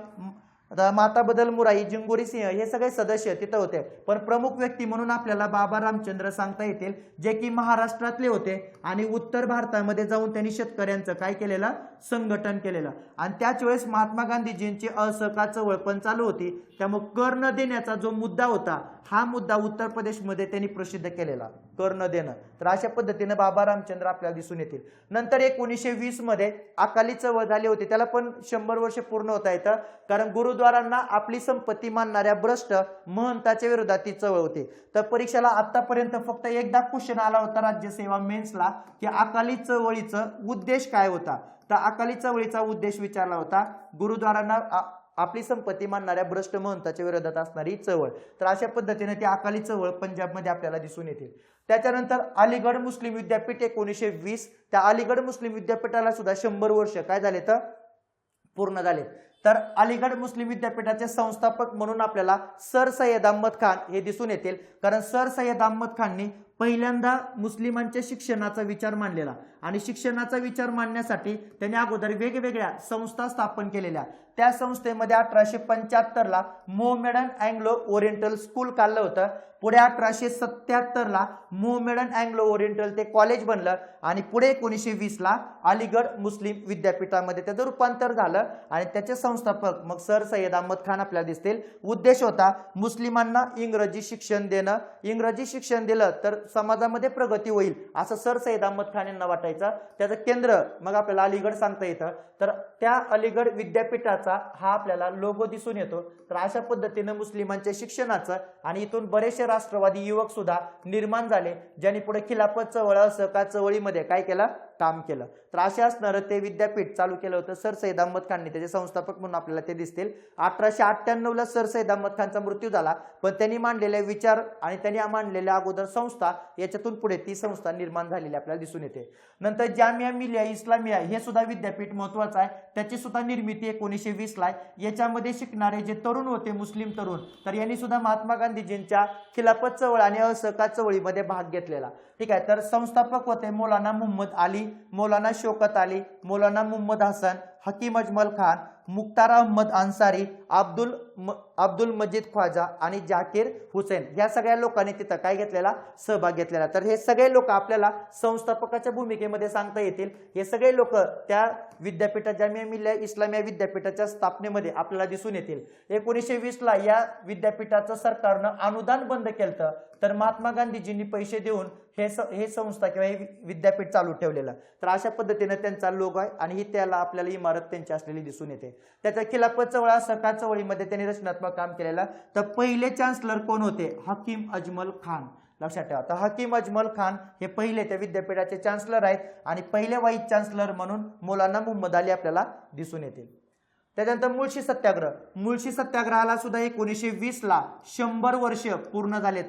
माता बदल मुराई, जिंगोरी सिंह हे सगळे सदस्य तिथं होते. पण प्रमुख व्यक्ती म्हणून आपल्याला बाबा रामचंद्र सांगता येतील, जे की महाराष्ट्रातले होते आणि उत्तर भारतामध्ये जाऊन त्यांनी शेतकऱ्यांचं काय केलेलं, संघटन केलेलं. आणि त्याच वेळेस महात्मा गांधीजींची असहकार चळवळ पण चालू होती, त्यामुळे कर न देण्याचा जो मुद्दा होता हा मुद्दा उत्तर प्रदेशमध्ये त्यांनी प्रसिद्ध केलेला, कर न देणं. तर अशा पद्धतीने बाबा रामचंद्र आपल्याला दिसून येतील. नंतर 1920 मध्ये अकाली चळवळ झाली होती, त्याला पण 100 वर्ष पूर्ण होता येतं, कारण गुरुद्वारांना आपली संपत्ती मानणाऱ्या भ्रष्ट महंताच्या विरोधात ती चळवळ होती. तर परीक्षेला आतापर्यंत फक्त एकदा क्वेश्चन आला होता राज्यसेवा मेन्सला की अकाली चळवळीचा उद्देश काय होता. तर अकाली चळवळीचा उद्देश विचारला होता गुरुद्वारांना आपली संपत्ती मानणाऱ्या भ्रष्ट महंताच्या विरोधात असणारी चळवळ. तर अशा पद्धतीने ती अकाली चळवळ पंजाबमध्ये आपल्याला दिसून येतील. त्याच्यानंतर अलीगड मुस्लिम विद्यापीठ 1920, त्या अलीगड मुस्लिम विद्यापीठाला सुद्धा 100 वर्ष काय झाले तर पूर्ण झाले. तर अलीगड मुस्लिम विद्यापीठाचे संस्थापक म्हणून आपल्याला सर सय्यद अहमद खान हे दिसून येतील, कारण सर सय्यद अहमद खाननी पहिल्यांदा मुस्लिमांच्या शिक्षणाचा विचार मांडलेला आणि शिक्षणाचा विचार मांडण्यासाठी त्यांनी अगोदर वेगवेगळ्या संस्था स्थापन केलेल्या. त्या संस्थेमध्ये 1875 ला मोहमेडन अँग्लो ओरिएंटल स्कूल काढलं होतं. पुढे 1877 ला मोहमेडन अँग्लो ओरिएंटल ते कॉलेज बनलं आणि पुढे 1920 ला अलीगड मुस्लिम विद्यापीठामध्ये त्याचं रूपांतर झालं आणि त्याचे संस्थापक मग सर सय्यद अहमद खान आपल्याला दिसतील. उद्देश होता मुस्लिमांना इंग्रजी शिक्षण देणं, इंग्रजी शिक्षण दिलं तर समाजामध्ये प्रगती होईल असं सर सय्यद अहमद खान यांना वाटायचं. त्याचं केंद्र मग आपल्याला अलीगड सांगता येतं. तर त्या अलीगड विद्यापीठाचा हा आपल्याला लोगो दिसून येतो. तर अशा पद्धतीने मुस्लिमांच्या शिक्षणाचं आणि इथून बरेचसे राष्ट्रवादी युवक सुद्धा निर्माण झाले, ज्यांनी पुढे खिलाफत चळवळ असहकार चळवळीमध्ये काय केलं, काम केलं. तर असे असणारं ते विद्यापीठ चालू केलं होतं सर सय्यद अहमद खानने, त्याचे संस्थापक म्हणून आपल्याला ते दिसतील. 1898 ला सर सय्यद अहमद खानचा मृत्यू झाला, पण त्यांनी मांडलेले विचार आणि त्यांनी मांडलेल्या अगोदर संस्था याच्यातून पुढे ती संस्था निर्माण झालेली आपल्याला दिसून येते. नंतर जामिया मिलिया इस्लामिया हे सुद्धा विद्यापीठ महत्वाचं आहे, त्याची सुद्धा निर्मिती 1920 ला. याच्यामध्ये शिकणारे जे तरुण होते मुस्लिम तरुण, तर यांनी सुद्धा महात्मा गांधीजींच्या खिलाफत चळवळ आणि असहकार चळवळीमध्ये भाग घेतलेला. ठीक आहे. तर संस्थापक होते मौलाना मुहम्मद अली, मौलाना शौकत अली, मौलाना मुहम्मद हसन, हकीम अजमल खान, मुख्तार अहमद अन्सारी, अब्दुल मजीद ख्वाजा आणि जाकीर हुसेन या सगळ्या लोकांनी तिथं काय घेतलेला, सहभाग घेतलेला. तर हे सगळे लोक आपल्याला संस्थापकाच्या भूमिकेमध्ये सांगता येतील. हे सगळे लोक त्या विद्यापीठात जामिया मिलिया इस्लामिया विद्यापीठाच्या स्थापनेमध्ये आपल्याला दिसून येतील. 1920 ला या विद्यापीठाचं सरकारनं अनुदान बंद केलं, तर महात्मा गांधीजींनी पैसे देऊन हे संस्था किंवा हे विद्यापीठ चालू ठेवलेलं. तर अशा पद्धतीने त्यांचा लोगो आहे आणि ही त्याला आपल्याला इमारत त्यांची असलेली दिसून येते. त्याच्या खिलाफत चळवळ असहकार चळवळीमध्ये त्यांनी रचनात्मक काम केलेलं. तर पहिले चान्सलर कोण होते, हकीम अजमल खान. लक्षात ठेवा. तर हकीम अजमल खान हे पहिले त्या विद्यापीठाचे चान्सलर आहेत आणि पहिले व्हाईस चान्सलर म्हणून मौलाना मुहम्मद अली आपल्याला दिसून येतील. त्याच्यानंतर मुळशी सत्याग्रह, मुळशी सत्याग्रहाला सुद्धा 1920 ला 100 वर्ष पूर्ण झाले.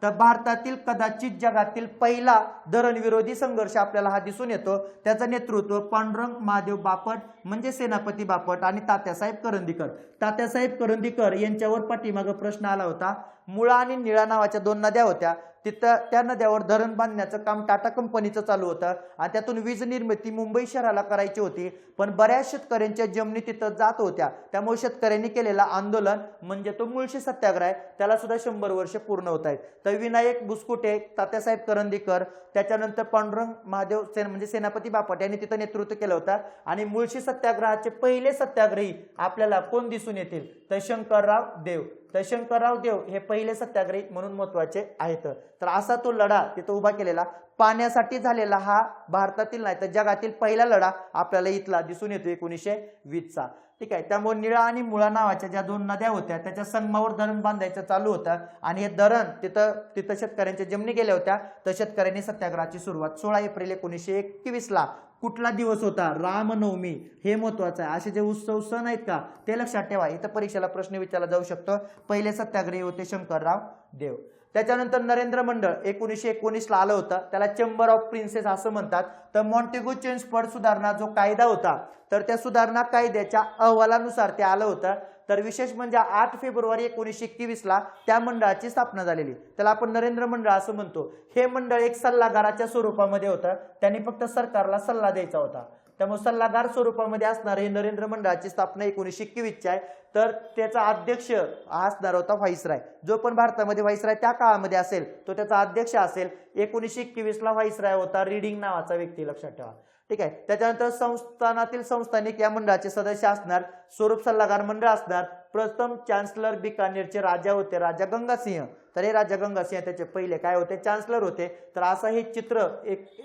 तर भारतातील कदाचित जगातील पहिला धरणविरोधी संघर्ष आपल्याला हा दिसून येतो. त्याचं नेतृत्व पांडुरंग महादेव बापट म्हणजे सेनापती बापट आणि तात्यासाहेब करंदीकर. तात्यासाहेब करंदीकर यांच्यावर पाठीमागं प्रश्न आला होता. मुळा आणि निळा नावाच्या 2 नद्या होत्या, तिथं त्या नद्यावर धरण बांधण्याचं काम टाटा कंपनीचं चालू होतं आणि त्यातून वीज निर्मिती मुंबई शहराला करायची होती. पण बऱ्याच शेतकऱ्यांच्या जमिनी तिथं जात होत्या, त्यामुळे शेतकऱ्यांनी केलेला आंदोलन म्हणजे तो मुळशी सत्याग्रह आहे, त्याला सुद्धा 100 वर्ष पूर्ण होत आहेत. तर विनायक बुसकुटे, तात्यासाहेब करंदीकर, त्याच्यानंतर पांडुरंग महादेव म्हणजे सेनापती बापट यांनी तिथं नेतृत्व केलं होतं. आणि मुळशी सत्याग्रहाचे पहिले सत्याग्रही आपल्याला कोण दिसून येतील, तर शंकरराव देव. तर शंकरराव देव हे पहिले सत्याग्रही म्हणून महत्वाचे आहेत. तर असा तो लढा तिथं उभा केलेला पाण्यासाठी झालेला हा भारतातील नाही तर जगातील पहिला लढा आपल्याला इथला दिसून येतो 1920चा. ठीक आहे. त्यामुळे निळा आणि मुळा नावाच्या ज्या दोन नद्या होत्या त्याच्या संगमावर धरण बांधायचं चालू होतं आणि हे धरण तिथं शेतकऱ्यांच्या जमिनी गेल्या होत्या. तर शेतकऱ्यांनी सत्याग्रहाची सुरुवात 16 एप्रिल 1921ला. कुठला दिवस होता? रामनवमी. हे महत्वाचं आहे. असे जे उत्सव सण आहेत का ते लक्षात ठेवा. इथं परीक्षेला प्रश्न विचारला जाऊ शकतो. पहिले सत्याग्रही होते शंकरराव देव. त्याच्यानंतर नरेंद्र मंडळ 1919ला आलं होतं. त्याला चेंबर ऑफ प्रिन्सेस असं म्हणतात. तर मॉन्टेगो चेम्सफोर्ड सुधारणा जो कायदा होता तर त्या सुधारणा कायद्याच्या अहवालानुसार ते आलं होतं. तर विशेष म्हणजे 8 फेब्रुवारी 1921ला त्या मंडळाची स्थापना झालेली. त्याला आपण नरेंद्र मंडळ असं म्हणतो. हे मंडळ एक सल्लागाराच्या स्वरूपामध्ये होतं. त्यांनी फक्त सरकारला सल्ला द्यायचा होता. त्यामुळे सल्लागार स्वरूपामध्ये असणार हे नरेंद्र मंडळाची स्थापना 1921ची आहे. तर त्याचा अध्यक्ष असणार होता व्हाईसराय. जो पण भारतामध्ये व्हाईसराय त्या काळामध्ये असेल तो त्याचा अध्यक्ष असेल. 1921ला व्हाईसराय होता रीडिंग नावाचा व्यक्ती, लक्षात ठेवा. ठीक आहे. त्याच्यानंतर संस्थानातील संस्थानिक या मंडळाचे सदस्य असणार. स्वरूप सल्लागार मंडळ असणार. प्रथम चान्सलर बिकानेरचे राजा होते राजा गंगासिंह. तर हे राजा गंगासिंह त्याचे पहिले काय होते? चान्सलर होते. तर असं हे चित्र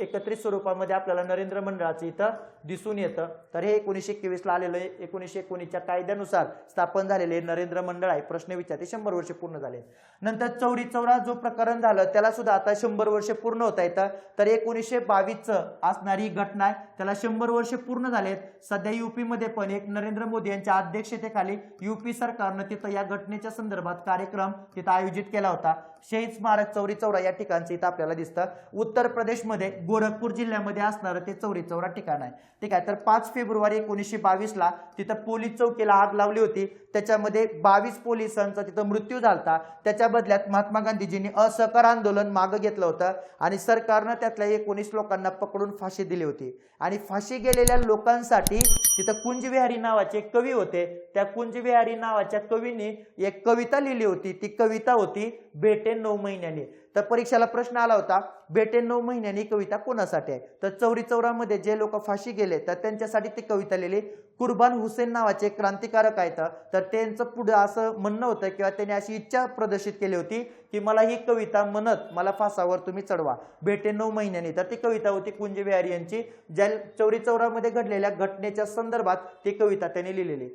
एकत्रित स्वरूपामध्ये आपल्याला नरेंद्र मंडळाचं इथं दिसून येतं. तर हे 1921ला आलेलं आहे. 1919च्या कायद्यानुसार स्थापन झालेले नरेंद्र मंडळ आहे. प्रश्न विचारते 100 वर्ष पूर्ण झाले. नंतर चौरी चौरा जो प्रकरण झालं त्याला सुद्धा आता 100 वर्ष पूर्ण होता येतं. तर 1922चं असणारी घटना आहे त्याला 100 वर्ष पूर्ण झालेत. सध्या युपी मध्ये पण एक नरेंद्र मोदी यांच्या अध्यक्षतेखाली युपी सरकारनं तिथं या घटनेच्या संदर्भात कार्यक्रम तिथं आयोजित केला होता. शहीद स्मारक चौरी चौरा या ठिकाणचं इथं आपल्याला दिसतं. उत्तर प्रदेशमध्ये गोरखपूर जिल्ह्यामध्ये असणारं ते चौरी चौरा ठिकाण आहे. ठीक आहे. तर 5 फेब्रुवारी 1922ला तिथं पोलीस चौकीला आग लावली होती. त्याच्यामध्ये 22 पोलिसांचा तिथं मृत्यू झाला. त्याच्या बदल्यात महात्मा गांधीजींनी असहकार आंदोलन मागे घेतलं होतं आणि सरकारनं त्यातल्या 19 लोकांना पकडून फाशी दिली होती. आणि फाशी गेलेल्या लोकांसाठी तिथं कुंजविहारी नावाचे कवी होते. त्या कुंजविहारी नावाच्या कवीने एक कविता लिहिली होती. ती कविता होती बेटे 9 महिन्यांनी. तर परीक्षेला प्रश्न आला होता बेटे 9 महिन्यांनी कविता कोणासाठी आहे? तर चौरी चौरामध्ये जे लोक फाशी गेले तर त्यांच्यासाठी ती कविता लिहिली. कुर्बान हुसेन नावाचे क्रांतिकारक आहेत. तर त्यांचं पुढे असं म्हणणं होतं किंवा त्यांनी अशी इच्छा प्रदर्शित केली होती की मला ही कविता म्हणत मला फासावर तुम्ही चढवा बेटे 9 महिन्यांनी. तर ती कविता होती कुंजविहारी यांची. ज्या चौरी चौरामध्ये घडलेल्या घटनेच्या संदर्भात ती कविता त्यांनी लिहिलेली.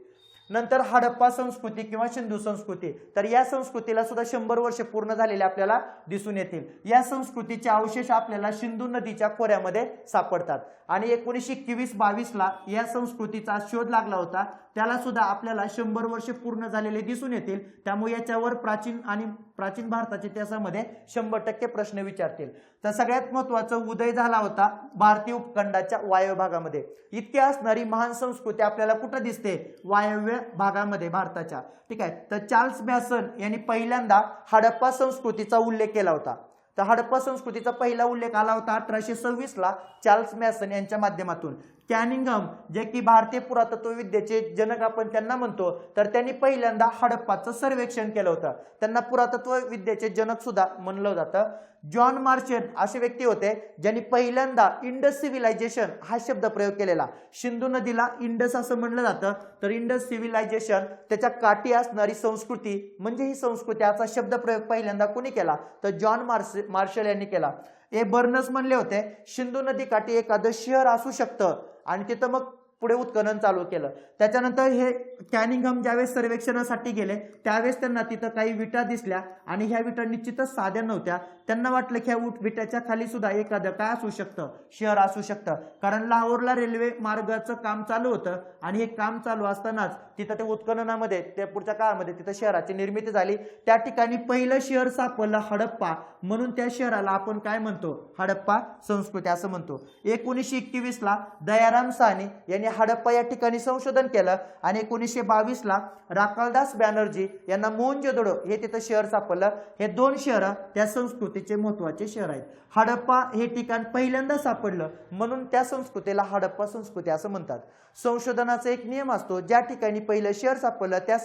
नंतर हडप्पा संस्कृती किंवा सिंधू संस्कृती. तर या संस्कृतीला सुद्धा 100 वर्ष पूर्ण झालेले आपल्याला दिसून येतील. या संस्कृतीचे अवशेष आपल्याला सिंधू नदीच्या खोऱ्यामध्ये सापडतात आणि 1921-22ला या संस्कृतीचा शोध लागला होता. त्याला सुद्धा आपल्याला 100 वर्ष पूर्ण झालेले दिसून येतील. त्यामुळे याच्यावर प्राचीन भारताच्या इतिहासामध्ये 100% प्रश्न विचारतील. तर सगळ्यात महत्वाचं उदय झाला होता भारतीय उपखंडाच्या वायव्य भागामध्ये. इतकी असणारी महान संस्कृती आपल्याला कुठं दिसते? वायव्य भागामध्ये भारताच्या. ठीक आहे. तर चार्ल्स मॅसन यांनी पहिल्यांदा हडप्पा संस्कृतीचा उल्लेख केला होता. तर हडप्पा संस्कृतीचा पहिला उल्लेख आला होता 1826ला चार्ल्स मॅसन यांच्या माध्यमातून. कॅनिंगहम जे की भारतीय पुरातत्व विद्येचे जनक आपण त्यांना म्हणतो. तर त्यांनी पहिल्यांदा हडप्पाचं सर्वेक्षण केलं होतं. त्यांना पुरातत्व विद्येचे जनक सुद्धा म्हणलं जातं. जॉन मार्चेंट असे व्यक्ती होते ज्यांनी पहिल्यांदा इंडस सिव्हिलायझेशन हा शब्द प्रयोग केलेला. सिंधू नदीला इंडस असं म्हणलं जातं. तर इंडस सिव्हिलायझेशन त्याच्या काठी असणारी संस्कृती म्हणजे ही संस्कृती याचा शब्द प्रयोग पहिल्यांदा कोणी केला? तर जॉन मार्शल यांनी केला. हे बर्नस म्हणले होते सिंधू नदी काठी एखादं शहर असू शकतं आणि तिथं मग पुढे उत्खनन चालू केलं. त्याच्यानंतर हे कॅनिंगहम ज्यावेळेस सर्वेक्षणासाठी गेले त्यावेळेस त्यांना तिथं काही विटा दिसल्या आणि ह्या विटा निश्चितच साध्या नव्हत्या. त्यांना वाटलं की ह्या विटाच्या खाली सुद्धा एखादं काय असू शकतं? शहर असू शकतं. कारण लाहोरला रेल्वे मार्गाचं काम चालू होतं आणि हे काम चालू असतानाच तिथं ते उत्खननामध्ये त्या पुढच्या काळामध्ये तिथं शहराची निर्मिती झाली. त्या ठिकाणी पहिलं शहर सापडलं हडप्पा. म्हणून त्या शहराला आपण काय म्हणतो? हडप्पा संस्कृती असं म्हणतो. 1921ला दयाराम साहनी यांनी हडप्पा या ठिकाणी संशोधन केलं आणि 1922ला राखालदास बॅनर्जी यांना मोहनजोदडो हे तिथं शहर सापडलं. हे दोन शहर त्या संस्कृतीचे महत्वाचे शहर आहेत. हडप्पा हे ठिकाण पहिल्यांदा सापडलं म्हणून त्या संस्कृतीला हडप्पा संस्कृती असं म्हणतात. संशोधनाचा एक नियम असतो ज्या ठिकाणी पहिलं शहर सापडलं त्या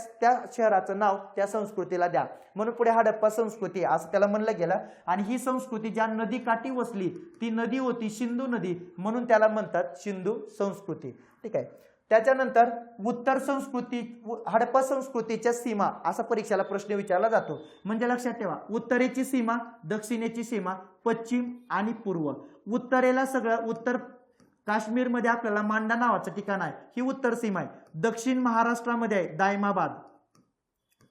शहराचं नाव त्या संस्कृतीला द्या. म्हणून पुढे हडप्पा संस्कृती असं त्याला म्हणलं गेलं. आणि ही संस्कृती ज्या नदी काठी वसली ती नदी होती सिंधू नदी म्हणून त्याला म्हणतात सिंधू संस्कृती. ठीक आहे. त्याच्यानंतर उत्तर संस्कृती हडप्पा संस्कृतीच्या सीमा असा परीक्षेला प्रश्न विचारला जातो. म्हणजे लक्षात ठेवा, उत्तरेची सीमा, दक्षिणेची सीमा, पश्चिम आणि पूर्व. उत्तरेला सगळं उत्तर काश्मीरमध्ये आपल्याला मांडा नावाचं ठिकाण आहे, ही उत्तर सीमा आहे. दक्षिण महाराष्ट्रामध्ये आहे दायमाबाद,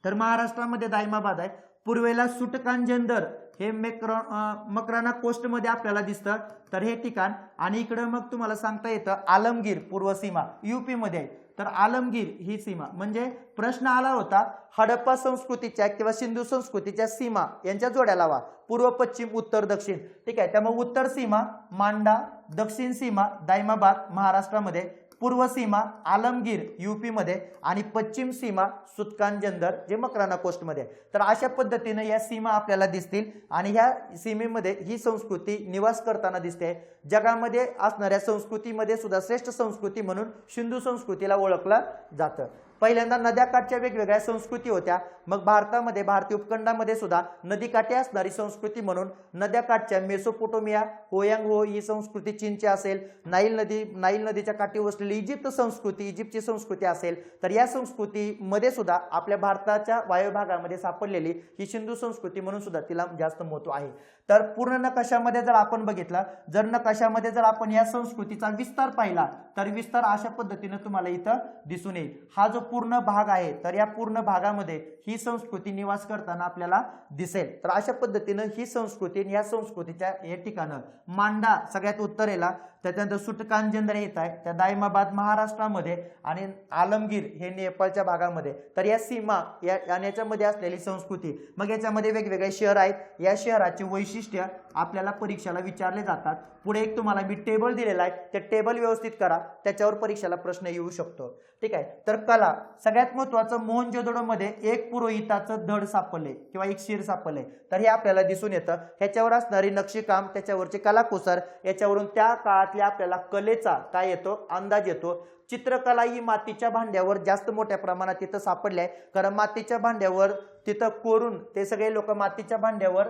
तर महाराष्ट्रामध्ये दायमाबाद आहे. पूर्वेला सुटकांजंदर हे मकराना कोस्ट मध्ये आपल्याला दिसतं, तर हे ठिकाण. आणि इकडे मग तुम्हाला सांगता येतं आलमगीर पूर्व सीमा यूपी मध्ये आहे, तर आलमगीर ही सीमा. म्हणजे प्रश्न आला होता हडप्पा संस्कृतीच्या किंवा सिंधू संस्कृतीच्या सीमा यांच्या जोड्या लावा, पूर्व पश्चिम उत्तर दक्षिण. ठीक आहे, त्यामुळे उत्तर सीमा मांडा, दक्षिण सीमा दायमाबाद महाराष्ट्रामध्ये, पूर्व सीमा आलमगीर यूपी मध्ये आणि पश्चिम सीमा सुटकांजंदर जे मकराना कोस्ट मध्ये. तर अशा पद्धतीने या सीमा आपल्याला दिसतील आणि ह्या सीमेमध्ये ही संस्कृती निवास करताना दिसते. जगामध्ये असणाऱ्या संस्कृतीमध्ये सुद्धा श्रेष्ठ संस्कृती म्हणून सिंधू संस्कृतीला ओळखलं जातं. पहिल्यांदा नद्याकाठच्या वेगवेगळ्या संस्कृती होत्या, मग भारतामध्ये भारतीय उपखंडामध्ये सुद्धा नदीकाठी असणारी संस्कृती म्हणून नद्याकाठच्या मेसोपोटोमिया, होयांग ही संस्कृती चीनची असेल, नाईल नदीच्या काठी वसलेली इजिप्तची संस्कृती असेल, तर या संस्कृतीमध्ये सुद्धा आपल्या भारताच्या वायुभागामध्ये सापडलेली ही सिंधू संस्कृती म्हणून सुद्धा तिला जास्त महत्व आहे. तर पूर्ण नकाशामध्ये जर आपण बघितला, जर नकाशामध्ये जर आपण या संस्कृतीचा विस्तार पाहिला, तर विस्तार अशा पद्धतीने तुम्हाला इथं दिसून येईल. हा जो पूर्ण भाग आहे, तर या पूर्ण भागामध्ये ही संस्कृती निवास करताना आपल्याला दिसेल. तर अशा पद्धतीने ही संस्कृती, या संस्कृतीच्या हे ठिकाणं मांडा सगळ्यात उत्तरेला, त्याच्यानंतर सुटकांजंदर येत आहे त्या दायमाबाद महाराष्ट्रामध्ये आणि आलमगीर हे नेपाळच्या भागामध्ये. तर या सीमा याच्यामध्ये असलेली संस्कृती. मग याच्यामध्ये वेगवेगळे शहर आहेत, या शहराचे वैशिष्ट्य आपल्याला परीक्षेला विचारले जातात. पुढे एक तुम्हाला मी टेबल दिलेला आहे, ते टेबल व्यवस्थित करा, त्याच्यावर परीक्षेला प्रश्न येऊ शकतो. ठीक आहे, तर कला सगळ्यात महत्वाचं, मोहनजोदडो मध्ये एक पुरोहिताचं धड सापडले किंवा एक शिर सापडले, तर हे आपल्याला दिसून येतं. ह्याच्यावर असणारी नक्षीकाम, त्याच्यावरचे कलाकुसर, याच्यावरून त्या काळातल्या आपल्याला कलेचा काय येतो, अंदाज येतो. चित्रकला ही मातीच्या भांड्यावर जास्त मोठ्या प्रमाणात तिथं सापडली आहे, कारण मातीच्या भांड्यावर तिथं कोरून ते सगळे लोक मातीच्या भांड्यावर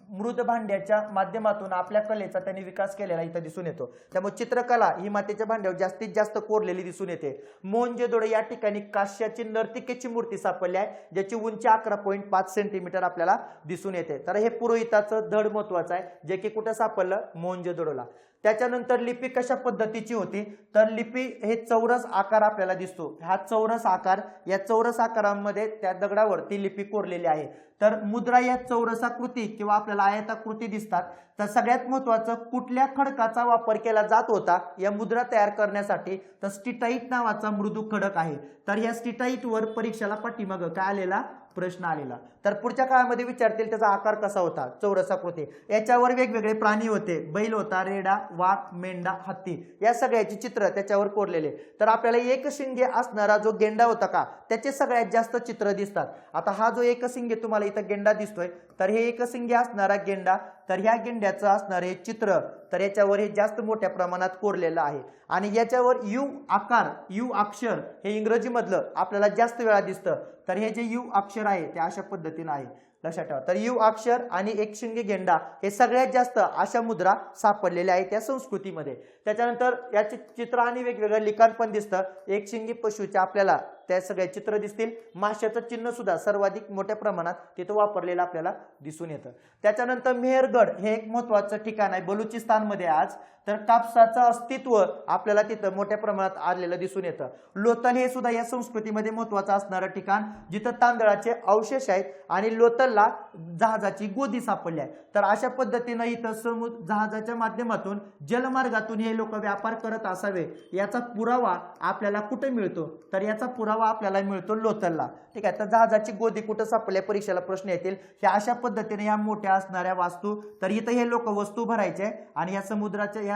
मृद भांड्याच्या माध्यमातून आपल्या कलेचा त्यांनी विकास केलेला इथं दिसून येतो. त्यामुळे चित्रकला ही मातीच्या भांड्यावर जास्तीत जास्त कोरलेली दिसून येते. मोहनजोदडो या ठिकाणी काश्याची नर्तिकेची मूर्ती सापडली आहे, ज्याची उंची 11.5 सेंटीमीटर आपल्याला दिसून येते. तर हे पुरोहिताचं धड महत्वाचं आहे, जे की कुठं सापडलं, मोहनजोदडोला. त्याच्यानंतर लिपी कशा पद्धतीची होती, तर लिपी हे चौरस आकार आपल्याला दिसतो. हा चौरस आकार, या चौरस आकारामध्ये त्या दगडावरती लिपी कोरलेली आहे. तर मुद्रा या चौरसाकृती किंवा आपल्याला आयताकृती दिसतात. तर सगळ्यात महत्वाचं, कुठल्या खडकाचा वापर केला जात होता या मुद्रा तयार करण्यासाठी, तर स्टिटाईट नावाचा मृदू खडक आहे. तर या स्टिटाईटवर परीक्षेला पाठीमागं काय आलेला, प्रश्न आलेला. तर पुढच्या काळामध्ये विचारतील त्याचा आकार कसा होता, चौरसाकृती. याच्यावर वेगवेगळे प्राणी होते, बैल होता, रेडा, वाघ, मेंढा, हत्ती, या सगळ्याची चित्र त्याच्यावर कोरलेले. तर आपल्याला एकशिंगे असणारा जो गेंडा होता का, त्याचे सगळ्यात जास्त चित्र दिसतात. आता हा जो एकशिंगे तुम्हाला इथं गेंडा दिसतोय, तर हे एकशिंगे असणारा गेंडा, तर ह्या गेंड्याचं असणारे चित्र, तर याच्यावर हे जास्त मोठ्या प्रमाणात कोरलेलं आहे. आणि याच्यावर यू आकार, यू अक्षर हे इंग्रजी मधलं आपल्याला जास्त वेळा दिसतं. तर हे जे यू अक्षर आहे ते अशा पद्धतीने आहे, लक्षात ठेवा. तर यू अक्षर आणि एकशिंगी गेंडा हे सगळ्यात जास्त अशा मुद्रा सापडलेल्या आहेत त्या संस्कृतीमध्ये. त्याच्यानंतर याचे चित्र आणि वेगवेगळं लिखाण पण दिसतं. एकशिंगी पशुचे आपल्याला त्या सगळे चित्र दिसतील. माशाचं चिन्ह सुद्धा सर्वाधिक मोठ्या प्रमाणात तिथं वापरलेलं आपल्याला दिसून येतं. त्याच्यानंतर मेहरगड हे एक महत्वाचं ठिकाण आहे बलुचिस्तानमध्ये आज. तर कापसाचं अस्तित्व आपल्याला तिथं मोठ्या प्रमाणात आलेलं दिसून येतं. लोथल हे सुद्धा या संस्कृतीमध्ये महत्वाचं असणारं ठिकाण, जिथं तांदळाचे अवशेष आहेत आणि लोथलला जहाजाची गोदी सापडली आहे. तर अशा पद्धतीनं इथं जहाजाच्या माध्यमातून जलमार्गातून हे लोक व्यापार करत असावे याचा पुरावा आपल्याला कुठे मिळतो, तर याचा पुरावा आपल्याला मिळतो लोथलला. ठीक आहे, तर जहाजाची गोदी कुठं सापडल्या, परीक्षेला प्रश्न येतील. ह्या अशा पद्धतीने ह्या मोठ्या असणाऱ्या वास्तू, तर इथं हे लोक वस्तू भरायचे आणि या समुद्राच्या ह्या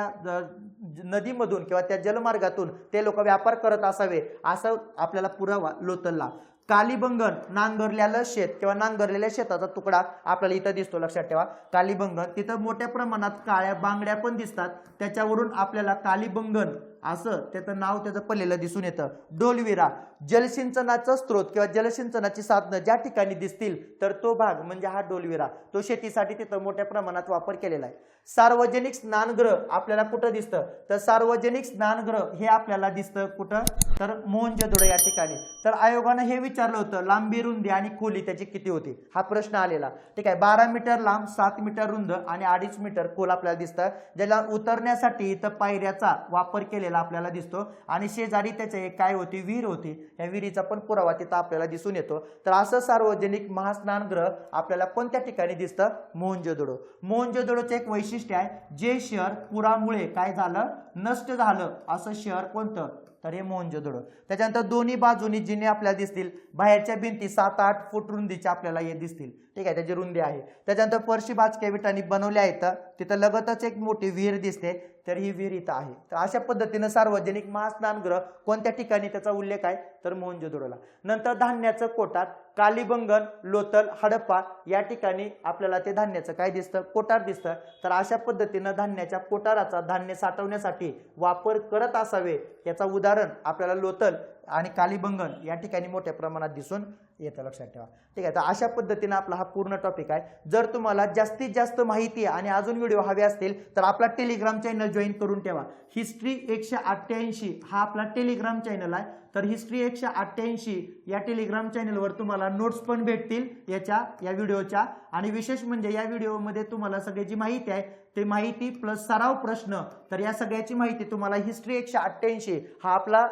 नदीमधून किंवा त्या जलमार्गातून ते लोक व्यापार करत असावे असं आपल्याला पुरावा लोथलला. कालीबंगन, नांगरलेलं शेत किंवा नांगरलेल्या शेताचा तुकडा आपल्याला इथं दिसतो, लक्षात ठेवा. कालीबंगन, तिथं मोठ्या प्रमाणात काळ्या बांगड्या पण दिसतात, त्याच्यावरून आपल्याला कालीबंगन असं त्याचं नाव त्याचं पडलेलं दिसून येतं. डोलविरा जलसिंचनाचा स्त्रोत किंवा जलसिंचनाची साधनं ज्या ठिकाणी दिसतील तर तो भाग म्हणजे हा डोलविरा, तो शेतीसाठी तिथं मोठ्या प्रमाणात वापर केलेला आहे. सार्वजनिक स्नानगृह आपल्याला कुठं दिसतं तर सार्वजनिक स्नानगृह हे आपल्याला दिसतं कुठं तर मोहनजोदडो या ठिकाणी. तर आयोगानं हे विचारलं होतं लांबी रुंदी आणि खोली त्याची किती होती, हा प्रश्न आलेला. ठीक आहे, 12 मीटर लांब, 7 मीटर रुंद आणि 2.5 मीटर खोल आपल्याला दिसतं. ज्याला उतरण्यासाठी इथं पायऱ्याचा वापर केलेला आपल्याला दिसतो आणि शेजारी त्याचे काय होती विहीर होती. या विहिरीचा पण पुरावा तिथं आपल्याला दिसून येतो. तर असं सार्वजनिक महास्नानगृह आपल्याला कोणत्या ठिकाणी दिसतं मोहनजोदडो. मोहनजोदडोचं एक वैशिष्ट्य आहे, जे शहर पुरामुळे काय झालं नष्ट झालं असं शहर कोणतं तर हे मोहनजोदडो. त्याच्यानंतर दोन्ही बाजूनी जिने आपल्याला दिसतील, बाहेरच्या भिंती 7-8 फूट रुंदीच्या आपल्याला हे दिसतील. ठीक आहे, त्याची रुंदी आहे. त्याच्यानंतर फरशी बाचक्या विटांनी बनवल्या आहेत. तिथं लगतच एक मोठी विहीर दिसते, तर ही विहीर इथं आहे. तर अशा पद्धतीनं सार्वजनिक महास्नानगृह कोणत्या ठिकाणी त्याचा उल्लेख आहे तर मोहनजोदडोला. नंतर धान्याचं कोठार कालीबंगन, लोथल, हडप्पा या ठिकाणी आपल्याला ते धान्याचं काय दिसतं कोठार दिसतं. तर अशा पद्धतीनं धान्याच्या कोठाराचा धान्य साठवण्यासाठी वापर करत असावे याचा उदाहरण आपल्याला लोथल आणि कालीबंगन या ठिकाणी मोठ्या प्रमाणात दिसून येतं, लक्षात ठेवा. ठीक आहे, तर अशा पद्धतीने आपला हा पूर्ण टॉपिक आहे. जर तुम्हाला जास्तीत जास्त माहिती आणि अजून व्हिडिओ हवे असतील तर आपला टेलिग्राम चॅनल जॉईन करून ठेवा. हिस्ट्री 188 हा आपला टेलिग्राम चॅनल आहे. तर हिस्ट्री 188 या टेलिग्राम चॅनलवर तुम्हाला नोट्स पण भेटतील या व्हिडिओच्या. आणि विशेष म्हणजे या व्हिडिओमध्ये तुम्हाला सगळी जी माहिती आहे ते माहिती प्लस सराव प्रश्न, तर या सगळ्याची माहिती तुम्हाला हिस्ट्री 188 हा आपला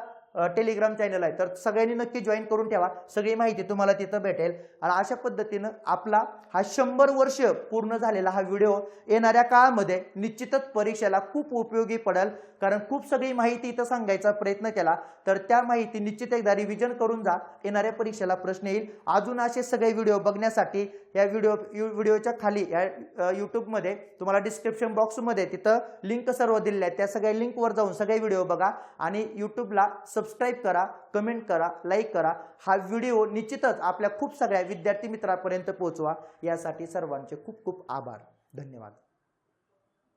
टेलिग्राम चॅनल आहे. तर सगळ्यांनी नक्की जॉईन करून ठेवा, सगळी माहिती तुम्हाला तिथं भेटेल. आणि अशा पद्धतीनं आपला हा 100 वर्ष पूर्ण झालेला हा व्हिडिओ येणाऱ्या काळामध्ये निश्चितच परीक्षेला खूप उपयोगी पडेल. कारण खूप सगळी माहिती इथं सांगायचा प्रयत्न केला तर त्या माहिती निश्चित एकदा रिव्हिजन करून जा, येणाऱ्या परीक्षेला प्रश्न येईल. अजून असे सगळे व्हिडिओ बघण्यासाठी या व्हिडिओच्या खाली या यूट्यूबमध्ये तुम्हाला डिस्क्रिप्शन बॉक्समध्ये तिथं लिंक सर्व दिलेल्या आहेत, त्या सगळ्या लिंकवर जाऊन सगळे व्हिडिओ बघा आणि यूट्यूबला सबस्क्राईब करा, कमेंट करा, लाईक करा. हा व्हिडिओ निश्चितच आपल्या खूप सगळ्या विद्यार्थी मित्रांपर्यंत पोहोचवा. यासाठी सर्वांचे खूप खूप आभार. धन्यवाद.